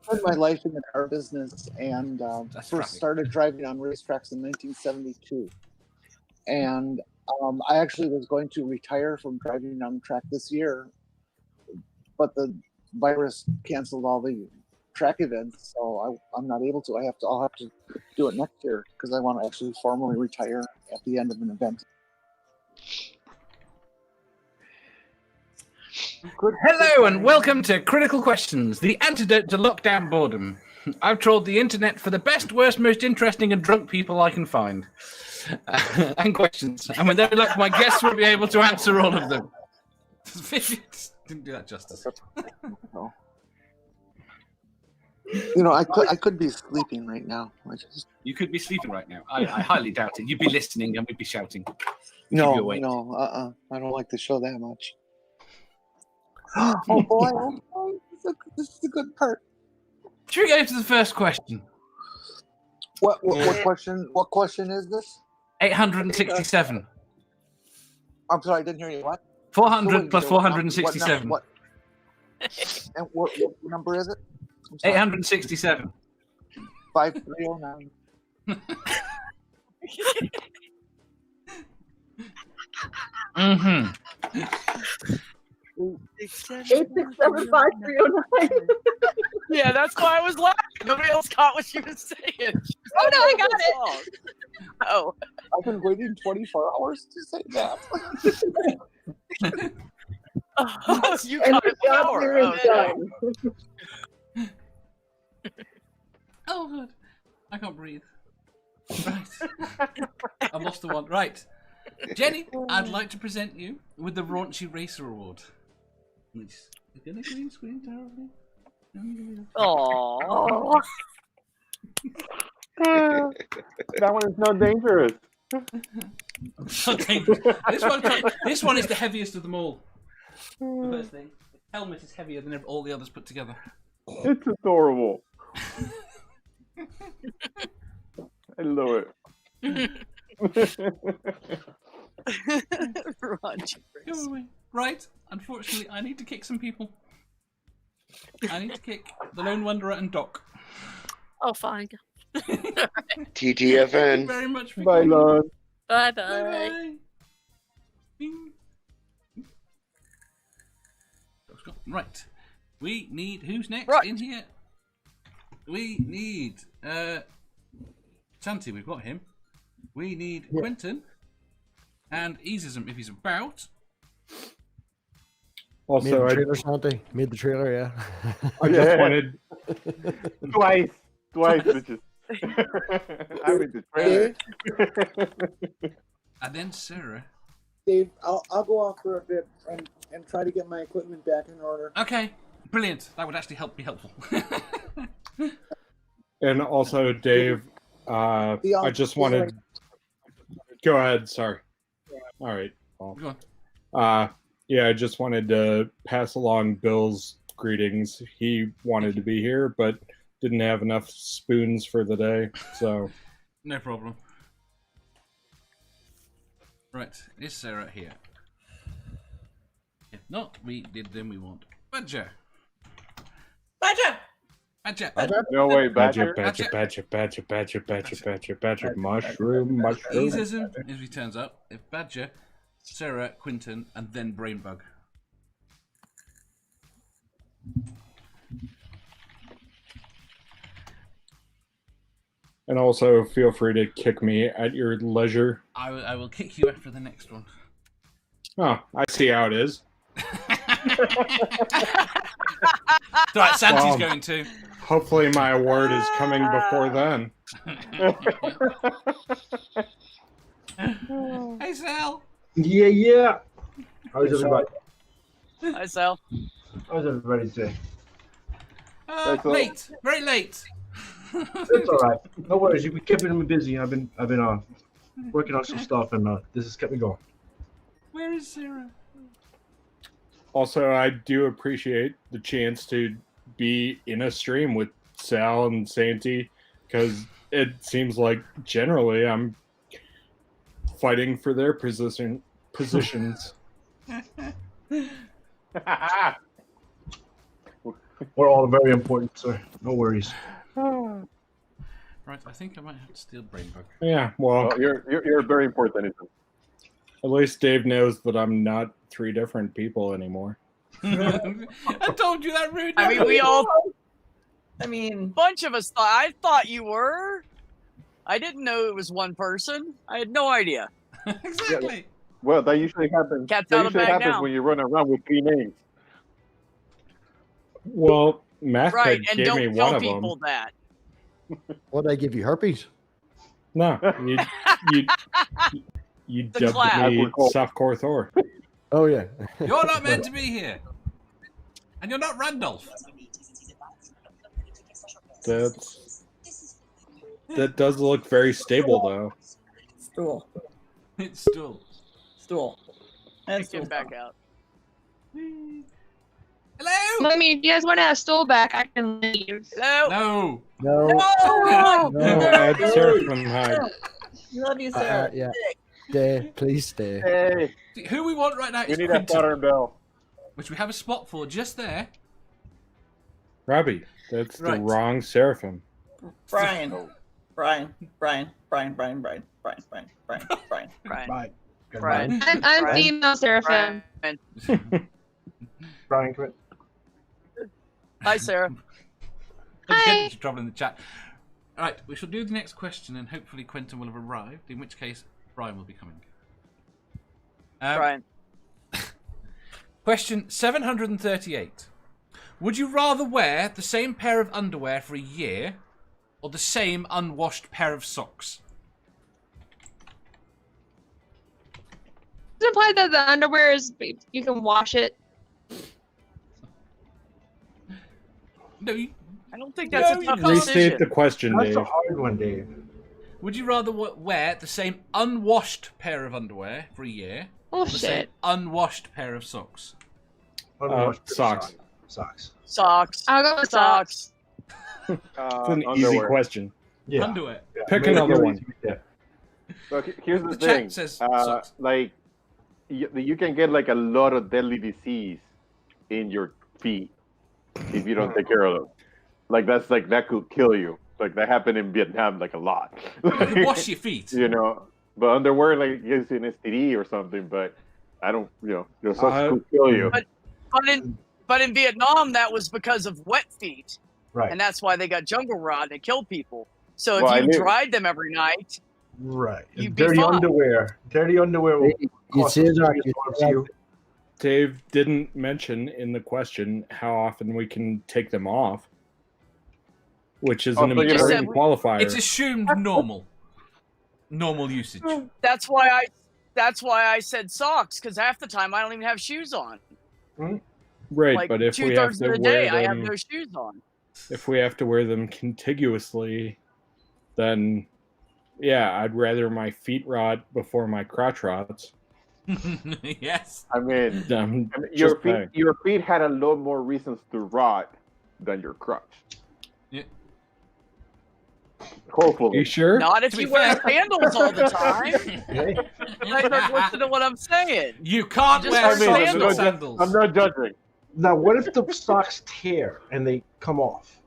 spent my life in the car business and first started driving on racetracks in 1972. And I actually was going to retire from driving on the track this year, but the virus canceled all the track events, so I'm not able to. I'll have to do it next year because I want to actually formally retire at the end of an event. Hello and welcome to Critical Questions, the antidote to lockdown boredom. I've trawled the internet for the best, worst, most interesting and drunk people I can find. And questions. And with any luck, my guests will be able to answer all of them. Didn't do that justice. You know, I could be sleeping right now. You could be sleeping right now. I highly doubt it. You'd be listening and we'd be shouting. Keep you No, awake. no, I don't like the show that much. Oh boy, this is a good part. Should we go to the first question? What question? What question is this? 867. I'm sorry, I didn't hear you. What? 400 plus 467. And what number is it? 867. 5309. Mm-hmm. 8675309. Yeah, that's why I was laughing. Nobody else caught what she was saying. Oh no, I got it. Oh. I've been waiting 24 hours to say that. Oh, you And got the it. job Hour. here is Oh, done. Oh, good. I can't breathe. Right. I've lost the one. Right. Jenny, I'd like to present you with the Raunchy Racer Award. Nice. You're gonna green screen terribly. Aww. That one is not dangerous. Okay. This one is the heaviest of them all. The first thing. The helmet is heavier than all the others put together. It's adorable. I love it. Raunchy Go away. Right. Unfortunately, I need to kick some people. I need to kick the Lone Wanderer and Doc. Oh, fine. Thank you TTFN. very much for Bye, coming. Lon. Bye-bye. Bye-bye. Bing. Right. We need... Who's next in here? We need... Santi, we've got him. We need Quentin. And Easism, if he's about. Also, made the I trailer, Santi. Made the trailer, yeah. I just wanted... Twice, bitches. I'm in the trailer. And then Sarah. Dave, I'll go off for a bit and try to get my equipment back in order. Okay, brilliant. That would actually be helpful. And also, Dave, I just wanted... Go ahead, sorry. All right. Well, Go on. Yeah, I just wanted to pass along Bill's greetings. He wanted to be here, but didn't have enough spoons for the day, so... No problem. Right, is Sarah here? If not, then we want Badger. Badger! No way, Badger, Badger. Badger, mushroom. Easism, if he turns up. If Badger, Sarah, Quinton, and then Brainbug. And also, feel free to kick me at your leisure. I will kick you after the next one. Oh, I see how it is. It's alright, Santi's going to. Hopefully my award is coming before then. Hey, Sal! Yeah. How's everybody? Hi, Sal. How's everybody doing? Late, very late. It's all right. No worries. You've been keeping me busy. I've been working on some stuff, and this has kept me going. Where is Sarah? Also, I do appreciate the chance to be in a stream with Sal and Santi, because it seems like generally I'm fighting for their positions. We're all very important, sir. No worries. Right, I think I might have to steal Brainbug. Yeah, well, you're very important. At least Dave knows that I'm not three different people anymore. I told you that, rude. I mean, we all. I mean, bunch of us thought. I thought you were. I didn't know it was one person. I had no idea. Exactly. Well, that usually happens. Cat's That out of usually bag happens now. when you run around with 3 names. Well, Math Right, and gave don't me tell one of people them. that. What did I give you? Herpes? No, you The dubbed clap. me Softcore Thor. Oh yeah. You're not meant to be here. And you're not Randolph. That does look very stable, though. Stool. It's stool. Stool. And Get stool. back out. Hello? I mean, if you guys want to have Stool back, I can leave. Hello. No. No. Add Seraphim Hide. Love you, Sarah. Yeah. Stay, please stay. Hey, Who we want right now we is need that Quinton, Butter and Bell. which we have a spot for just there. Robbie, that's Right. the wrong Seraphim. Brian. Brian. Brian. Brian. I'm female Seraphim. Brian, come in. Hi, Sarah. Hi. Trouble in the chat. All right, we shall do the next question, and hopefully Quentin will have arrived. In which case, Brian will be coming. Brian. Question 738. Would you rather wear the same pair of underwear for a year, or the same unwashed pair of socks? Does it imply that the underwear is you can wash it? No, I don't think that's a tough Restate decision. the question, That's Dave. a hard one, Dave. Would you rather wear the same unwashed pair of underwear for a year, Oh or the same shit! unwashed pair of socks? Socks. Socks. I'll go with Socks. It's an easy Underwear. question. Underwear. Pick another one. Look, here's the The chat thing. says socks. Like you can get like a lot of deadly disease in your feet if you don't take care of them. Like that could kill you. Like that happened in Vietnam like a lot. You can wash your feet. You know, but underwear like gives you an STD or something. But I don't, your socks could kill you. But in Vietnam, that was because of wet feet, Right. and that's why they got jungle rot and it killed people. So Well, I if you knew. dried them every night, Right. you'd be Dirty fine. underwear. Dirty underwear will cause say that, serious you harm say to you. Dave didn't mention in the question how often we can take them off, which is an so you important said- qualifier. It's assumed normal usage. That's why I said socks, because half the time I don't even have shoes on. Right, Like but if we have 2/3 to of the wear day, I have them, no shoes on. if we have to wear them contiguously, then yeah, I'd rather my feet rot before my crotch rots. Yes. I mean, I'm your just saying. feet had a lot more reasons to rot than your crotch. Yeah. Hopefully. You sure? Not if To be you wear fair- sandals all the time. Listen to what I'm saying. You can't Just wear wear socks sandals. with sandals. I'm not judging. Now, what if the socks tear and they come off?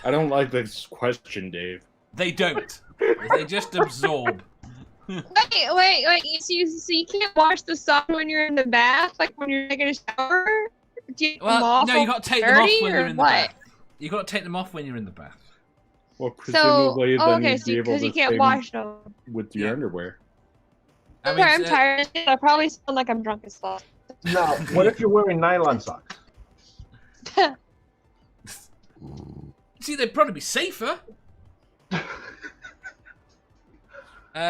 I don't like this question, Dave. They don't. They just absorb. Wait. So you can't wash the socks when you're in the bath, like when you're taking a shower? Do you take them Well, off no, you all got to take them off dirty, when or you're in the what? bath. You got to take them off when you're in the bath. Well, So, presumably then okay, you'd so be able because to you can't save wash them. with your underwear. I Okay, mean, I'm tired. I probably sound like I'm drunk as fuck. Now, what if you're wearing nylon socks? See, they'd probably be safer.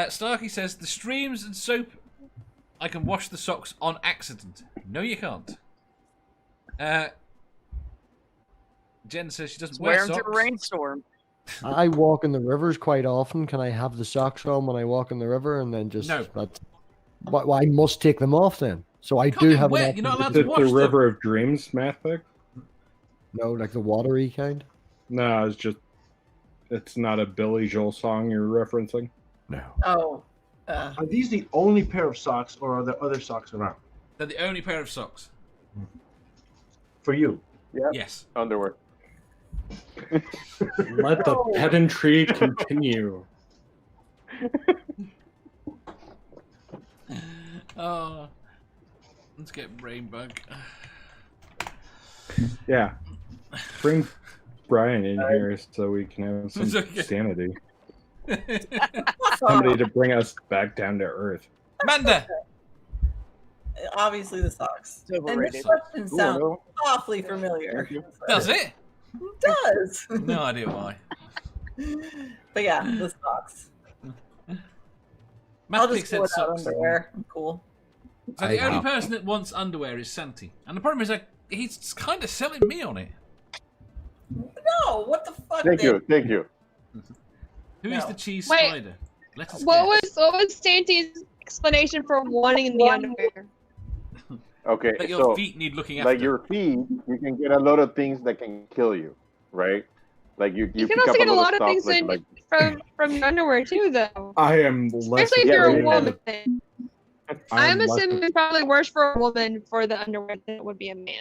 Starkey says, the streams and soap, I can wash the socks on accident. No, you can't. Jen says she doesn't wear Wear them socks. through a rainstorm. I walk in the rivers quite often. Can I have the socks on when I walk in the river and then just No. Well, I must take them off then. So I do get have wet, an you're not allowed Is to it wash the them. River of Dreams, Mathic? No, like the watery kind. No, it's not a Billy Joel song you're referencing. No. Oh. Are these the only pair of socks, or are there other socks around They're the only pair of socks. for you? Yeah. Yes. Underwear. Let the pedantry continue. Oh, let's get Brainbug. Yeah. Bring Brian in here so we can have some It's okay. sanity. Somebody to bring us back down to earth. Amanda! Obviously the socks. It's And overrated. this question Ooh, sounds no. awfully familiar. Does it? It does. No idea why. But yeah, the socks. I'll Mathic just pull said it out socks. underwear. I'm cool. So the only person that wants underwear is Santi. And the problem is, like, he's kind of selling me on it. No, what the fuck? Thank you. Who is No. the cheese Wait, spider? Let us What guess. was Santi's explanation for wanting the underwear? Okay, That your so feet need looking after. like your feet, you can get a lot of things that can kill you, right? Like you You can pick also up get a lot of stuff things like from your underwear too, though. I am less. Especially if you're a Yeah, woman. I'm less- assuming it's probably worse for a woman for the underwear than it would be a man.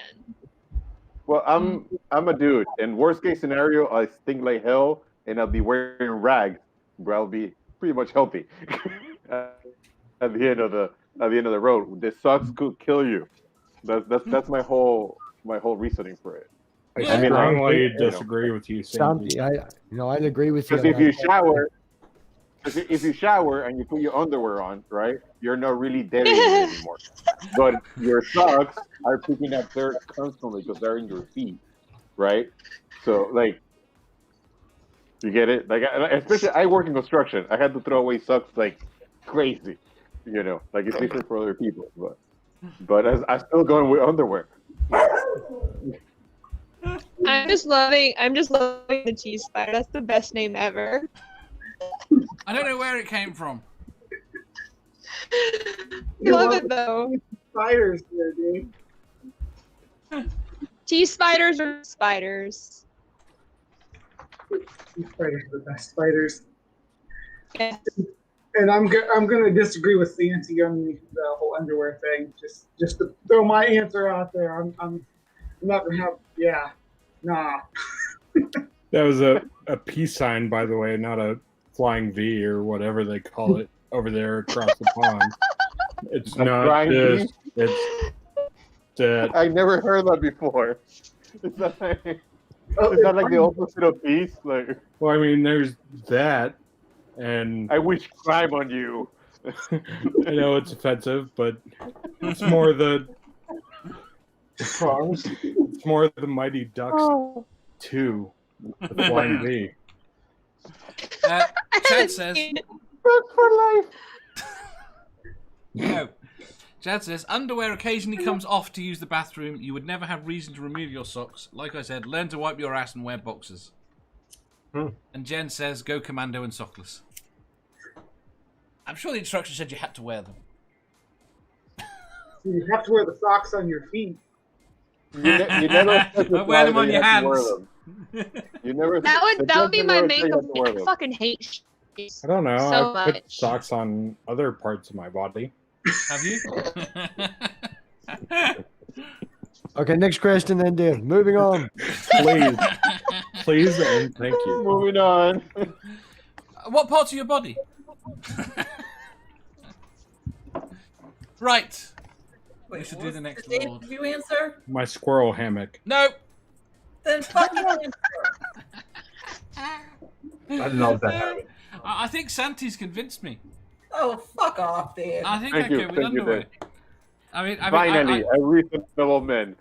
Well, I'm a dude, and worst case scenario, I stink like hell, and I'll be wearing rags, but I'll be pretty much healthy. At the end of the road, the socks could kill you. That's my whole reasoning for it. I mean, strongly you know. disagree with you, Santi, Sandy. I'd agree with you. Because if you shower and you put your underwear on, right, you're not really dirty anymore. But your socks are picking up dirt constantly because they're in your feet, right? So like, you get it? Like, especially I work in construction. I had to throw away socks like crazy, like it's different for other people. But I still going with underwear. I'm just loving the cheese spider. That's the best name ever. I don't know where it came from. I love it though. Spiders there, dude. Cheese spiders are spiders. Spiders are the best spiders. Yeah. And I'm going to disagree with Santi on the whole underwear thing. Just to throw my answer out there. I'm not going to have. Yeah, nah. That was a peace sign, by the way, not a flying V or whatever they call it over there across the pond. It's A not flying this. V? It's that. I never heard that before. It's not like, it's not like the opposite of peace. Like, well, I mean, there's that, and I wish crime on you. I know it's offensive, but it's more the. It's more the Mighty Ducks 2, the Flying V. Chad says. For life. No. Chad says, underwear occasionally comes off to use the bathroom. You would never have reason to remove your socks. Like I said, learn to wipe your ass and wear boxers. And Jen says, go commando and sockless. I'm sure the instructions said you had to wear them. You have to wear the socks on your feet. You never wear them on your hands. You never. That would be my makeup. I fucking hate shoes. I don't know. So I put much. socks on other parts of my body. Have you? Okay, next question then, Dave. Moving on. Please. Please and thank you. Moving on. What parts of your body? Right. Wait, We should do the next Dave, lord. did you answer? My squirrel hammock. No. Then fucking answer. I don't know if that happened. I think Santi's convinced me. Oh, fuck off, Dave. I think Thank I you, go with thank you, underwear. Dave. Finally, a reasonable man.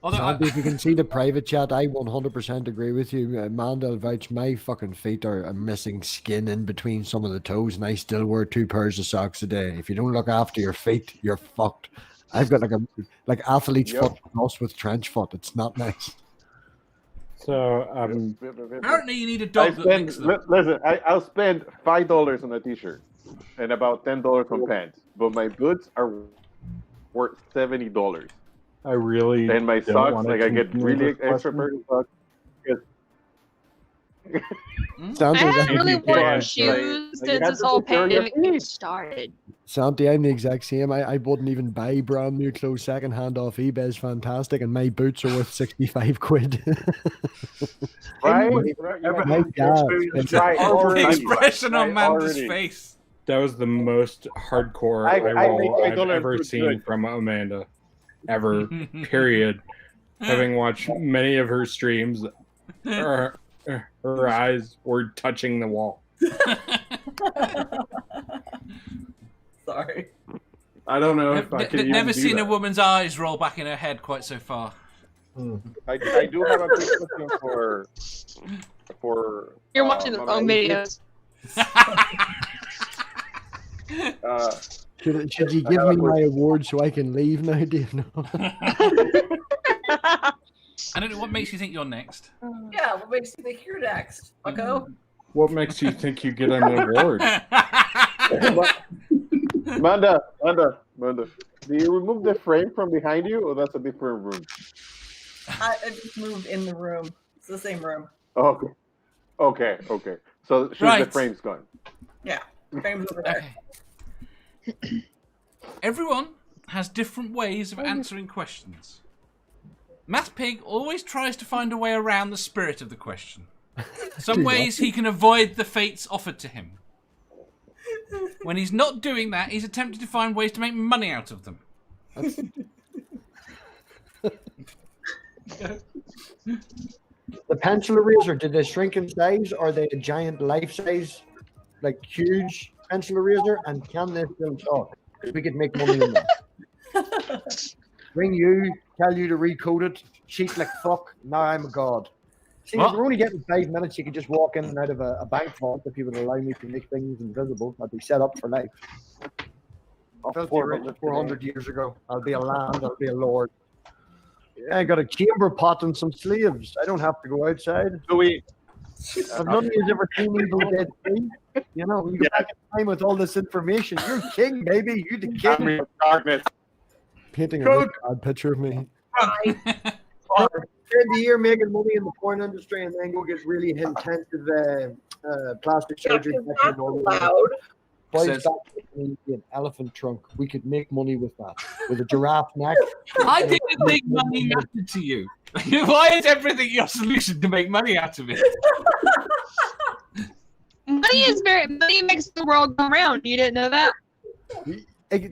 Sandy, if you can see the private chat, I 100% agree with you. Mandel vouch, my fucking feet are missing skin in between some of the toes, and I still wear 2 pairs of socks a day. If you don't look after your feet, you're fucked. I've got like athlete's foot crossed with trench foot. It's not nice. So, apparently you need a dog that licks them. Listen, I'll spend $5 on a t-shirt and about $10 on pants, but my boots are worth $70. I really and my don't socks, wanna like I get continue really this extra question. pair of socks. I haven't really worn Like, shoes you since have this to whole secure your pandemic started. Santi, I'm the exact same. I wouldn't even buy brand new clothes secondhand off eBay. Is fantastic, and my boots are worth 65 quid. Right? My God. The expression on Amanda's face. That was the most hardcore I roll make I've $8 ever for seen good. from Amanda. Ever. Period. Having watched many of her streams, her eyes were touching the wall. Sorry. I don't know if I can even Never do seen that. a woman's eyes roll back in her head quite so far. I do have a quick question for You're watching the Mama wrong Edith. videos. Should you give me my award so I can leave now, Dave? No. I don't know what makes you think you're next. Yeah, what makes you think you're next, bucko? What makes you think you get an award? Amanda, do you remove the frame from behind you, or that's a different room? I just moved in the room. It's the same room. Oh, okay. So the Right. frame's gone. Yeah, the frame's over there. Everyone has different ways of answering questions. Math Pig always tries to find a way around the spirit of the question. Some ways he can avoid the fates offered to him. When he's not doing that, he's attempting to find ways to make money out of them. The pencil eraser, did they shrink in size, or are they a giant life-size, like huge pencil eraser? And can they still talk? Because we could make money in that. Ring you, tell you to recode it, cheat like fuck. Now I'm a god. See, if we're only getting 5 minutes, you could just walk in and out of a bank vault if you would allow me to make things invisible. I'd be set up for life. I'll 400 years ago. I'll be a land, I'll be a lord. Yeah, I got a chamber pot and some slaves. I don't have to go outside. Have none of you ever seen Evil Dead 3? You know, you go back in time with all this information. You're king, baby. You're the king. Painting a really bad picture of me. Spend the year making money in the porn industry and then go get really intensive plastic surgery. Captain, back to that's normal. loud. Buys Says- back an elephant trunk. We could make money with that. With a giraffe neck. I didn't think money mattered to you. Why is everything your solution to make money out of it? Money makes the world go round. You didn't know that?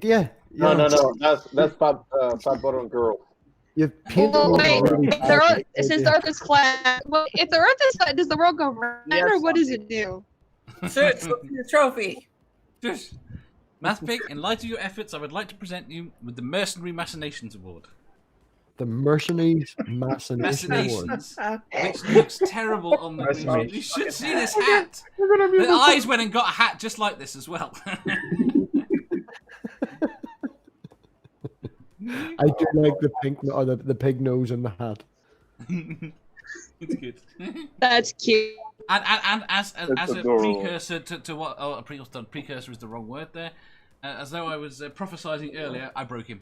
Yeah. No. That's Fat Bottom Girl. You Well, wait, since the Earth is flat, if the Earth is flat, does the world go round, or what does it do? Let's look at the trophy. Just, Mathpig, in light of your efforts, I would like to present you with the Mercenary Machinations Award. The Mercenaries Machinations Award. Which looks terrible on the visual. You should see this hat. The eyes went and got a hat just like this as well. I do like the pink or the pig nose in the hat. It's good. That's cute. And as a adorable. precursor to what? Oh, a precursor is the wrong word there. As though I was prophesizing earlier, I broke him.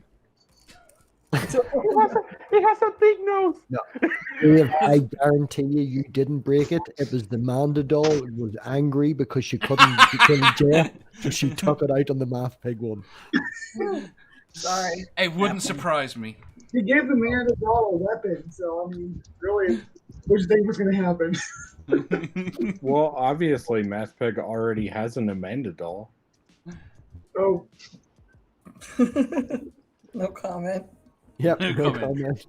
He has a big nose. No, Dave, I guarantee you didn't break it. It was the Manda doll who was angry because she couldn't kill Jeff, so she took it out on the Math Pig one. Sorry. It wouldn't surprise me. He gave the man a doll a weapon, so I mean, really, what do you think was going to happen? Well, obviously, Mathpeg already has an Amanda doll. Oh. No comment. Yep, No comment.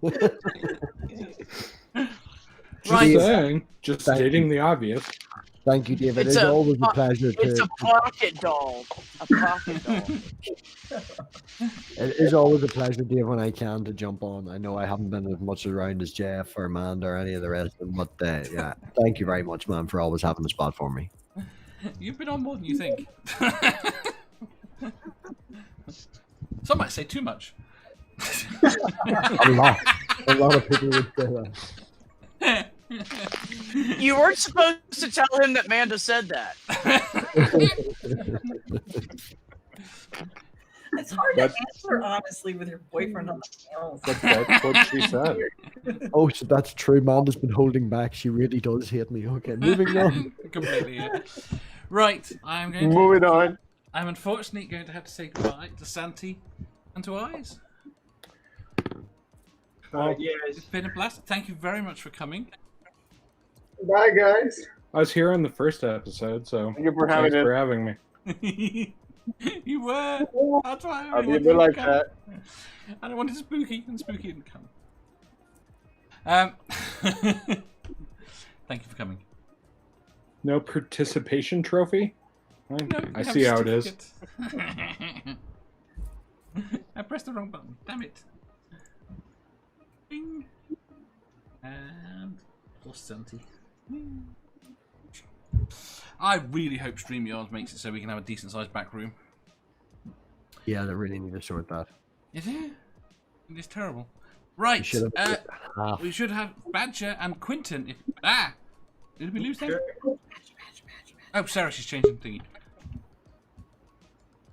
Just stating the obvious. Thank you, David. It's always a pleasure to. It's a pocket doll. A pocket doll. It is always a pleasure, Dave, when I can to jump on. I know I haven't been as much around as Jeff or Amanda or any of the rest of them, but yeah, thank you very much, man, for always having a spot for me. You've been on more than you think. Some might say too much. A lot of people would say that. You weren't supposed to tell him that Manda said that. It's hard to answer honestly with your boyfriend on the panels. That's what she said. Oh, so that's true. Amanda's been holding back. She really does hate me. Okay, moving on. Completely. Yeah. Right, I'm going to Moving on. I'm unfortunately going to have to say goodbye to Santi and to Eyes. It's been a blast. Thank you very much for coming. Bye, guys. I was here on the first episode, so Thank you for thanks having for it. having me. You were. That's why I'll I be a wanted bit to like come. that. And I wanted Spooky, and Spooky didn't come. Thank you for coming. No participation trophy? No, I you have see a how it is. certificate. I pressed the wrong button. Damn it. Bing. And plus 70. I really hope StreamYard makes it so we can have a decent sized back room. Yeah, they really need to sort that. Is it? It's terrible. Right. We should have Badger and Quinton. Did we lose them? Oh, Sarah, she's changing thingy.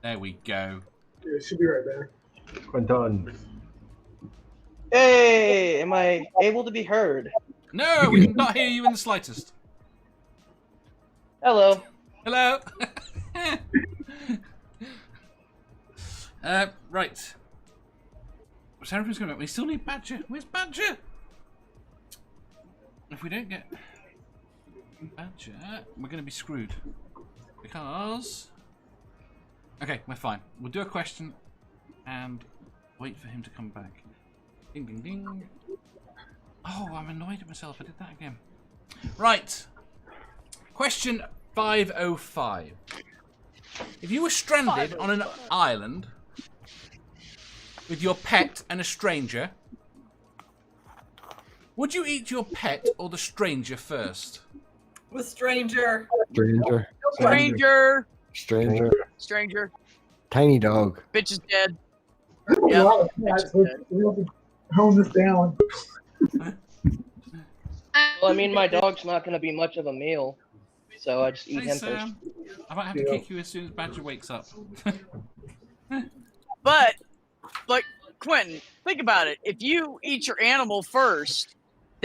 There we go. Yeah, she'll be right back. Quinton. Hey, am I able to be heard? No, we cannot hear you in the slightest. Hello. Hello. Right. Seraphim's coming up. We still need Badger. Where's Badger? If we don't get Badger, we're going to be screwed. Because... Okay, we're fine. We'll do a question and wait for him to come back. Ding, ding, ding. Oh, I'm annoyed at myself. I did that again. Right. Question 505. If you were stranded on an island with your pet and a stranger, would you eat your pet or the stranger first? With stranger. Stranger. Stranger. Stranger. Stranger. Tiny dog. Bitch is dead. Yeah. We have to hone this down. Well, I mean, my dog's not going to be much of a meal, so I just eat Hey, him Sam. I might have to kick you as soon as Badger wakes up. But, like, Quentin, think about it. If you eat your animal first,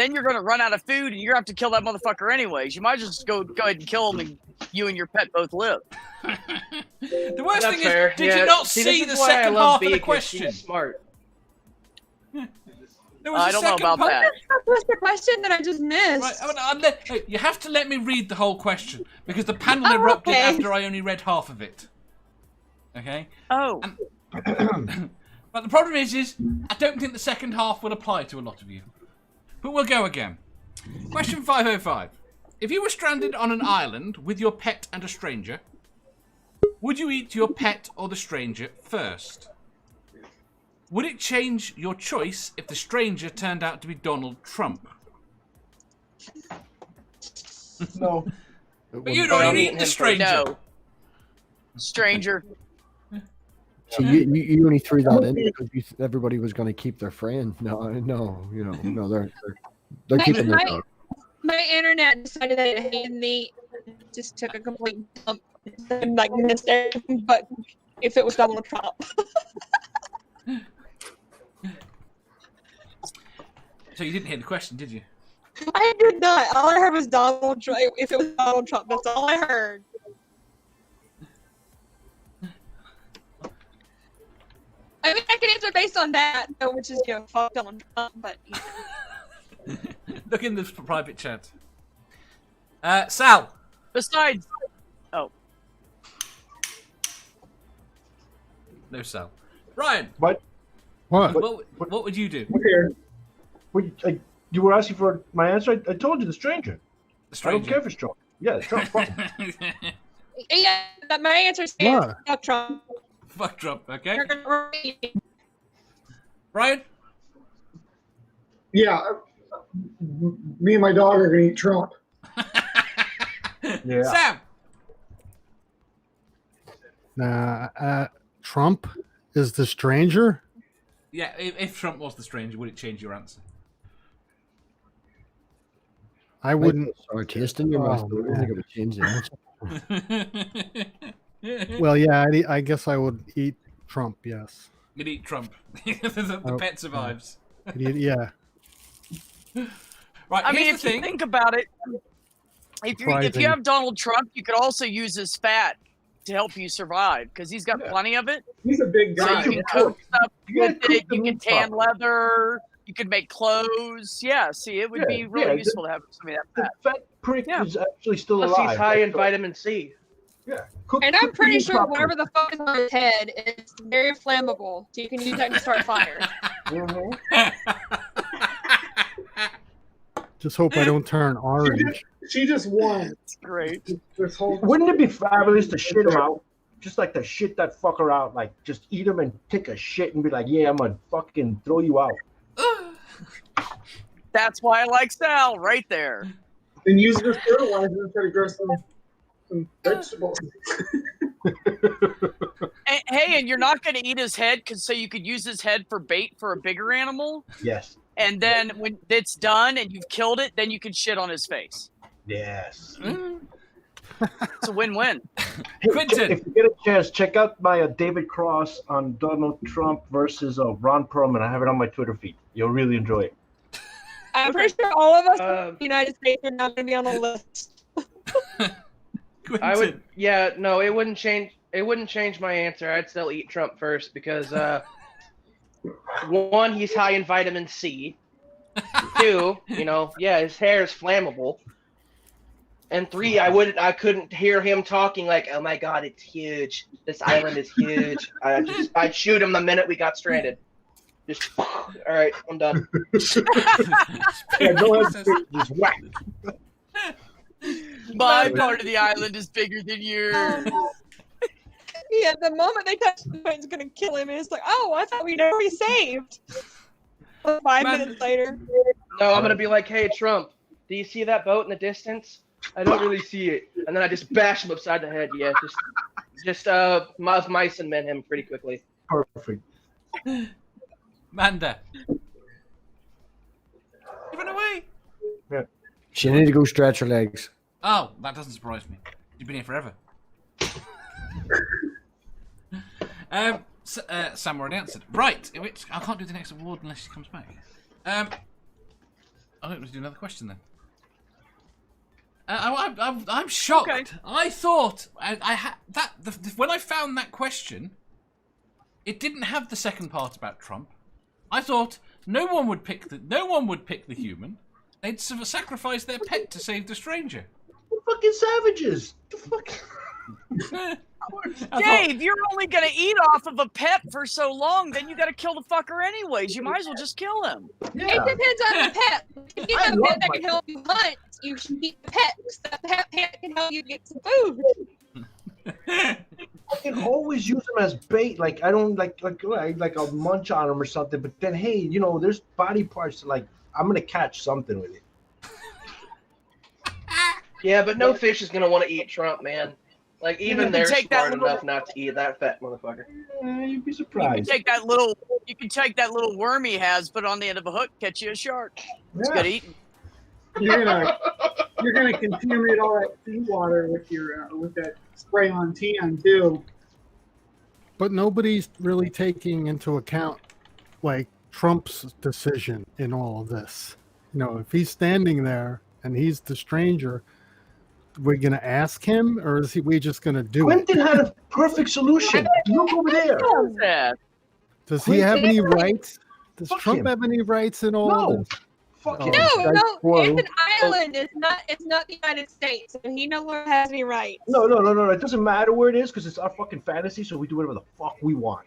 then you're gonna run out of food, and you're gonna have to kill that motherfucker anyways. You might just go ahead and kill him, and you and your pet both live. The worst That's thing fair. is, did you not see the second half of the question? She's smart. There was I a don't know second about part. that. What's the question that I just missed? Right, hey, you have to let me read the whole question because the panel erupted okay. after I only read half of it. Okay. Oh. But the problem is I don't think the second half will apply to a lot of you. But we'll go again. Question 505. If you were stranded on an island with your pet and a stranger, would you eat your pet or the stranger first? Would it change your choice if the stranger turned out to be Donald Trump? No. But you'd already eaten the stranger. No. Stranger. So you only threw that in because everybody was going to keep their friend. No, they're keeping their dog. My internet decided that it hated me. Just took a complete dump and like missed everything. But if it was Donald Trump, So you didn't hear the question, did you? I did not. All I heard was Donald Trump. If it was Donald Trump, that's all I heard. I mean, I can answer based on that, which is fuck Donald Trump. But Look in the private chat. Sal. Besides, No Sal. Ryan. What? What would you do? You were asking for my answer. I told you the stranger. stranger. I don't care if it's Trump. Yeah, it's Trump. Fuck him. yeah, my answer is fuck Trump. Fuck Trump. Okay. Ryan. Yeah, me and my dog are gonna eat Trump. Yeah. Sam. Trump is the stranger. Yeah, if Trump was the stranger, would it change your answer? I wouldn't. Sour taste in your mouth. I don't think it would change the answer. Well, yeah, I guess I would eat Trump. Yes. You'd eat Trump. the pet survives. Yeah. Right. I mean, if you think about it, if you have Donald Trump, you could also use his fat to help you survive because he's got plenty of it. He's a big guy. So you can cook stuff with it. You can tan leather. You can make clothes. Yeah. See, it would be really useful to have somebody that fat. Fat prick is actually still Plus, alive. he's high in vitamin C. Yeah. And I'm pretty sure whatever the fuck is on his head is very flammable, so you can use that to start fires. Just hope I don't turn orange. She just won. That's great. This whole Wouldn't it be fabulous to shit him out? Just like to shit that fucker out, like just eat him and take a shit and be like, yeah, I'm gonna fucking throw you out. That's why I like Sal right there. And use it as fertilizer and try to grow some vegetables. Hey, and you're not going to eat his head so you could use his head for bait for a bigger animal. Yes. And then when it's done and you've killed it, then you can shit on his face. Yes. It's a win-win. Quentin. If you get a chance, check out my David Cross on Donald Trump versus Ron Perlman. I have it on my Twitter feed. You'll really enjoy it. I'm pretty sure all of us in the United States are not going to be on the list. I would, yeah, no, it wouldn't change. It wouldn't change my answer. I'd still eat Trump first because, one, he's high in vitamin C. Two, his hair is flammable. And three, I couldn't hear him talking like, "Oh my God, it's huge. This island is huge." I'd shoot him the minute we got stranded. Just, all right, I'm done. Yeah, go ahead, just whack. My part of the island is bigger than yours. Yeah, the moment they touch the boat, it's going to kill him. And it's like, oh, I thought we'd already saved. 5 minutes later. No, I'm gonna be like, "Hey, Trump, do you see that boat in the distance? I don't really see it." And then I just bash him upside the head. Yeah, just mice and men him pretty quickly. Perfect. Manda. You run away. Yeah. She needed to go stretch her legs. Oh, that doesn't surprise me. You've been here forever. Sam already answered. Right, in which I can't do the next award unless she comes back. I don't want to do another question then. I'm shocked. Okay. I thought when I found that question, it didn't have the second part about Trump. I thought no one would pick the human. They'd sacrifice their pet to save the stranger. We're fucking savages. The fuck? Dave, you're only gonna eat off of a pet for so long, then you gotta kill the fucker anyways. You might as well just kill him. Yeah. It depends on the pet. If you have a pet that can help you hunt, you should keep the pet. Because the pet can help you get some food. I can always use them as bait. Like I don't like I'll munch on them or something. But then hey, you know, there's body parts like I'm gonna catch something with it. Yeah, but no fish is gonna want to eat Trump, man. Like even can they're take that smart little- enough not to eat that fat motherfucker. You'd be You can surprised. take that little worm he has, put on the end of a hook, catch you a shark. It's good eating. You're gonna contaminate all that seawater with your with that spray on tan too. But nobody's really taking into account like Trump's decision in all of this. You know, if he's standing there and he's the stranger, we're gonna ask him, or is we just gonna do Clinton it? had a perfect solution. Look over there. Yeah. Does he have any rights? Does Fuck Trump him. have any rights in all of No. this? Fuck Oh, him. No, that's no, spoiled. it's an island. It's not the United States, and he no longer has any rights. No. It doesn't matter where it is because it's our fucking fantasy, so we do whatever the fuck we want.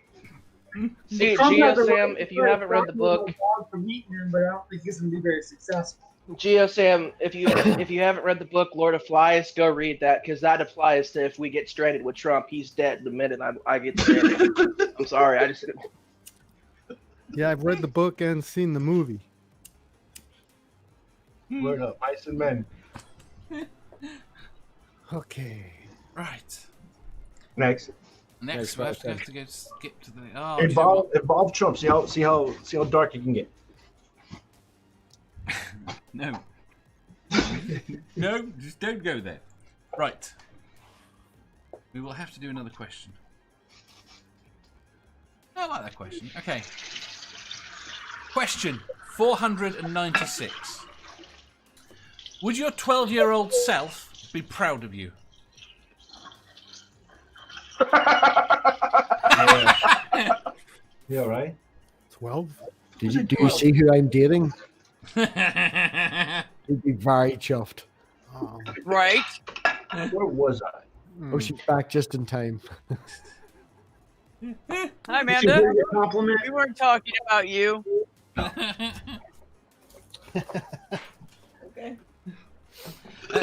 See, Trump has a GeoSam, if you haven't read the book, from eating him, but I don't think he's gonna be very successful. GeoSam, if you haven't read the book Lord of Flies, go read that because that applies to if we get stranded with Trump. He's dead the minute I get stranded. I'm sorry, I just Yeah, I've read the book and seen the movie. Word up, mice and men. Okay. Right. Next. Next, we have to go skip to the. Oh, Involve Trump. See how dark you can get. No. No, just don't go there. Right. We will have to do another question. I like that question. Okay. Question 496. Would your 12-year-old self be proud of you? Yeah, right. 12? Do you see who I'm dating? He'd be very chuffed. Right? Where was I? Oh, she's back just in time. Hi, Did you Amanda. hear your compliment? We weren't talking about you. Okay.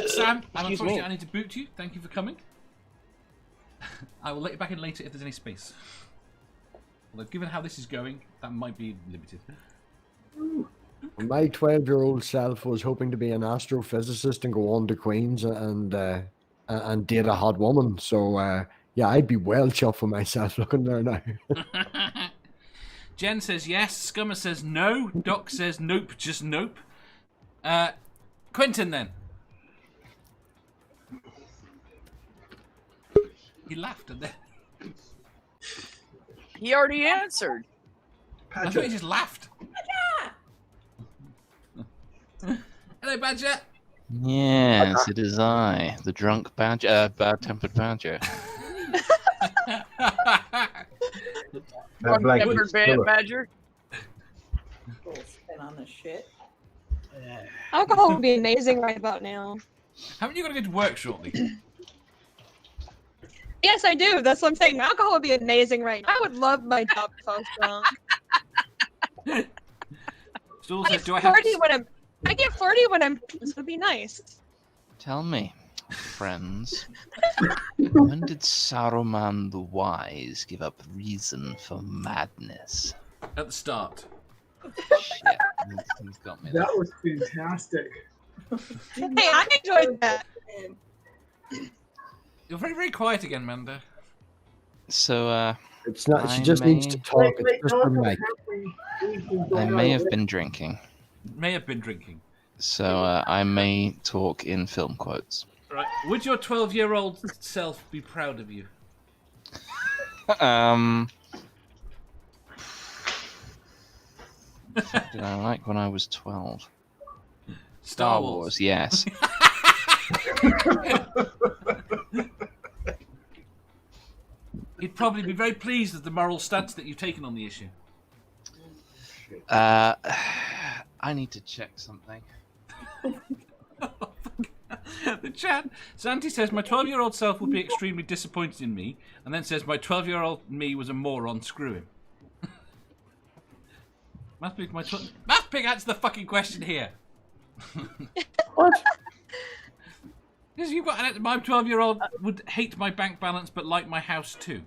Sam, Excuse unfortunately, me. I need to boot you. Thank you for coming. I will let you back in later if there's any space. Although, given how this is going, that might be limited. My 12-year-old self was hoping to be an astrophysicist and go on to Queens and date a hot woman. So, yeah, I'd be well chuffed with myself looking there now. Jen says yes. Scummer says no. Doc says nope, just nope. Quentin, then. He laughed at that. He already answered. I thought he just laughed. Hello, Badger. Yes, it is I, the drunk badger, bad-tempered badger. That black Tempered is killer. badger. Full spin on this shit. Alcohol would be amazing right about now. Haven't you got to go to work shortly? Yes, I do. That's what I'm saying. Alcohol would be amazing right now. I would love my job if I was strong. Stool I says, get do I have... flirty when I'm. This would be nice. Tell me, friends, when did Saruman the Wise give up reason for madness? At the start. Shit, he's got me. That was fantastic. Hey, I enjoyed that. You're very, very quiet again, Manda. So, It's not. She I just needs may- to talk. It's just her mic. I may have been drinking, May have been drinking. so I may talk in film quotes. Right. Would your 12-year-old self be proud of you? What did I like when I was 12? Star Wars, yes. He'd probably be very pleased with the moral stance that you've taken on the issue. I need to check something. The chat. Santi says, my 12-year-old self would be extremely disappointed in me, and then says, my 12-year-old me was a moron, screw him. Mathpig, Mathpig, answer the fucking question here. What? Because you've got my 12-year-old would hate my bank balance but like my house too.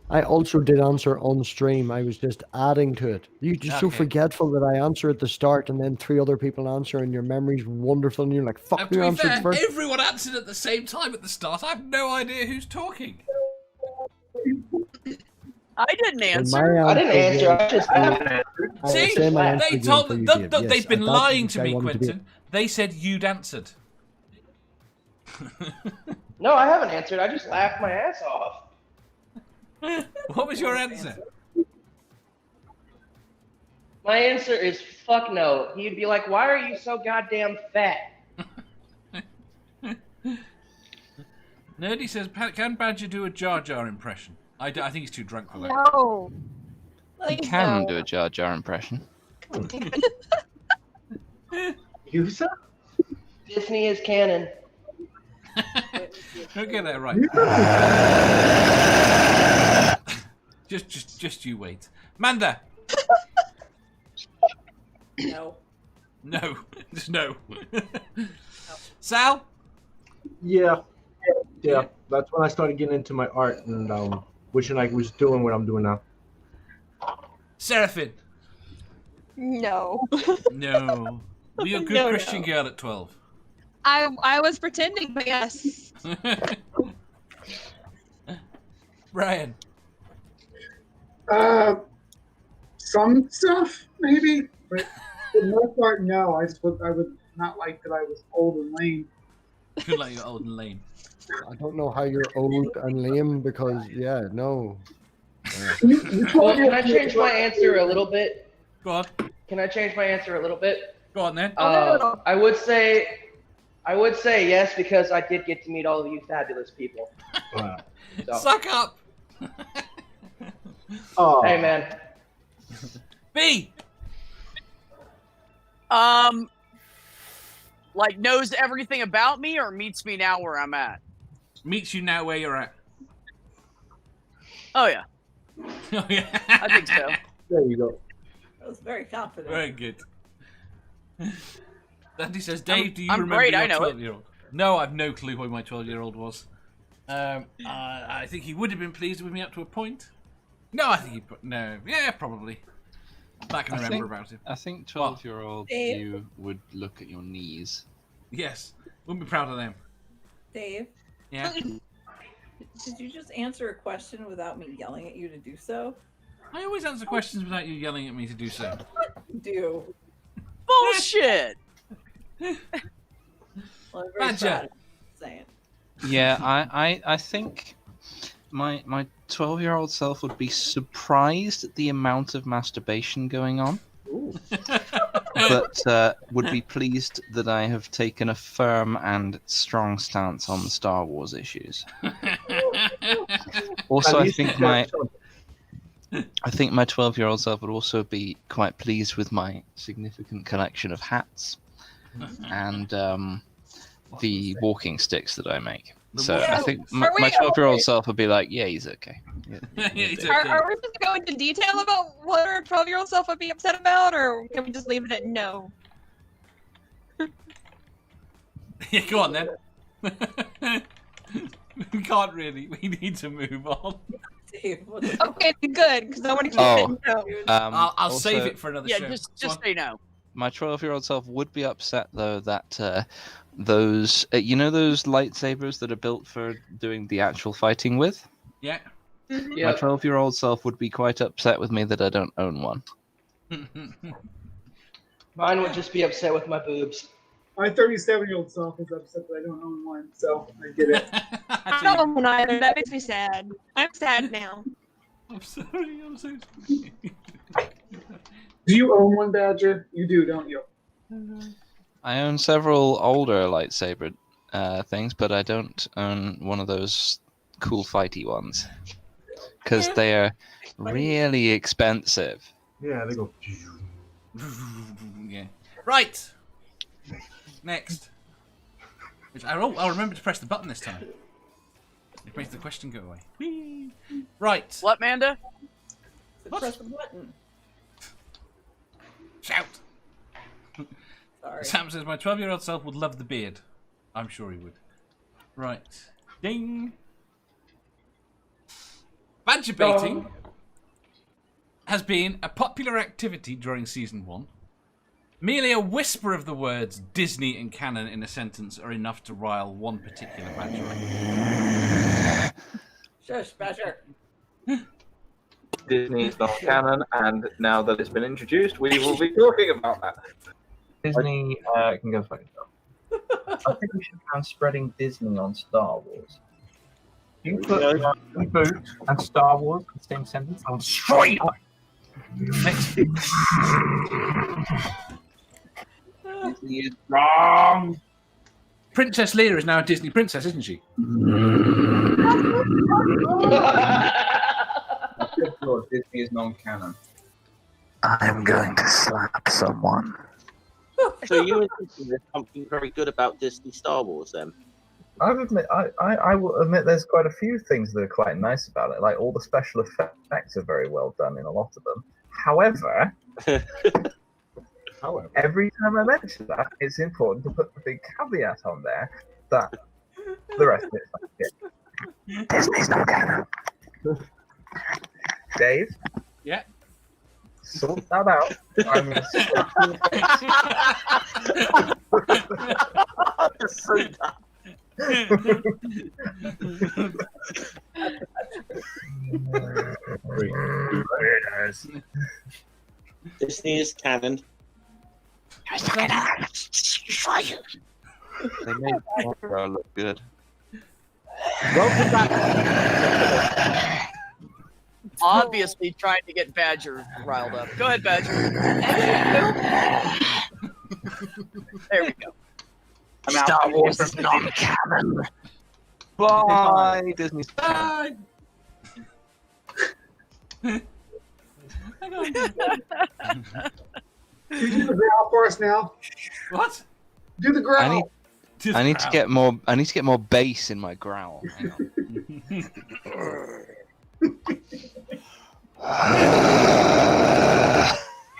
I also did answer on stream. I was just adding to it. You're just so Okay. forgetful that I answer at the start and then 3 other people answer and your memory's wonderful and you're like, fuck, To you be answered fair, first. everyone answered at the same time at the start. I have no idea who's talking. I didn't answer. I didn't answer. I just See, say my answer they again told for you, them Dave. they've Yes, been I thought lying this to guy me, wanted to be- Quentin. They said you'd answered. No, I haven't answered. I just laughed my ass off. What was your answer? My answer is fuck no. He'd be like, why are you so goddamn fat? Nerdy says, can Badger do a Jar Jar impression? I think he's too drunk for that. No. You can do a Jar Jar impression. User? Disney is canon. Don't get that right. just you wait. Manda. No. No. Just no. Sal. Yeah. That's when I started getting into my art and wishing I was doing what I'm doing now. Seraphine. No. No. Were you a good No, Christian no. girl at 12? I was pretending, but yes. Brian. Some stuff maybe, but for the most part, no. I would not like that I was old and lame. Feel like you're old and lame. I don't know how you're old and lame because, yeah, no. Well, can I change my answer a little bit? Go on. Can I change my answer a little bit? Go on then. I would say yes because I did get to meet all of you fabulous people. Wow. So. Suck up. Oh. Hey man. B. Like knows everything about me or meets me now where I'm at? Meets you now where you're at. Oh yeah. Oh yeah. I think so. There you go. I was very confident. Very good. Dandy says, Dave, do you I'm remember great, your I know it. 12-year-old? No, I've no clue who my 12-year-old was. I think he would have been pleased with me up to a point. No, I think no. Yeah, probably. I can remember about him. I think 12-year-old Dave? you would look at your knees. Yes. Wouldn't be proud of them. Dave, Yeah. did you just answer a question without me yelling at you to do so? I always answer questions without you yelling at me to do so. Do. Bullshit. Well, I'm very Badger. proud of you saying. Yeah, I think my 12-year-old self would be surprised at the amount of masturbation going on. But would be pleased that I have taken a firm and strong stance on the Star Wars issues. Also, I think my 12-year-old self would also be quite pleased with my significant collection of hats and the walking sticks that I make. So I think my 12-year-old self would be like, yeah, he's okay. Yeah, He's okay. Are we supposed to go into detail about what our 12-year-old self would be upset about, or can we just leave it at no? Yeah, go on then. We can't really. We need to move on. Okay, good, because I want to keep it no. I'll also- save it for another Yeah, show. just say no. My 12-year-old self would be upset though that those those lightsabers that are built for doing the actual fighting with. Yeah. My 12-year-old self would be quite upset with me that I don't own one. Mine would just be upset with my boobs. My 37-year-old self is upset that I don't own one, so I get it. I don't own one either. That makes me sad. I'm sad now. I'm sorry. I'm so sorry. Do you own one, Badger? You do, don't you? I own several older lightsaber things, but I don't own one of those cool fighty ones because they are really expensive. Yeah, they go. Yeah. Right. Next. Which I'll remember to press the button this time. It makes the question go away. Whee! Right. What, Manda? Press the button. Shout. Sorry. Sam says my 12-year-old self would love the beard. I'm sure he would. Right. Ding. Badger baiting has been a popular activity during season 1. Merely a whisper of the words Disney and canon in a sentence are enough to rile one particular badger. Shush, Badger. Disney is not canon, and now that it's been introduced, we will be talking about that. Disney can go fuck itself. I think we should plan spreading Disney on Star Wars. You can put reboot and Star Wars in the same sentence, I'll destroy you. Next. Disney is wrong. Princess Leia is now a Disney princess, isn't she? Disney is non-canon. I'm going to slap someone. So you think there's something very good about Disney Star Wars then? I will admit there's quite a few things that are quite nice about it. Like all the special effects are very well done in a lot of them. However, every time I mention that, it's important to put the big caveat on there that the rest of it's like shit. Disney's not canon. Dave? Yeah? Sort that out. I'm going to slap Disney is canon. They made Barbara look good. Welcome back. Obviously trying to get Badger riled up. Go ahead, Badger. There we go. Star Wars is non-canon. Bye, Disney. Bye. You do the growl for us now. What? Do the growl. I need to get more. I need to get more bass in my growl. Hang on.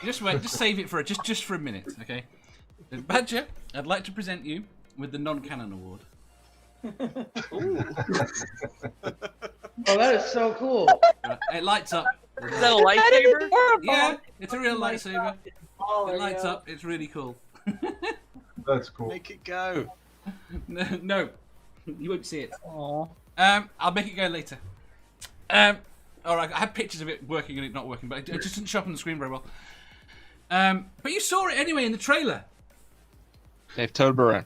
Just wait. Just save it for just for a minute, okay? Badger, I'd like to present you with the non-canon award. Oh, that is so cool. It lights up. Is that a lightsaber? Yeah, it's a real lightsaber. It lights up. It's really cool. That's cool. Make it go. No, you won't see it. I'll make it go later. All right, I have pictures of it working and it not working, but it just didn't show up on the screen very well. But you saw it anyway in the trailer. Dave Tolbaron.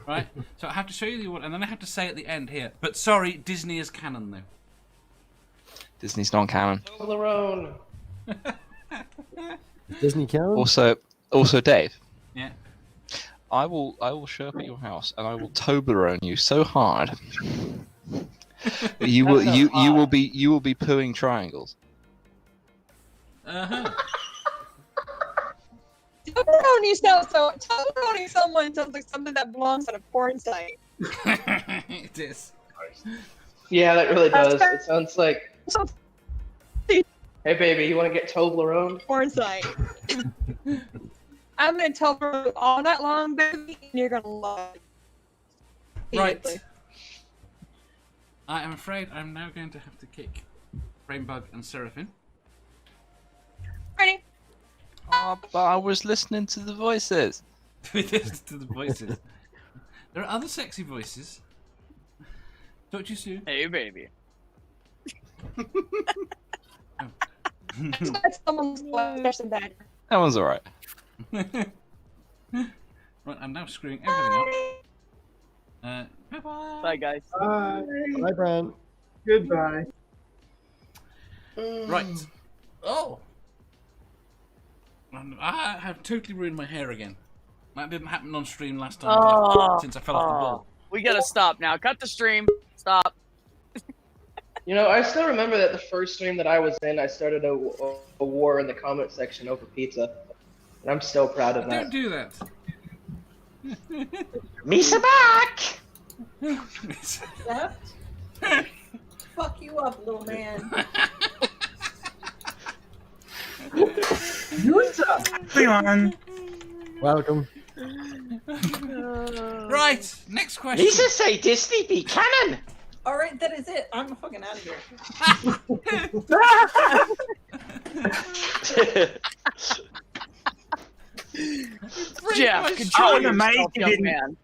Right, so I have to show you the award, and then I have to say at the end here. But sorry, Disney is canon though. Disney's non-canon. Toblerone. Disney canon. Also, Dave. Yeah. I will show up at your house and I will Toblerone you so hard. You will be pooing triangles. Uh-huh. Toblerone someone sounds like something that belongs on a porn site. It is. Yeah, that really does. It sounds like. Hey, baby, you want to get Toblerone? Porn site. I'm gonna Toblerone all night long, baby, and you're gonna love it. Right. I am afraid I'm now going to have to kick Rainbug and Seraphim. Ready? Oh, but I was listening to the voices. To the voices. There are other sexy voices. Don't you, Sue? Hey, baby. Someone's better. That one's alright. Right, I'm now screwing everything up. Bye-bye. Bye, guys. Bye. Bye, Bran. Goodbye. Right. Oh. I have totally ruined my hair again. That didn't happen on stream last time since I fell off the ball. We gotta stop now. Cut the stream. Stop. You know, I still remember that the first stream that I was in, I started a war in the comment section over pizza. And I'm still proud of that. Don't do that. Misa back! Left? Fuck you up, little man. Everyone. Welcome. Right, next question. Misa say Disney be canon! Alright, that is it. I'm fucking out of here. Jeff, control I'm amazed yourself, you young didn't. man.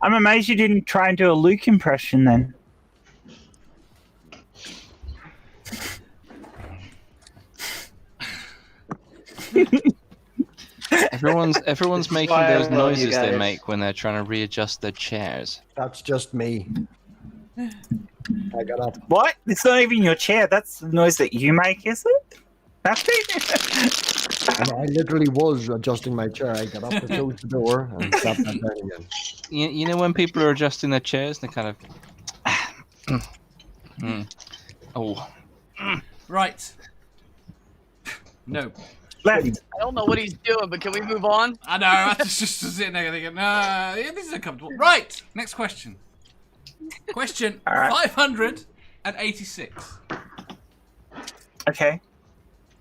I'm amazed you didn't try and do a Luke impression then. Everyone's making why I those love you noises they guys. make when they're trying to readjust their chairs. That's just me. I got up. What? It's not even your chair. That's the noise that you make, is it? I literally was adjusting my chair. I got up to close the door and sat back down again. You know when people are adjusting their chairs, they kind of. Oh. Right. No. I don't know what he's doing, but can we move on? I know, I was just sitting there thinking, yeah, this is uncomfortable. Right, next question. Question 586. Okay.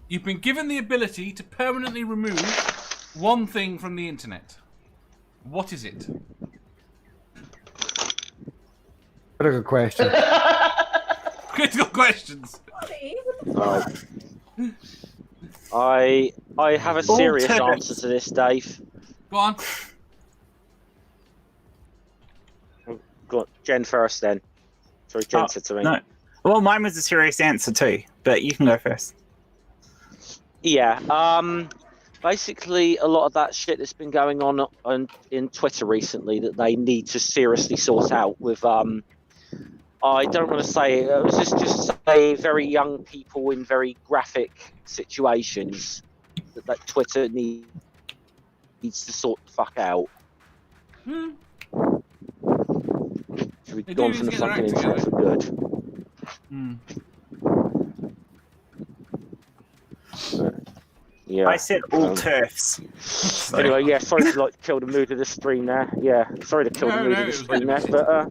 You've been given the ability to permanently remove one thing from the internet. What is it? What a good question. Critical questions. I have a serious turnips. answer to this, Dave. Go on. Go on, Jen first then. Sorry, Jen said to me. No. Well, mine was a serious answer too, but you can go first. Yeah. Basically, a lot of that shit that's been going on in Twitter recently that they need to seriously sort out with. I don't want to say it was just say very young people in very graphic situations that Twitter needs to sort the fuck out. Should be gone from the fucking internet for good. Yeah. I said all turfs. Anyway, yeah, sorry to kill the mood of the stream there. Yeah, sorry to kill the mood of the stream there, but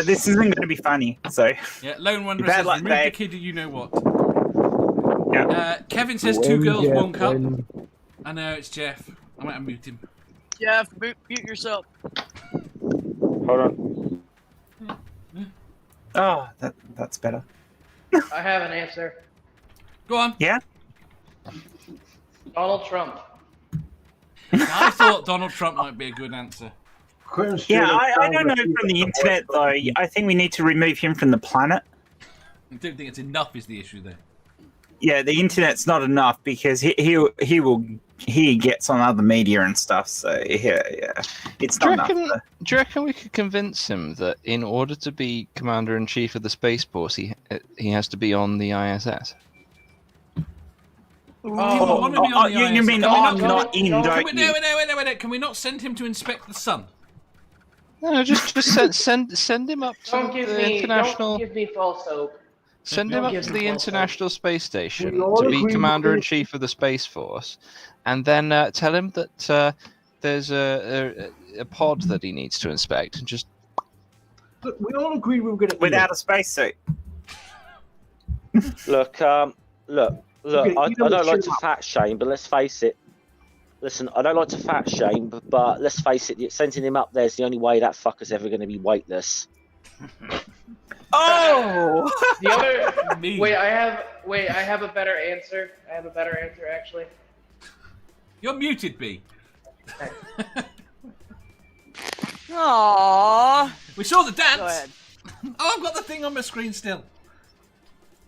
this isn't going to be funny. So Yeah, Lone Wanderer Bad says, luck, remove the Dave. kid you know what. Yeah. Kevin says Win, two girls, Jeff, one cup. win. I know, it's Jeff. I might mute him. Jeff, mute yourself. hold on. Oh, that's better. I have an answer. Go on. Yeah. Donald Trump. I thought Donald Trump might be a good answer. Yeah, I don't know from the internet though. I think we need to remove him from the planet. I don't think it's enough is the issue there. Yeah, the internet's not enough because he gets on other media and stuff. So yeah, it's Do not you, enough. reckon, do you reckon we could convince him that in order to be Commander-in-Chief of the Space Force, he has to be on the ISS? You want to be on the you ISS? mean Can we I'm can not we- in, don't can we- you? Wait. Can we not send him to inspect the sun? No, just send him up to Don't give the me international. Don't give me false hope. Send him Don't up give to me the false hope. International Space Station We all to be agree Commander-in-Chief of the Space Force, and then tell him that there's a pod that he needs to inspect, and just Look, we all agreed we were going to Without a spacesuit. Look, I Okay, don't you know like what, to chill fat shame, but let's face it. Listen, I don't like to fat shame, but let's face it, sending him up there is the only way that fucker's ever going to be weightless. Oh! The other wait, I have a better answer. I have a better answer actually. You're muted, B. Aww. We saw the dance. Go ahead. Oh, I've got the thing on my screen still.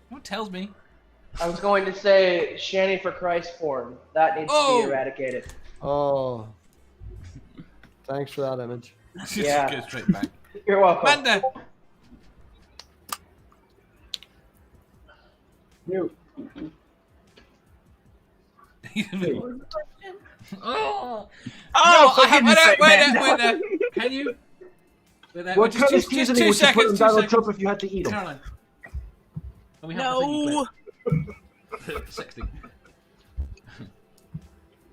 What tells me? I was going to say Shanny for Christ porn. That needs to be eradicated. Oh. Thanks for that image. Yeah. Go straight back. You're welcome. Manda. Oh, Oh, no, for goodness sake, wait man. there. Can you? Wait there. What Just kind of 2 seasoning would you put on seconds. 2 Donald seconds. Trump if you had to eat him? Caroline. Oh, we have No. the clip. Sexting.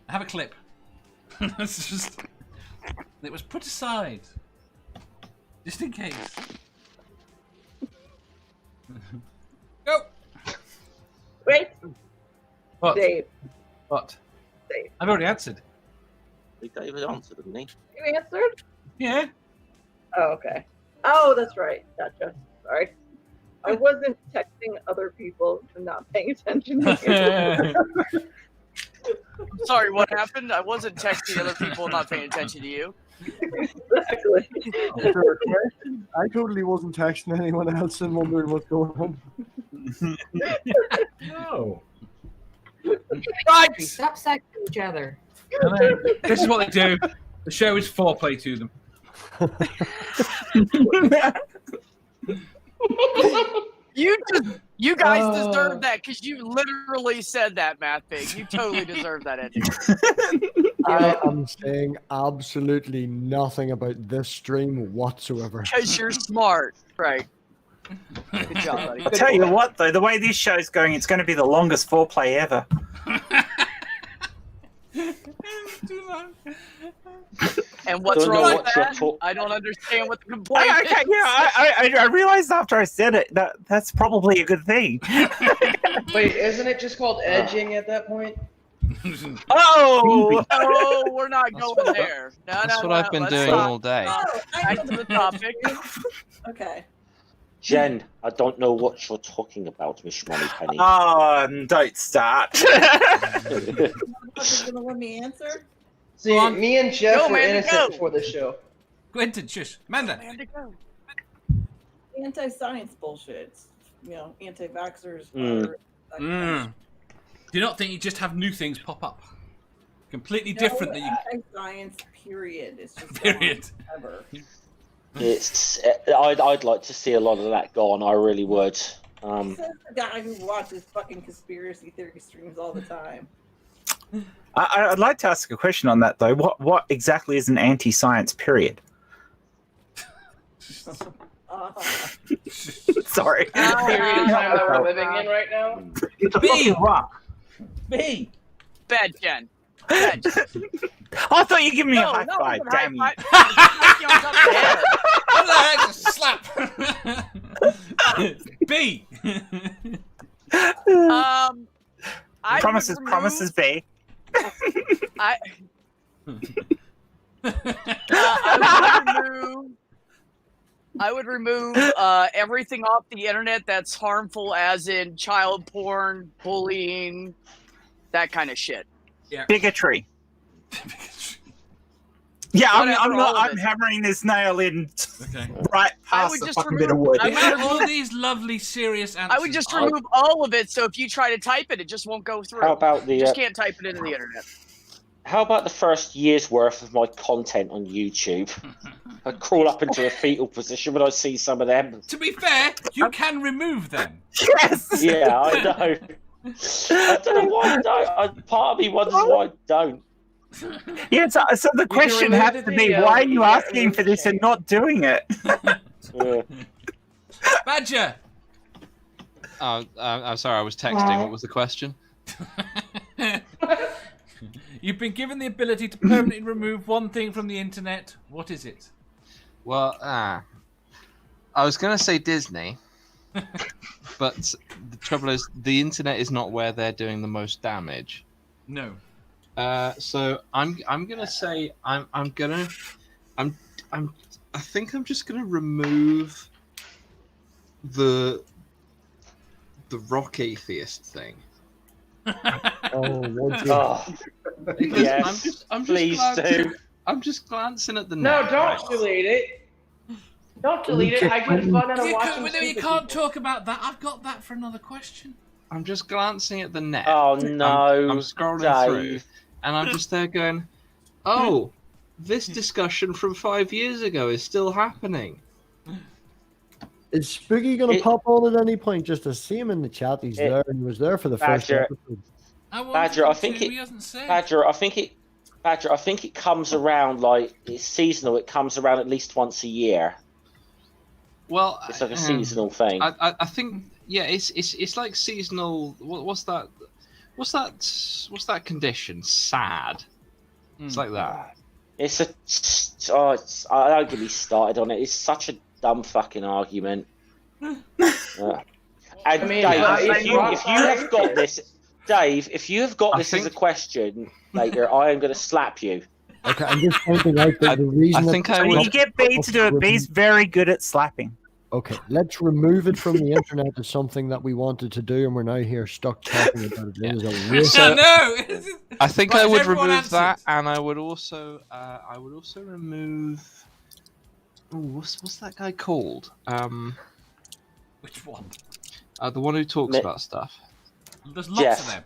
I have a clip. It's just. It was put aside. Just in case. Go! Wait. What? Dave. What? Dave. I've already answered. David answered, didn't he? You answered? Yeah. Oh, okay. Oh, that's right. Gotcha. Sorry. I wasn't texting other people and not paying attention to you. Sorry, what happened? I wasn't texting other people, not paying attention to you. Exactly. Is there a question? I totally wasn't texting anyone else and wondering what's going on. No. Right. Stop sexting each other. This is what they do. The show is foreplay to them. You guys deserve that because you literally said that, Math Pig. You totally deserve that ending. I am saying absolutely nothing about this stream whatsoever. Because you're smart, right? Good job, buddy. I'll tell you what, though, the way this show's going, it's going to be the longest foreplay ever. And what's Don't know wrong with what you're that? I don't understand what the complaint Okay, is. yeah, I realized after I said it that that's probably a good thing. Wait, isn't it just called edging at that point? Oh! No, we're not going there. No, That's no, what no, I've been let's doing stop. all day. Back to the topic. Okay. Jen, I don't know what you're talking about, Miss Moneypenny. Don't start. Are you gonna let me answer? See, me and Jeff Go, were Amanda, innocent go. before the show. Quentin, shush. Amanda. Anti-science bullshit. You know, anti-vaxxers. Mm. Are, Do you not think you just have new things pop up? Completely No, different that you. Anti-science. Period. It's just Period. Ever. It's. I'd like to see a lot of that gone. I really would. Says the guy who watches fucking conspiracy theory streams all the time. I'd like to ask a question on that, though. What exactly is an anti-science period? Sorry. Period of time that we're living in right now. It's a fucking rock. B. Bad Jen. Bad Jen. I thought you were giving me a high no, five. it's a Damn you. high five. B. I Promises, would remove- promises, B. I would remove everything off the internet that's harmful, as in child porn, bullying, that kind of shit. Yeah. Bigotry. Yeah, Whatever, I'm hammering this nail in right I past would the just fucking remove- bit of wood. I would All remove- these lovely, serious answers. I would just remove all of it, so if you try to type it, it just won't go through. How about the, You just uh, can't type it into the internet. How about the first year's worth of my content on YouTube? I crawl up into a fetal position when I see some of them. To be fair, you can remove them. Yes. Yeah, I know. I don't know why I don't. Part of me wonders why I don't. Yeah, so the question remove has the to be, video, why are you you asking for this and not doing it? Badger. Oh, I'm sorry, I was texting. What was the question? You've been given the ability to permanently remove one thing from the internet. What is it? Well, I was going to say Disney, but the trouble is the internet is not where they're doing the most damage. No. So I'm gonna say I think I'm just gonna remove the rock atheist thing. Because Yes, please do. I'm just glancing at the No, net. don't delete it. Don't delete it. I get fun out of You watching. you can't talk about that. I've got that for another question. I'm just glancing at the net. Oh no! I'm scrolling through, and I'm just there going, "Oh, this discussion from 5 years ago is still happening." Is Spooky going to pop on at any point just to see him in the chat? He's there, and he was there for the first Badger. episode. Badger, I think He hasn't said. Badger, I think it comes around like it's seasonal. It comes around at least once a year. Well, It's like a seasonal thing. I think it's like seasonal. What's that? What's that condition? Sad. It's like that. It's I don't get me started on it. It's such a dumb fucking argument. And I mean, Dave, if you have got this, Dave, if you have got this as a question later, I am going to slap you. Okay, I'm just pointing out that the reason. When you get B to do it, B's very good at slapping. Okay, let's remove it from the internet as something that we wanted to do, and we're now here stuck talking about it. It is a waste. So, No. I think Right, I would everyone remove answered? that, and I would also remove. Ooh, what's that guy called? Which one? The one who talks about stuff. There's lots of them.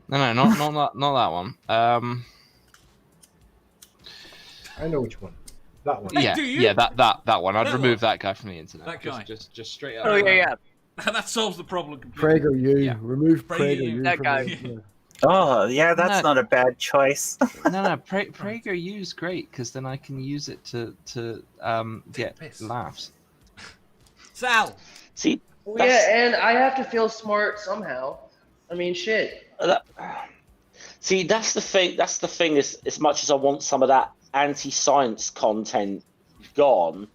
No, not that one. I know which one. That one. Yeah, that one. I'd That remove that guy from the internet. That guy. Just straight up. Oh yeah. That solves the problem completely. PragerU. Remove PragerU. PragerU. That from guy. the internet. Oh, yeah, that's not a bad choice. No, PragerU is great because then I can use it to get laughs. Sal. See. Well, yeah, and I have to feel smart somehow. I mean, shit. See, that's the thing. That's the thing. As much as I want some of that anti-science content gone,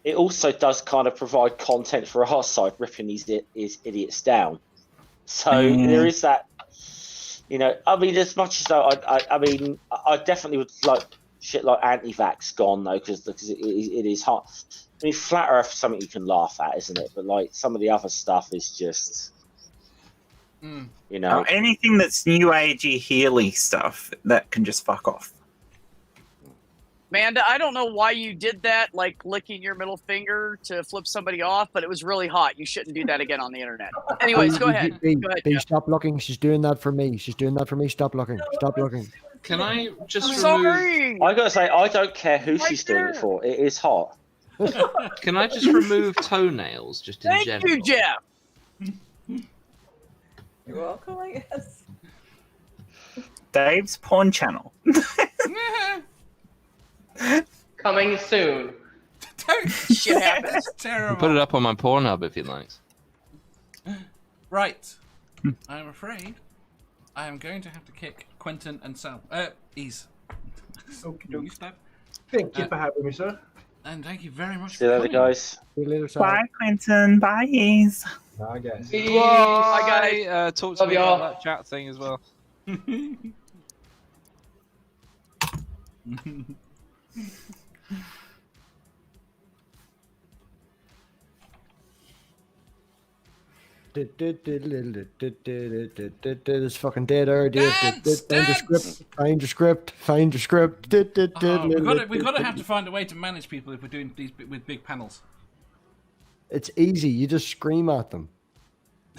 it also does kind of provide content for our side, ripping these idiots down. So there is that. You know, I mean, as much as I mean, I definitely would like shit like anti-vax gone though, because it is hard. I mean, flat Earth is something you can laugh at, isn't it? But like some of the other stuff is just, you know, anything that's new agey Healy stuff that can just fuck off. Amanda, I don't know why you did that, like licking your middle finger to flip somebody off, but it was really hot. You shouldn't do that again on the internet. Anyways, go ahead. B, Go ahead. B, stop looking. She's doing that for me. She's doing that for me. Stop looking. Stop looking. Can I just Sorry. I gotta say, I don't care who she's doing it for. It is hot. Can I just remove toenails just in Thank general? you, Jeff. You're welcome, I guess. Dave's porn channel. Coming soon. Shit happens. Terrible. Put it up on my Pornhub if you like. Right. I'm afraid I am going to have to kick Quentin and Sal. Ease. Okey-doke. Stab. Thank you for having me, sir. And thank you very much See you for later, coming. guys. See you later, Sal. Bye, Quentin. Bye, Ease. I guess. Bye, guys. Talk to Love me y'all. about that chat thing as well. This fucking dead idea. Find your script. Find your script. Find your script. We've got to have to find a way to manage people if we're doing these with big panels. It's easy. You just scream at them.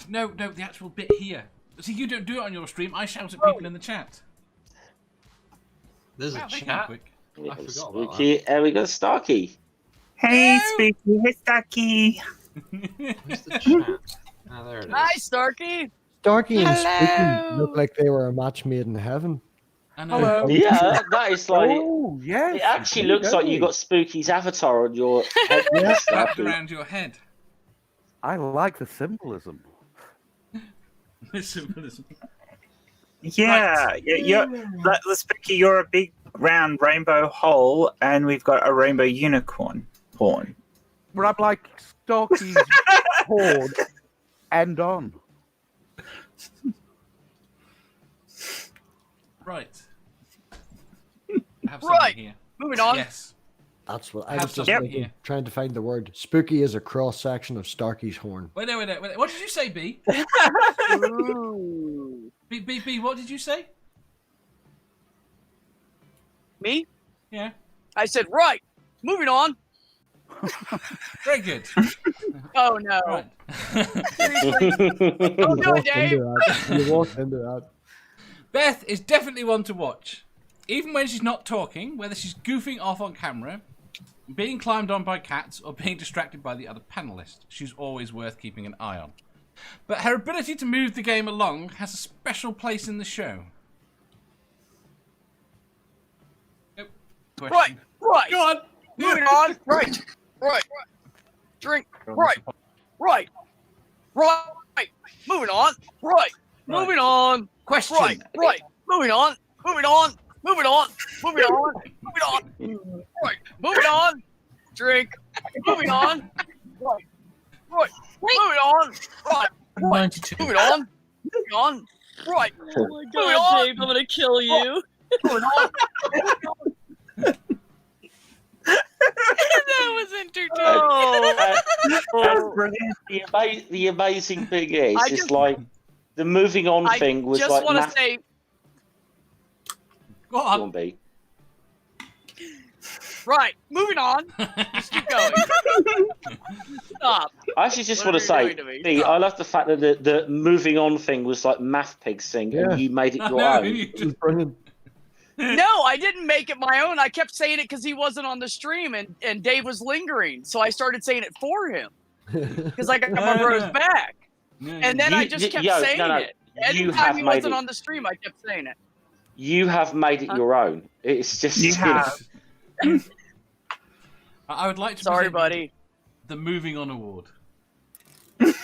No, the actual bit here. See, you don't do it on your stream. I shout at people in the chat. There's Wow, a they came chat. quick. I forgot about Spooky, and we got Starkey. Hey, Spooky. Hey, Stucky. that. Where's the chat? Ah, there it is. Hi, Starkey. Starkey and Hello. Spooky look like they were a match made in heaven. I know. Hello. Yeah, that is like. Oh, yes. It actually looks like you got Spooky's avatar on your head. Wrapped Starkey. around your head. I like the symbolism. Symbolism. Yeah, Spooky, you're a big round rainbow hole, and we've got a rainbow unicorn horn. But I'm like Starkey's horn and on. Right. I have something Right. here. Moving on. Yes. That's what I Have was just something thinking, here. trying to find the word. Spooky is a cross section of Starkey's horn. Wait. What did you say, B? Ooh. B, what did you say? Me? Yeah. I said, right. Moving on. Very good. Oh, no. Right. Don't do it, Dave. You walked into that. Beth is definitely one to watch. Even when she's not talking, whether she's goofing off on camera, being climbed on by cats, or being distracted by the other panelists, she's always worth keeping an eye on. But her ability to move the game along has a special place in the show. Nope. Right. Go on. Moving on. Right. Drink. Right. Moving on. Right. Moving on. Question. Right. Moving on. Right. Moving on. Drink. Moving on. Right. Moving on. Right. 92. Moving on. Right. Oh my god, Dave, I'm gonna kill you. Moving on. That was entertaining. The amazing thing is, I it's just- like the moving on I thing was just like. want to say, Go on. B. right. Moving on. Just keep going. Stop. I actually just What want to are you say, doing to me? B, I love the fact that the moving on thing was like Math Pig's thing, and you made it your No, own. you just- No, I didn't make it my own. I kept saying it because he wasn't on the stream and Dave was lingering. So I started saying it for him because I got my bros back. And then I just kept saying it. You Anytime have he made wasn't it. on the stream, I kept saying it. You have made it your own. It's just You have. I would like to. Sorry, present buddy. The Moving On Award. The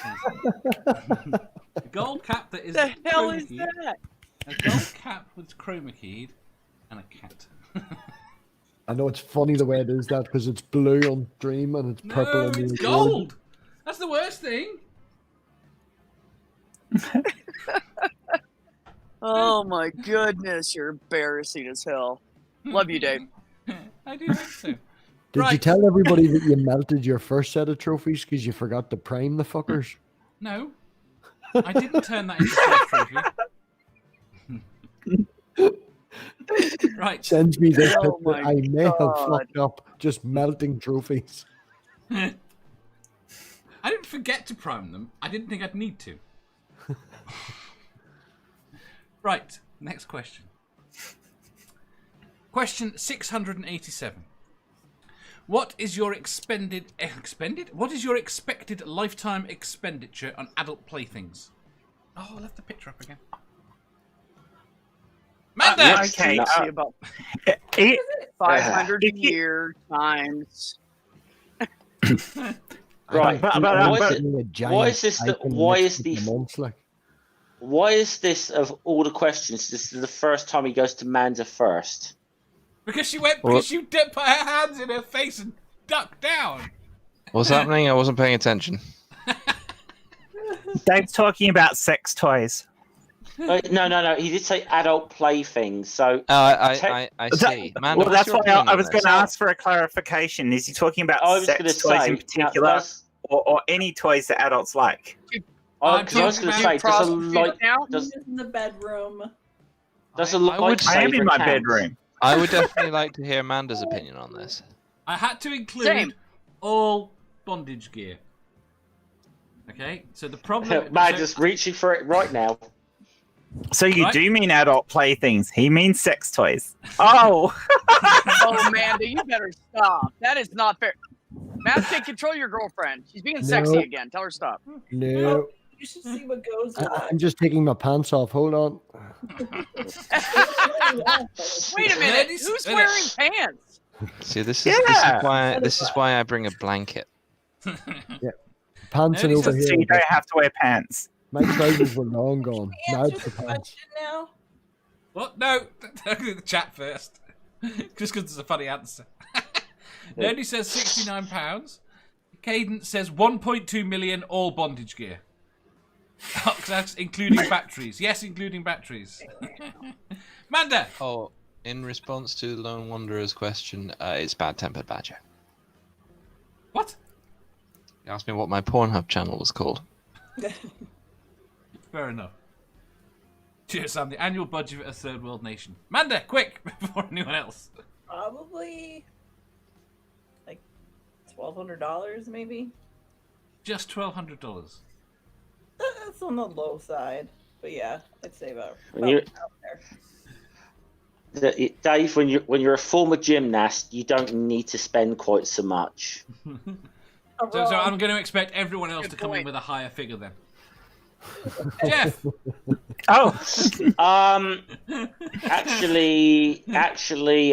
gold cap that is. The hell is chroma-keyed. that? A gold cap with chroma keyed and a cat. I know it's funny the way it is that because it's blue on stream and it's purple No, on the it's recording. gold. That's the worst thing. Oh my goodness, you're embarrassing as hell. Love you, Dave. I do think so. Did you tell everybody that you melted your first set of trophies because you forgot to prime the fuckers? No, I didn't turn that into a trophy. Right. Sends me this Oh picture. my I may have God. fucked up just melting trophies. I didn't forget to prime them. I didn't think I'd need to. Right, next question. Question 687. What is your expended? What is your expected lifetime expenditure on adult playthings? Oh, I left the picture up again. Manda! Okay. See about 500 a year times. Right. But Why is this? Why is the? Months, like. Why is this of all the questions? This is the first time he goes to Manda first. Because she went. Because you put her hands in her face and ducked down. What's happening? I wasn't paying attention. Dave's talking about sex toys. No. He did say adult playthings. So. I see. Amanda, Well, what's that's your why opinion I on was this? going to ask for a clarification. Is he talking about I was sex gonna toys say, in particular, that's- or any toys that adults like? I was going to say, does a light? In the bedroom. Does a I would- lightsaber I am in my count? bedroom. I would definitely like to hear Amanda's opinion on this. I had to include Same. all bondage gear. Okay, so the problem. Manda's reaching for it right now. So you Right. do mean adult playthings. He means sex toys. Oh. Oh, Amanda, you better stop. That is not fair. Matt, can't control your girlfriend. She's being sexy No. again. Tell her stop. No. You should see what goes with I'm just taking my pants off. Hold on. Wait a minute. Who's wearing pants? See, this Yeah. is why I bring a blanket. Yeah. Pants and No, over So here. you don't have to wear pants. My trousers were long gone. Now it's the pants. now. What? No, the chat first. Just because it's a funny answer. Nerdy says £69. Cadence says 1.2 million all bondage gear. Oh, 'cause that's including batteries. Yes, including batteries. Manda! Oh, in response to Lone Wanderer's question, it's Bad Tempered Badger. What? You asked me what my Pornhub channel was called. Fair enough. Cheers, Sam. The annual budget of a third world nation. Manda, quick, before anyone else. Probably like $1,200, maybe. Just $1,200. That's on the low side, but yeah, I'd say about You- out there. Dave, when you're a former gymnast, you don't need to spend quite so much. So I'm going to expect everyone else to come in with a higher figure then. Jeff. Oh. Actually,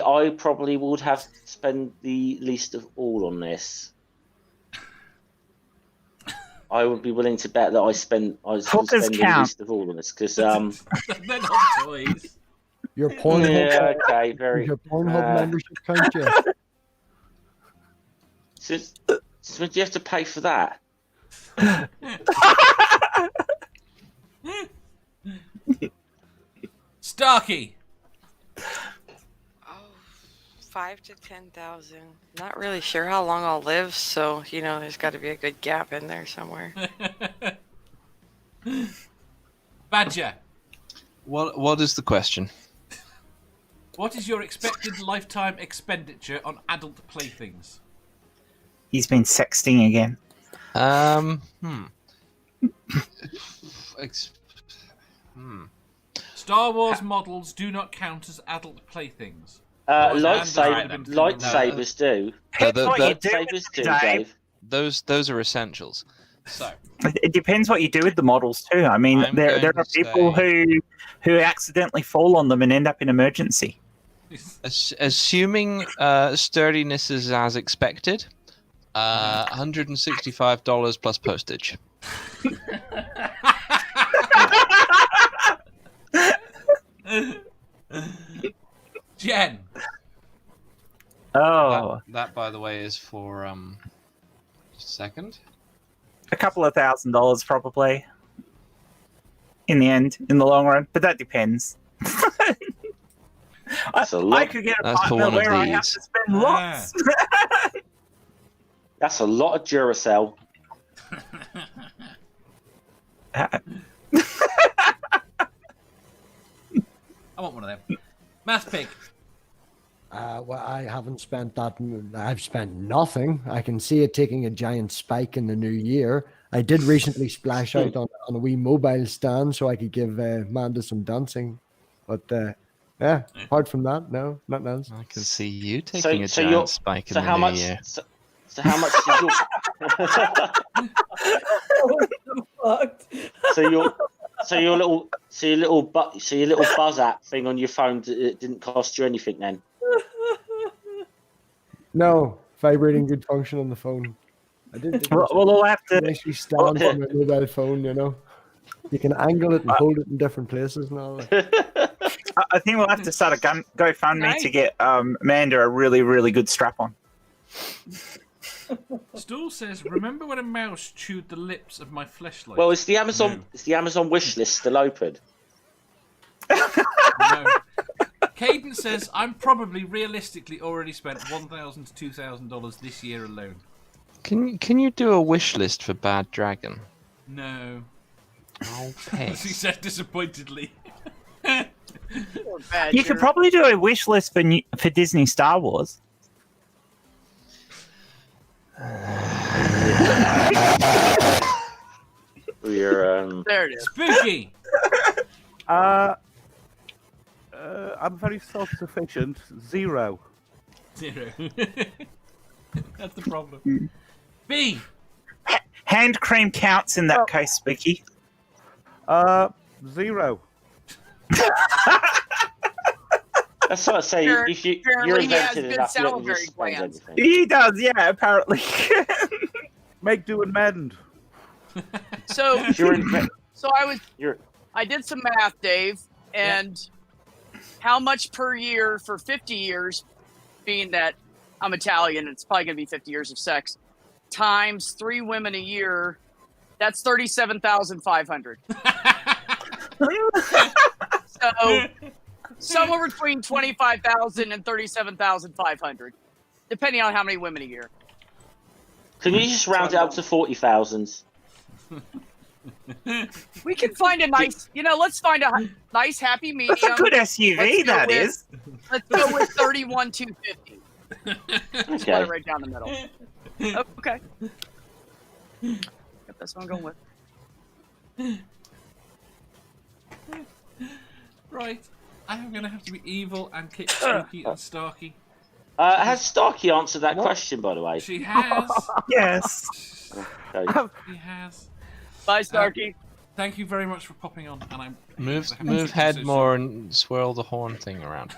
I probably would have to spend the least of all on this. I would be willing to bet that I would spend the least of all on this because They're not toys. Your Pornhub, yeah, okay, very. your Pornhub membership count, Jeff. So do you have to pay for that? Starkey. 5 to 10,000. Not really sure how long I'll live, so there's got to be a good gap in there somewhere. Badger. What is the question? What is your expected lifetime expenditure on adult playthings? He's been sexting again. Star Wars models do not count as adult playthings. Lightsabers do. Lightsabers do, Dave. Those are essentials. So it depends what you do with the models too. I mean, there are people who accidentally fall on them and end up in emergency. Assuming sturdiness is as expected, $165 plus postage. Jen. Oh, that by the way is for just a second. A couple of $1,000 probably. In the end, in the long run, but that depends. I could get a partner where I have to spend lots. That's a lot of Duracell. I want one of them. Math Pig. Well, I haven't spent that. I've spent nothing. I can see it taking a giant spike in the new year. I did recently splash out on a wee mobile stand so I could give Manda some dancing. But yeah, apart from that, no, nothing else. I can see you taking a giant spike in the new year. So how much did your little buzz app thing on your phone didn't cost you anything then? No, vibrating good function on the phone. I did. Well, we'll have to actually stand on a mobile phone. You can angle it and hold it in different places and all that. I think we'll have to start a GoFundMe to get Amanda a really, really good strap-on. Stool says, "Remember when a mouse chewed the lips of my fleshlight?" Well, is the Amazon wish list still open? No. Caden says, "I'm probably realistically already spent $1,000 to $2,000 this year alone." Can you do a wish list for Bad Dragon? No. Oh, she said disappointedly. You could probably do a wish list for Disney Star Wars. There it is. Spooky. I'm very self-sufficient. Zero. That's the problem. B. Hand cream counts in that case, Spooky. Zero. That's what I say. If you're Apparently he has invented good enough, you don't salivary just spend glands. anything. He does, yeah, apparently. Make do and mend. So, You're I did some math, Dave, and how much per year for 50 years, being that I'm Italian, it's probably going to be 50 years of sex, times 3 women a year, that's 37,500. So, somewhere between 25,000 and 37,500, depending on how many women a year. Can you just round it up to 40,000? We can find a nice, let's find a nice happy medium. That's a good SUV, that is. Let's go with 31,250. Split Okay. it right down the middle. Okay. Yep, that's what I'm going with. Right. I'm going to have to be evil and kick Spooky and Starkey. Has Starkey answered that question, by the way? She has. Yes. Okay. She has. Bye, Starkey. thank you very much for popping on. And I'm Move head more and swirl the horn thing around.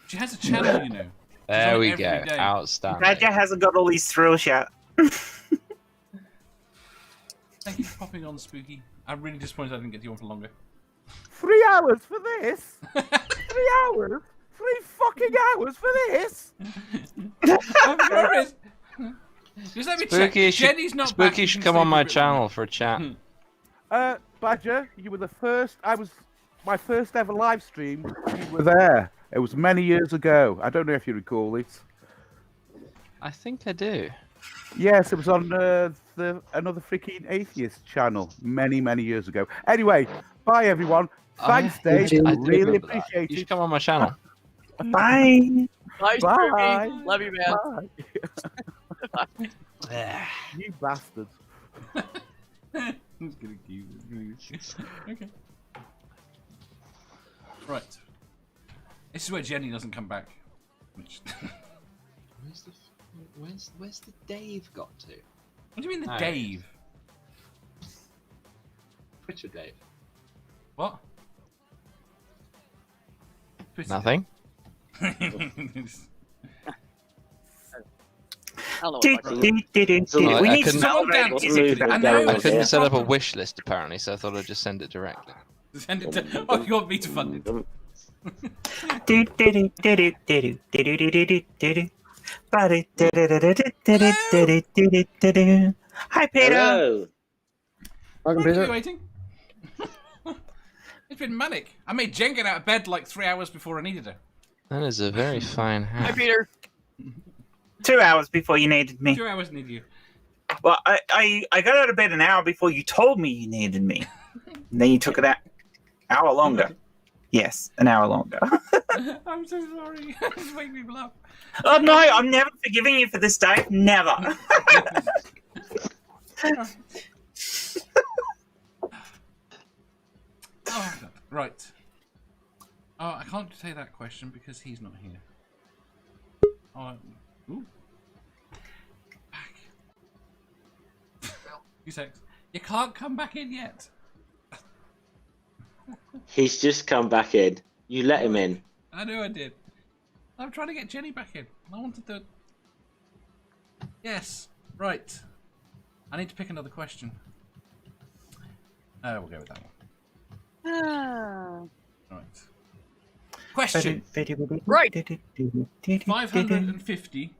She has a channel, you know. She's There on we every go. day. Outstanding. Badger hasn't got all these thrills yet. Thank you for popping on, Spooky. I'm really disappointed I didn't get you on for longer. 3 hours for this? 3 hours? 3 fucking hours for this? I'm sorry. Just let me check. Jenny's not back. Spooky You should can come stay on for a my bit channel for a chat. Badger, you were the first. My first ever live stream. You were there. It was many years ago. I don't know if you recall it. I think I do. Yes, it was on another freaking atheist channel many years ago. Anyway, bye everyone. Thanks, Dave. I do Really remember that. appreciate You it. should come on my channel. Bye. Bye, Bye. Spooky. Love you, man. You bastards. Who's gonna keep it? Okay. Right. This is where Jenny doesn't come back. Where's the Dave got to? What do you mean the Oh. Dave? Twitter Dave. What? Twitter Nothing. We need to I couldn't set up a wish list apparently, so I thought I'd just send it directly. Send it to. Oh, you want me to fund it? Hi, Peter. Hello. Welcome, Thank you, Peter. waiting. It's been manic. I made Jen get out of bed like 3 hours before I needed her. That is a very fine Hi, hat. Peter. 2 hours before you needed me. 2 hours need you. Well, I got out of bed an hour before you told me you needed me. And then you took it an hour longer. Yes, an hour longer. I'm so sorry. Just make me laugh. Oh no, I'm never forgiving you for this, Dave. Never. Oh, God. Right. Oh, I can't say that question because he's not here. Oh, ooh. Back. You sex. You can't come back in yet. He's just come back in. You let him in. I know I did. I'm trying to get Jenny back in. I wanted to. Yes. Right. I need to pick another question. We'll go with that one. Right. Question. Right. 550.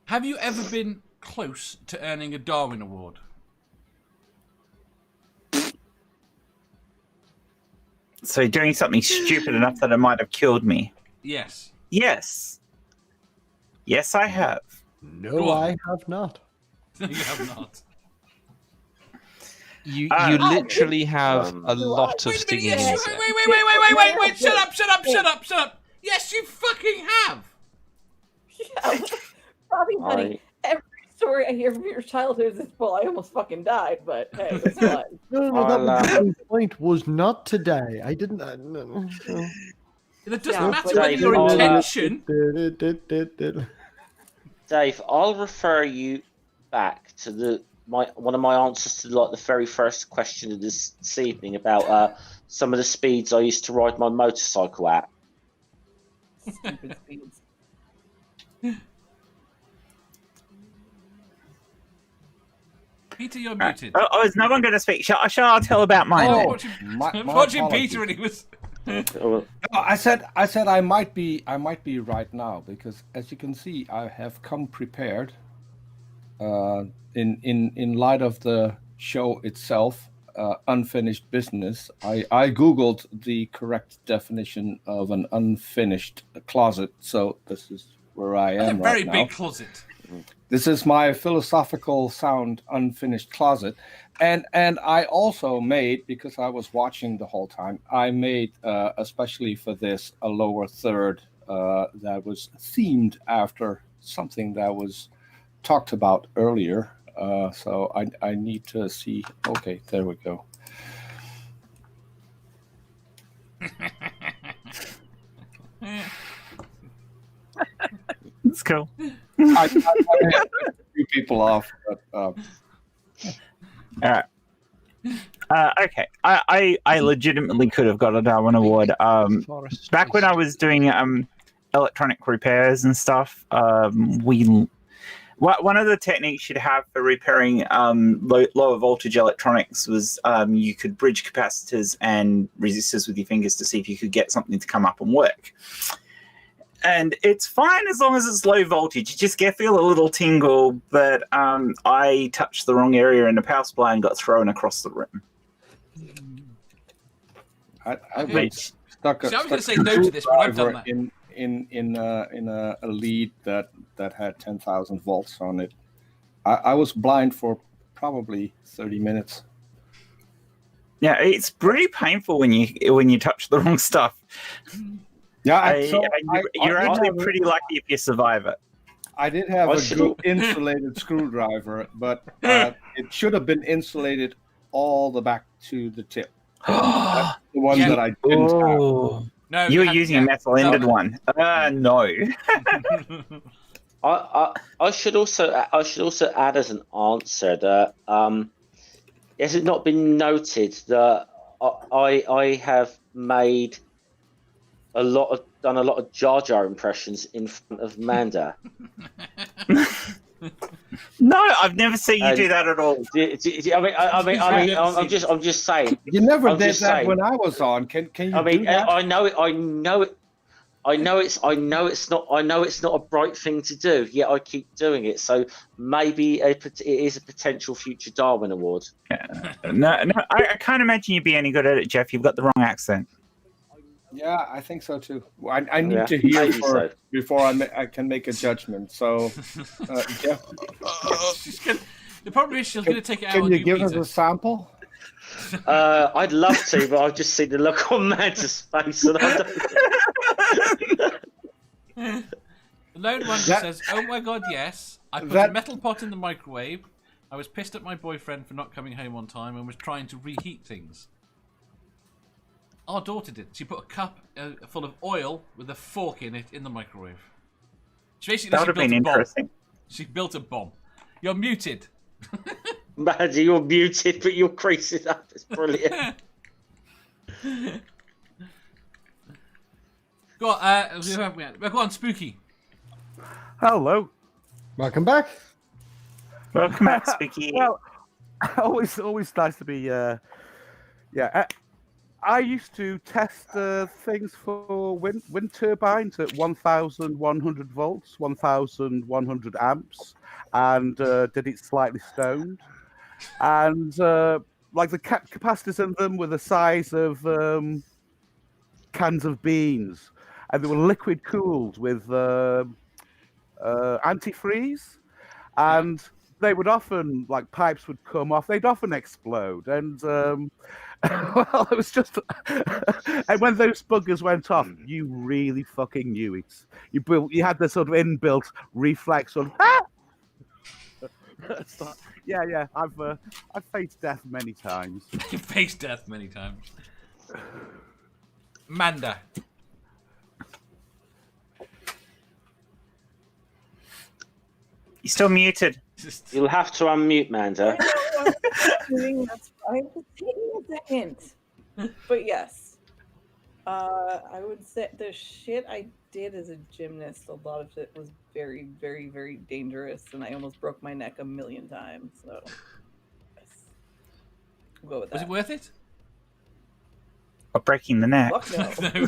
Have you ever been close to earning a Darwin Award? So doing something stupid enough that it might have killed me. Yes. Yes. Yes, I have. No, I have not. You have not. You literally have a lot of stinging insects. Wait. Shut up. Yes, you fucking have. Bobby, honey, every story I hear from your childhood is this, well, I almost fucking died, but hey, it's fine. No, that was the point. Was not today. I didn't. No. It doesn't matter whether your intention. Dave, I'll refer you back to one of my answers to like the very first question of this evening about some of the speeds I used to ride my motorcycle at. Stupid speeds. Peter, you're muted. Oh, is no one going to speak? Shall I tell about mine? Oh, then? watching Peter and he was. No, I said I might be right now because as you can see I have come prepared. In light of the show itself, unfinished business. I googled the correct definition of an unfinished closet, so this is where I am That's a very right now. big closet. This is my philosophical sound unfinished closet. And I also made, because I was watching the whole time, I made, especially for this, a lower third that was themed after something that was talked about earlier. So I need to see. Okay, there we go. Let's go. I had a few people off, but Okay, I legitimately could have got a Darwin Award. Back when I was doing electronic repairs and stuff, one of the techniques you'd have for repairing lower voltage electronics was you could bridge capacitors and resistors with your fingers to see if you could get something to come up and work. And it's fine as long as it's low voltage. You just feel a little tingle, but I touched the wrong area and the power supply and got thrown across the room. I've been stuck. See, I was going to say no to this, but I've done that. In a lead that had 10,000 volts on it. I was blind for probably 30 minutes. Yeah, it's pretty painful when you touch the wrong stuff. Yeah, you're actually pretty lucky if you survive it. I did have a good insulated screwdriver, but it should have been insulated all the back to the tip. That's the one that I didn't have. No, you were using a metal-ended one. No. I should also add as an answer that has it not been noted that I have done a lot of Jar Jar impressions in front of Manda. No, I've never seen you do that at all. I'm just saying. You never did that when I was on. Can you? Do that? I know it's not a bright thing to do. Yet I keep doing it. So maybe it is a potential future Darwin Award. No, I can't imagine you'd be any good at it, Jeff. You've got the wrong accent. Yeah, I think so too. I need to hear before I can make a judgment. So, Jeff, the problem is she's going to take it out. Can you give us a sample? I'd love to, but I've just seen the look on Manta's face, and I don't. The lone one says, "Oh my god, yes! I put a metal pot in the microwave. I was pissed at my boyfriend for not coming home on time and was trying to reheat things. Our daughter did. She put a cup full of oil with a fork in it in the microwave. She basically That would have been interesting. She built a bomb. You're muted. Maddie, you're muted, but you're creasing up. It's brilliant. Go on, go on, Spooky. Hello. Welcome back. Welcome back, Spooky. Well, always nice to be. I used to test things for wind turbines at 1,100 volts, 1,100 amps, and did it slightly stoned. And like the capacitors in them were the size of cans of beans, and they were liquid cooled with antifreeze, and they would often, like, pipes would come off. They'd often explode, and well, it was just. And when those buggers went off, you really fucking knew it. You had the sort of inbuilt reflex of. Yeah. I've faced death many times. You've faced death many times. Manda. You're still muted. You'll have to unmute, Manda. That's fine. Taking a hint. But yes, I would say the shit I did as a gymnast, a lot of it was very, very, very dangerous, and I almost broke my neck 1,000,000 times. So, yes, we'll go with that. Was it worth it? Or breaking the neck? Fuck no.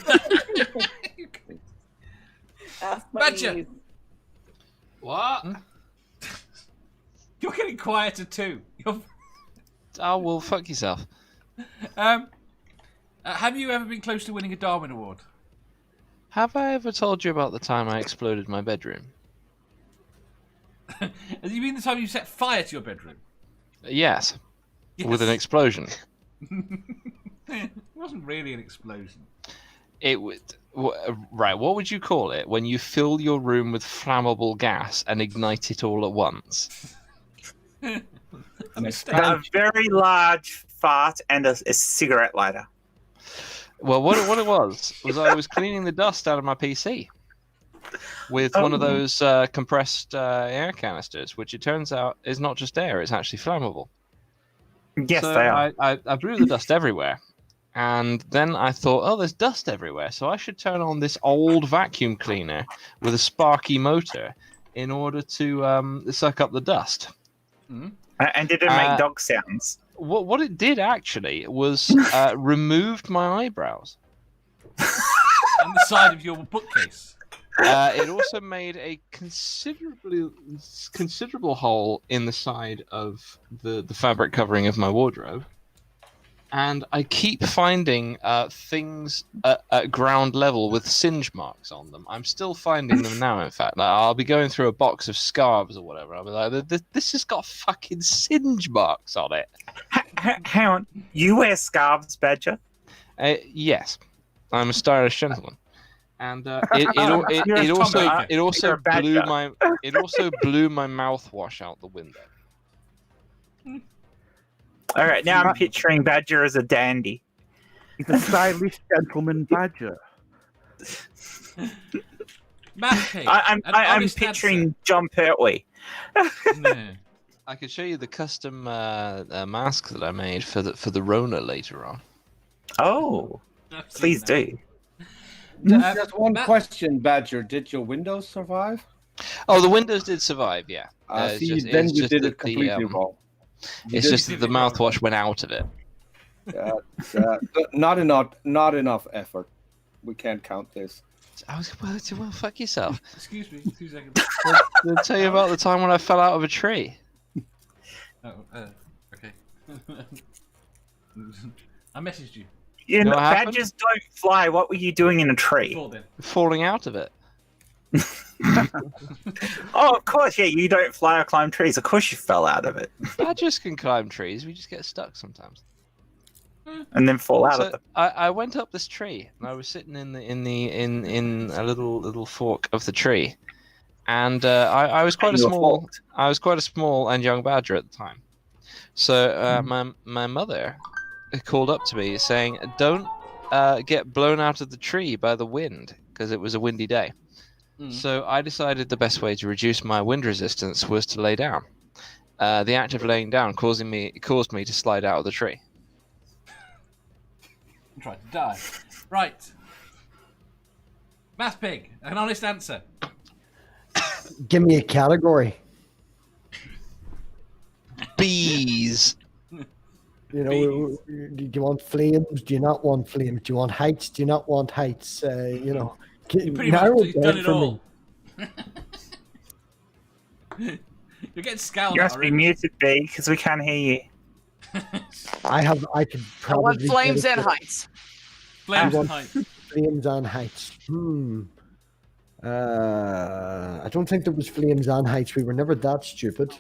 Ask my Badger. knees. What? You're getting quieter too. Oh, well, fuck yourself. Have you ever been close to winning a Darwin Award? Have I ever told you about the time I exploded my bedroom? Has you been the time you set fire to your bedroom? Yes. With an explosion. It wasn't really an explosion. It would. Right, what would you call it when you fill your room with flammable gas and ignite it all at once? A very large fart and a cigarette lighter. Well, what it was I was cleaning the dust out of my PC with one of those compressed air canisters, which it turns out is not just air; it's actually flammable. Yes, so they are. I blew the dust everywhere. And then I thought, oh, there's dust everywhere, so I should turn on this old vacuum cleaner with a sparky motor in order to suck up the dust. Mm-hmm. And did it make dog sounds? What it did actually was removed my eyebrows. And the side of your bookcase. It also made a considerable hole in the side of the fabric covering of my wardrobe. And I keep finding things at ground level with singe marks on them. I'm still finding them now, in fact. Like, I'll be going through a box of scarves or whatever. I'll be like, this has got fucking singe marks on it. Hang on. You wear scarves, Badger? Yes. I'm a stylish gentleman. And it also blew my mouthwash out the window. All right, now I'm picturing Badger as a dandy. He's a stylish gentleman badger. I'm picturing John Pertwee. I could show you the custom mask that I made for the Rona later on. Oh, please do. Just one question, Badger. Did your windows survive? Oh, the windows did survive, yeah. You did it completely wrong. It's just that the mouthwash went out of it. Not enough effort. We can't count this. Well, fuck yourself. Excuse me, 2 seconds. I'll tell you about the time when I fell out of a tree. Oh, okay. I messaged you. You know, what happened? badgers don't fly. What were you doing in a tree? Falling out of it. Oh, of course, yeah. You don't fly or climb trees. Of course, you fell out of it. Badgers can climb trees. We just get stuck sometimes. And then fall out of them. I went up this tree and I was sitting in a little fork of the tree, and I was quite a small and young badger at the time. So my mother called up to me saying, "Don't get blown out of the tree by the wind," because it was a windy day. So I decided the best way to reduce my wind resistance was to lay down. The act of laying down caused me to slide out of the tree. I'm trying to die. Right. Math Pig, an honest answer. Give me a category. Bees. You know, do you want flames? Do you not want flames? Do you want heights? Do you not want heights? You know, Pretty narrow much it done down it for all. me. You're getting scowled You at have to be already. muted, B, because we can't hear you. I could I want probably. flames get and it to- heights. Flames I and want heights. Flames and heights. I don't think there was flames and heights. We were never that stupid.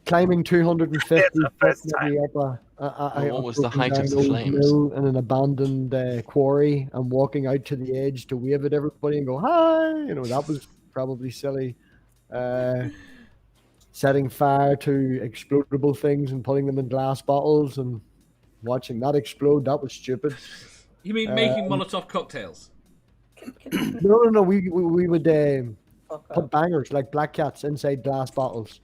Climbing 250 foot maybe up what was the up height down of the Old flames? Mill in an abandoned quarry and walking out to the edge to wave at everybody and go hi. You know, that was probably silly. Setting fire to explodable things and putting them in glass bottles and watching that explode, that was stupid. You mean making Molotov cocktails? No. We would put bangers like black cats inside glass bottles.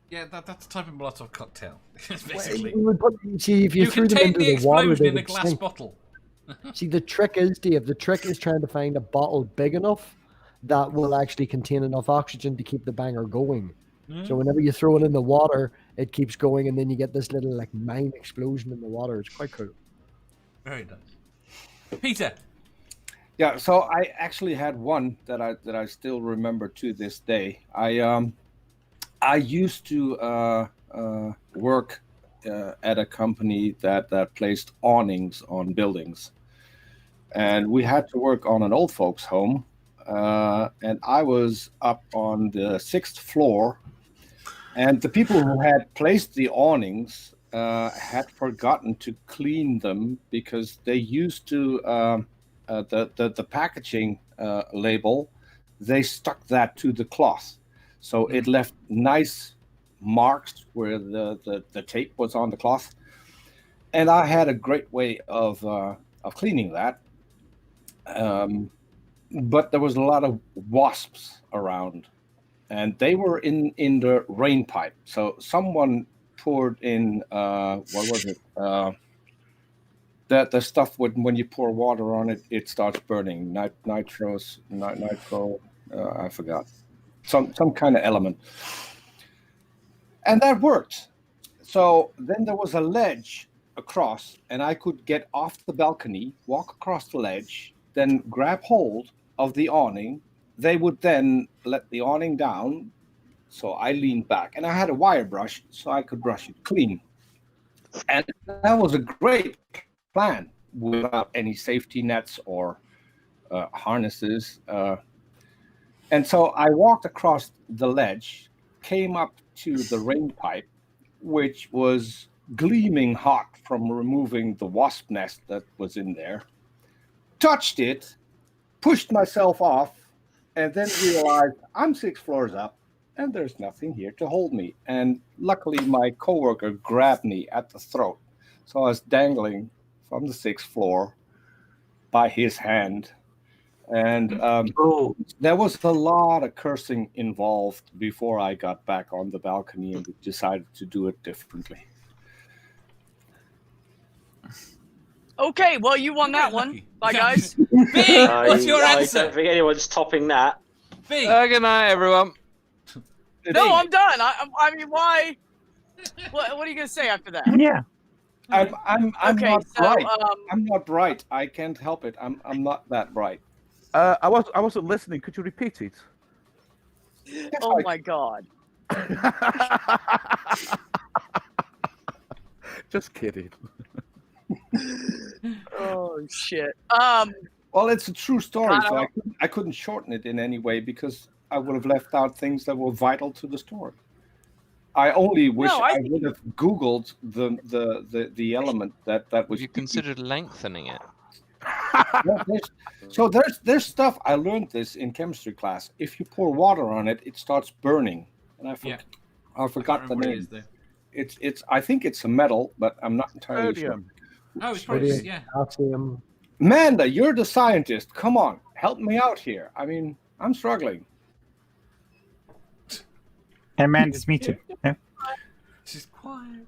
Yeah, that's a type of Molotov cocktail. Basically. We would put, see, if you threw them contain into the the water, explosion they in a would glass sink. bottle. See, the trick is, Dave, the trick is trying to find a bottle big enough that will actually contain enough oxygen to keep the banger going. So whenever you throw it in the water, it keeps going, and then you get this little like mine explosion in the water. It's quite cool. Very nice. Peter. Yeah, so I actually had one that I still remember to this day. I used to work at a company that placed awnings on buildings, and we had to work on an old folks' home, and I was up on the 6th floor, and the people who had placed the awnings had forgotten to clean them because they used to the packaging label, they stuck that to the cloth. So it left nice marks where the tape was on the cloth. And I had a great way of cleaning that. But there was a lot of wasps around. and they were in the rain pipe. So someone poured in what was it? The stuff when you pour water on it, it starts burning. Nitro. I forgot. Some kind of element, and that worked. So then there was a ledge across, and I could get off the balcony, walk across the ledge, then grab hold of the awning. They would then let the awning down, so I leaned back, and I had a wire brush, so I could brush it clean. And that was a great plan without any safety nets or harnesses. And so I walked across the ledge, came up to the rain pipe, which was gleaming hot from removing the wasp nest that was in there, touched it, pushed myself off, and then realized I'm 6 floors up and there's nothing here to hold me. And luckily my coworker grabbed me at the throat. So I was dangling from the 6th floor by his hand. And there was a lot of cursing involved before I got back on the balcony and decided to do it differently. Okay, well, you won that one. Bye, guys. Big, what's your answer? I don't think anyone's topping that. Big. Good night, everyone. No, I'm done. I mean, why? What are you gonna say after that? Yeah. I'm Okay, not so, bright. I'm not bright. I can't help it. I'm not that bright. I wasn't listening. Could you repeat it? Oh my god. Just kidding. Oh shit. Well, it's a true story, so God, I couldn't shorten it in any way because I would have left out things that were vital to the story. I only wish I would have Googled the element that was. You considered lengthening it. So there's stuff I learned this in chemistry class. If you pour water on it, it starts burning, and I forgot the name. It's I think it's a metal, but I'm not entirely sure. Oh, it's probably yeah. Calcium. Manda, you're the scientist. Come on, help me out here. I mean, I'm struggling. And Amanda's me too. Yeah. She's quiet.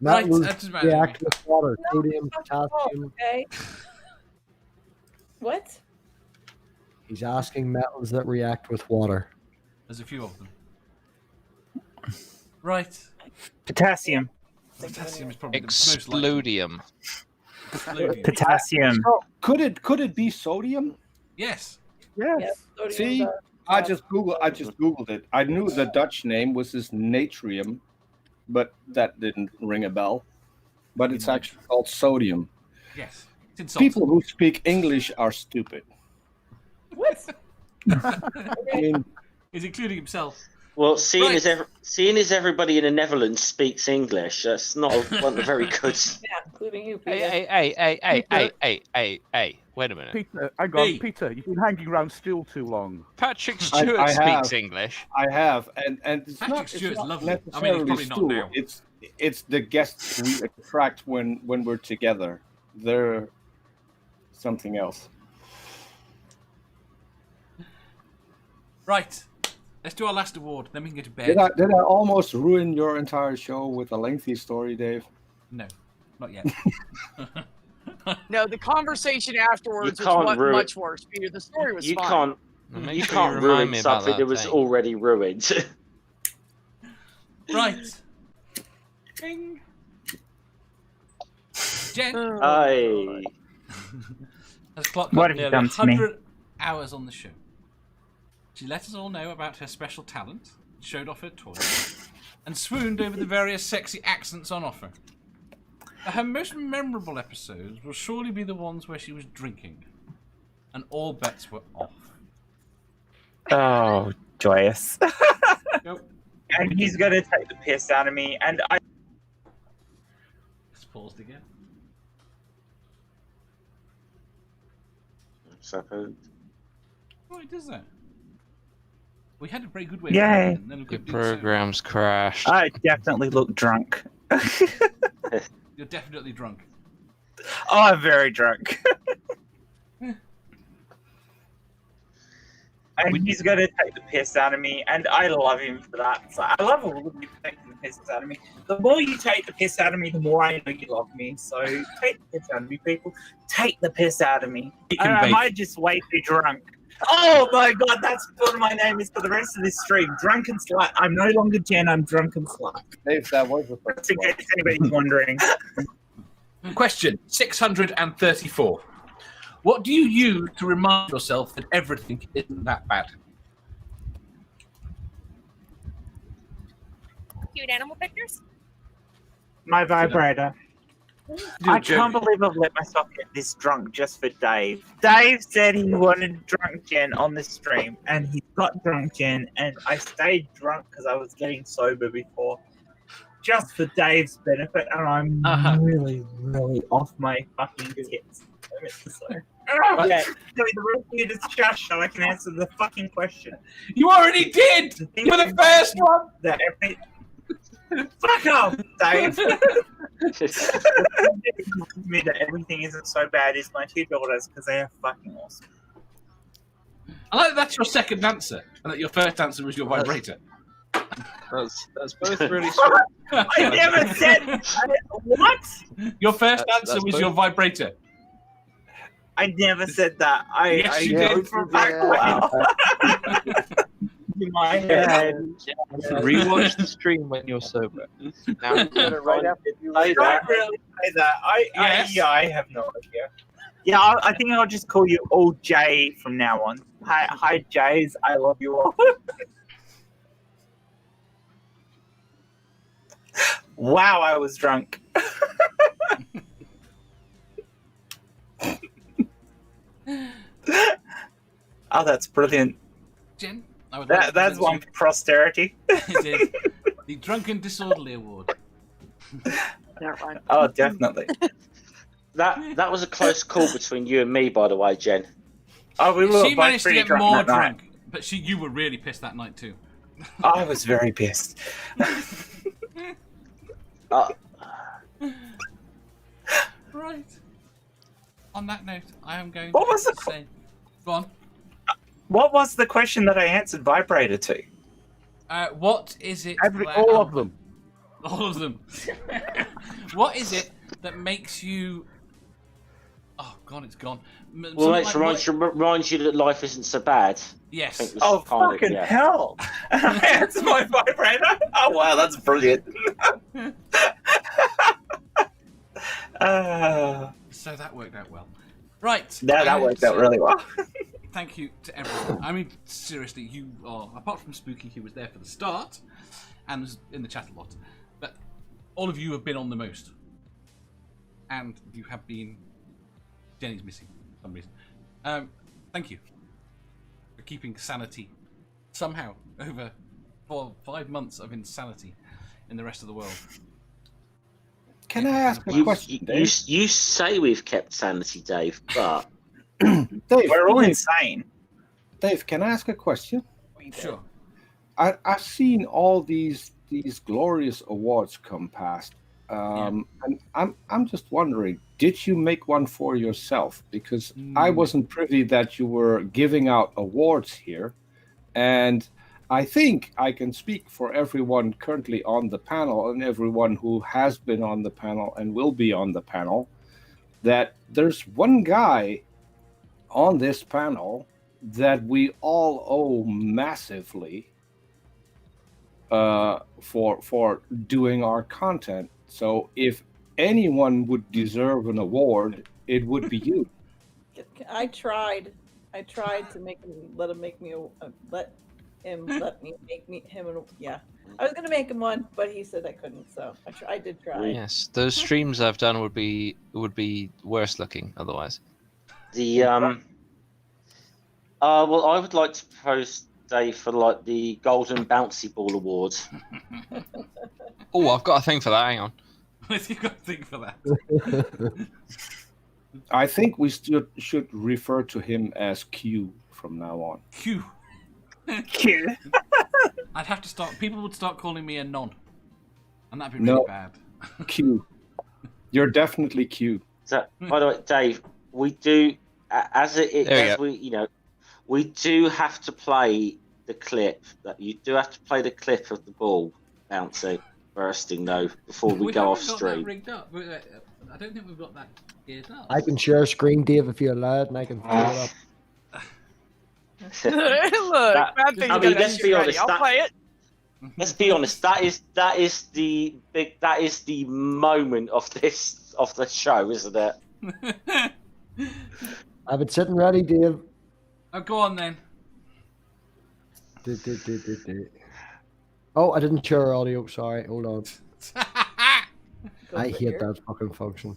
Metals react with water. Sodium, potassium. Okay. What? He's asking metals that react with water. There's a few of them. Right. Potassium. Potassium is probably Explodium. Potassium. So, could it be sodium? Yes. Yes. See, I just googled it. I knew the Dutch name was this natrium, but that didn't ring a bell. But it's actually called sodium. Yes. People who speak English are stupid. What? I mean, he's including himself. Well, seeing as everybody in the Netherlands speaks English, that's not a very good. Yeah, including you, Peter. Hey, wait a minute. Peter, hang on, Peter, you've been hanging around still too long. Patrick Stewart I speaks have. English. I have, and it's Patrick not, Stewart's it's not lovely. I mean, necessarily he's probably Stu. not now. It's the guests we attract when we're together. They're something else. Right. Let's do our last award, then we can go to bed. Did I almost ruin your entire show with a lengthy story, Dave? No, not yet. No, the conversation afterwards You can't was ruin- much worse, Peter. The story was You fine. You can't ruin something that was already ruined. Right. Ding. Jen. Aye. Has clocked What up have you nearly done to me? 100 hours on the show. She let us all know about her special talent, showed off her toys, and swooned over the various sexy accents on offer. Her most memorable episodes will surely be the ones where she was drinking, and all bets were off. Oh, joyous. Nope. And he's gonna take the piss out of me, and I. It's paused again. Oh, it does that. We had a very good way. Yay. Of and then a The good program's crashed. I definitely look drunk. You're definitely drunk. Oh, I'm very drunk. and he's going to take the piss out of me, and I love him for that. So I love all of you for taking the piss out of me. The more you take the piss out of me, the more I know you love me. So take the piss out of me, people. Take the piss out of me. I might just way too drunk. Oh my god, that's what my name is for the rest of this stream. Drunken Slut. I'm no longer Jen, I'm Drunken Slut. Dave, that was the first in case anybody's wondering. Question 634. What do you use to remind yourself that everything isn't that bad? Cute animal pictures? My vibrator. I Joe. can't believe I've let myself get this drunk just for Dave. Dave said he wanted drunk Jen on the stream, and he got drunk Jen, and I stayed drunk because I was getting sober before, just for Dave's benefit, and I'm really, really off my fucking tits. Okay, so the rest of you just shush so I can answer the fucking question. You already did! You're the first one! That Fuck off, Dave! Me that everything isn't so bad is my two daughters because they are fucking awesome. I like that that's your second answer, and that your first answer was your vibrator. That's both really sweet. I never said what? Your first That's answer was both- your vibrator. I never said that. Yes, you know did. for a fact. Wow. In my head. Rewatch the stream when you're sober. Now, right after you I say don't that. really say that. Yes. I have no idea. Yeah, I think I'll just call you all Jay from now on. Hi, Jays. I love you all. Wow, I was drunk. Oh, that's brilliant. Jen, I would like to That's present one for posterity. It is the Drunken Disorderly Award. Yeah, right. Oh, definitely. That was a close call between you and me, by the way, Jen. Oh, we were She both managed to pretty get drunk more that night. drunk, but you were really pissed that night too. I was very pissed. Right. On that note, I am going What was to the say... Go on. What was the question that I answered vibrator to? What is it... All of them. All of them. What is it that makes you... Oh, God, it's gone. Well, it reminds you that life isn't so bad. Yes. I think was Oh, kind of, fucking yeah. hell. I answered my vibrator. Oh, wow, that's brilliant. So that worked out well. Right. That worked out really well. Thank you to everyone. I mean, seriously, you are, apart from Spooky, who was there for the start, and was in the chat a lot, but all of you have been on the most. And you have been... Jenny's missing for some reason. Thank you for keeping sanity somehow over 5 months of insanity in the rest of the world. Can I ask a question, Dave? You say we've kept sanity, Dave, but Dave, We're all insane. Dave, can I ask a question? Sure. I've seen all these glorious awards come past, and I'm just wondering, did you make one for yourself? Because I wasn't privy that you were giving out awards here, and I think I can speak for everyone currently on the panel and everyone who has been on the panel and will be on the panel, that there's one guy on this panel that we all owe massively for doing our content. So if anyone would deserve an award, it would be you. I tried to make him let him make me yeah. I was gonna make him one, but he said I couldn't, so I did try. Yes, those streams I've done would be worse looking otherwise. the well, I would like to propose, Dave, for like the Golden Bouncy Ball Award. Oh, I've got a thing for that. Hang on. You've got a thing for that. I think we should refer to him as Q from now on. Q. Q. I'd have to start. People would start calling me a non, and that'd be really bad. Q. You're definitely Q. So, by the way, Dave, we do as we We do have to play the clip. That you do have to play the clip of the ball bouncing, bursting though, before we go off haven't got that stream. rigged up. I don't think we've got that geared up. I can share a screen, Dave, if you're allowed, and I can throw it up. Look, That- bad thing's I mean, gonna let's be be ready. honest, I'll that- play it. Let's be honest. That is the moment of the show, isn't it? I have it sitting ready, Dave. Oh, go on then. Oh, I didn't share audio. Sorry, hold on. I hate that fucking function.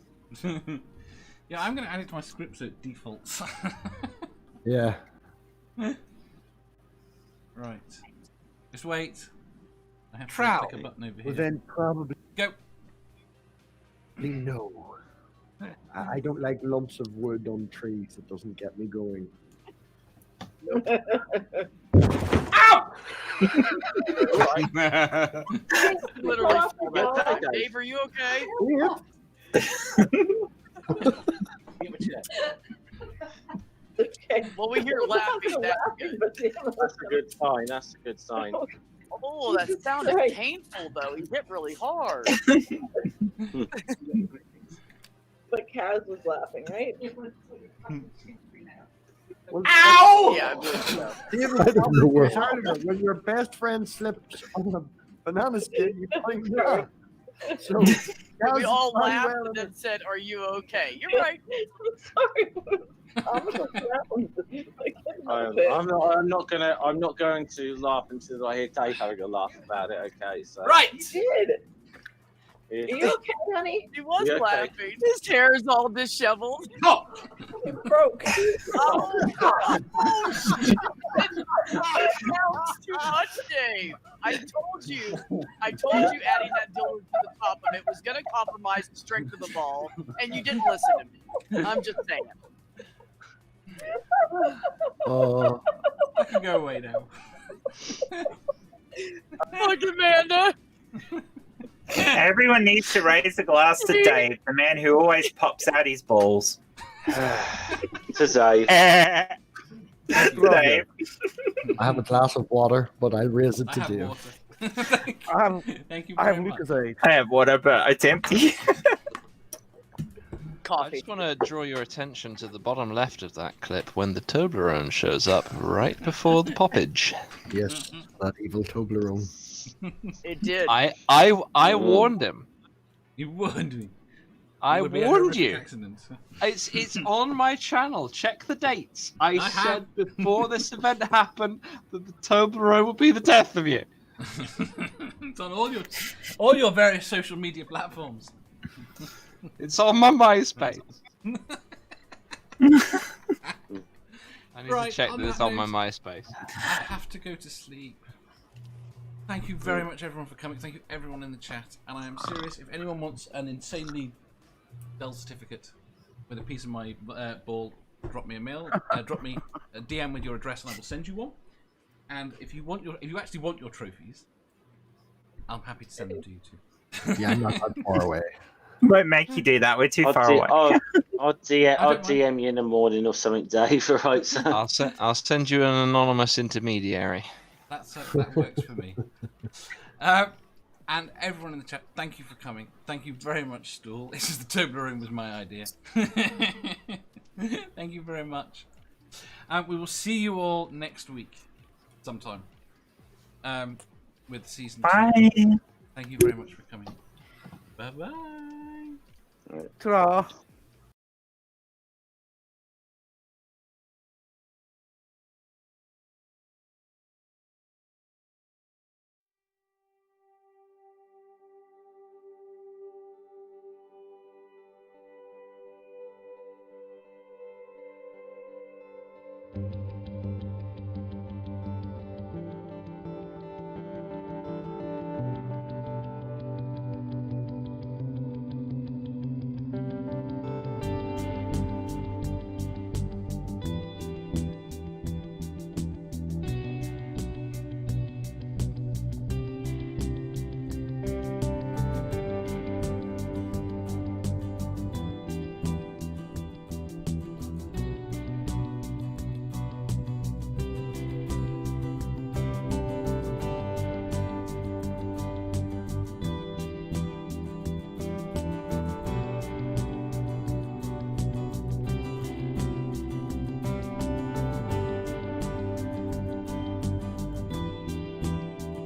Yeah, I'm going to add it to my script so it defaults. Yeah. Right. Just wait. I have to Trow. click a button over here. Well, then probably Go. no. I don't like lumps of wood on trees. It doesn't get me going. Ow! Literally. Dave, are you okay? Well, we hear laughing. That's good. That's a good sign. That's a good sign. Oh, that sounded painful, though. He hit really hard. But Kaz was laughing, right? Ow! Yeah, I believe so. David, I don't know where. When your best friend slips on a banana skin, you find that. So We all laughed and then said, "Are you okay?" You're right. I'm not going to laugh until I hear Dave having a laugh about it. Okay, so right. You did. Are you okay, honey? He was You okay? laughing. His hair is all disheveled. Oh! It broke. Oh, shit. That sounds too much, Dave. I told you adding that dildo to the top of it was going to compromise the strength of the ball, and you didn't listen to me. I'm just saying. I can go away now. Fuck Amanda. Everyone needs to raise a glass to Dave, the man who always pops out his balls. to Dave. Dave. I have a glass of water, but I'll raise it to Dave. Thank you I very have much. Lucasade. I have water, but it's empty. I just want to draw your attention to the bottom left of that clip when the Toblerone shows up right before the poppage. Yes, that evil Toblerone. It did. I warned him. You warned me. I Would be a warned horrific you. accident. It's on my channel. Check the dates. I said before this event happened that the Toblerone would be the death of you. It's on all your various social media platforms. It's on my MySpace. I need to check that it's on my MySpace. I have to go to sleep. Thank you very much, everyone, for coming. Thank you, everyone in the chat. And I am serious. If anyone wants an insanely dull certificate with a piece of my ball, drop me a mail. Drop me a DM with your address, and I will send you one. And if you actually want your trophies, I'm happy to send them to you too. Yeah, I'm not that far away. Won't make you do that. We're too far away. I'll DM you in the morning or something, Dave. Right, so I'll send you an anonymous intermediary. That works for me. And everyone in the chat, thank you for coming. Thank you very much, Stool. This is the Toblerone was my idea. Thank you very much. We will see you all next week, sometime. With season 2. Thank you very much for coming. Bye bye. Ta-ra.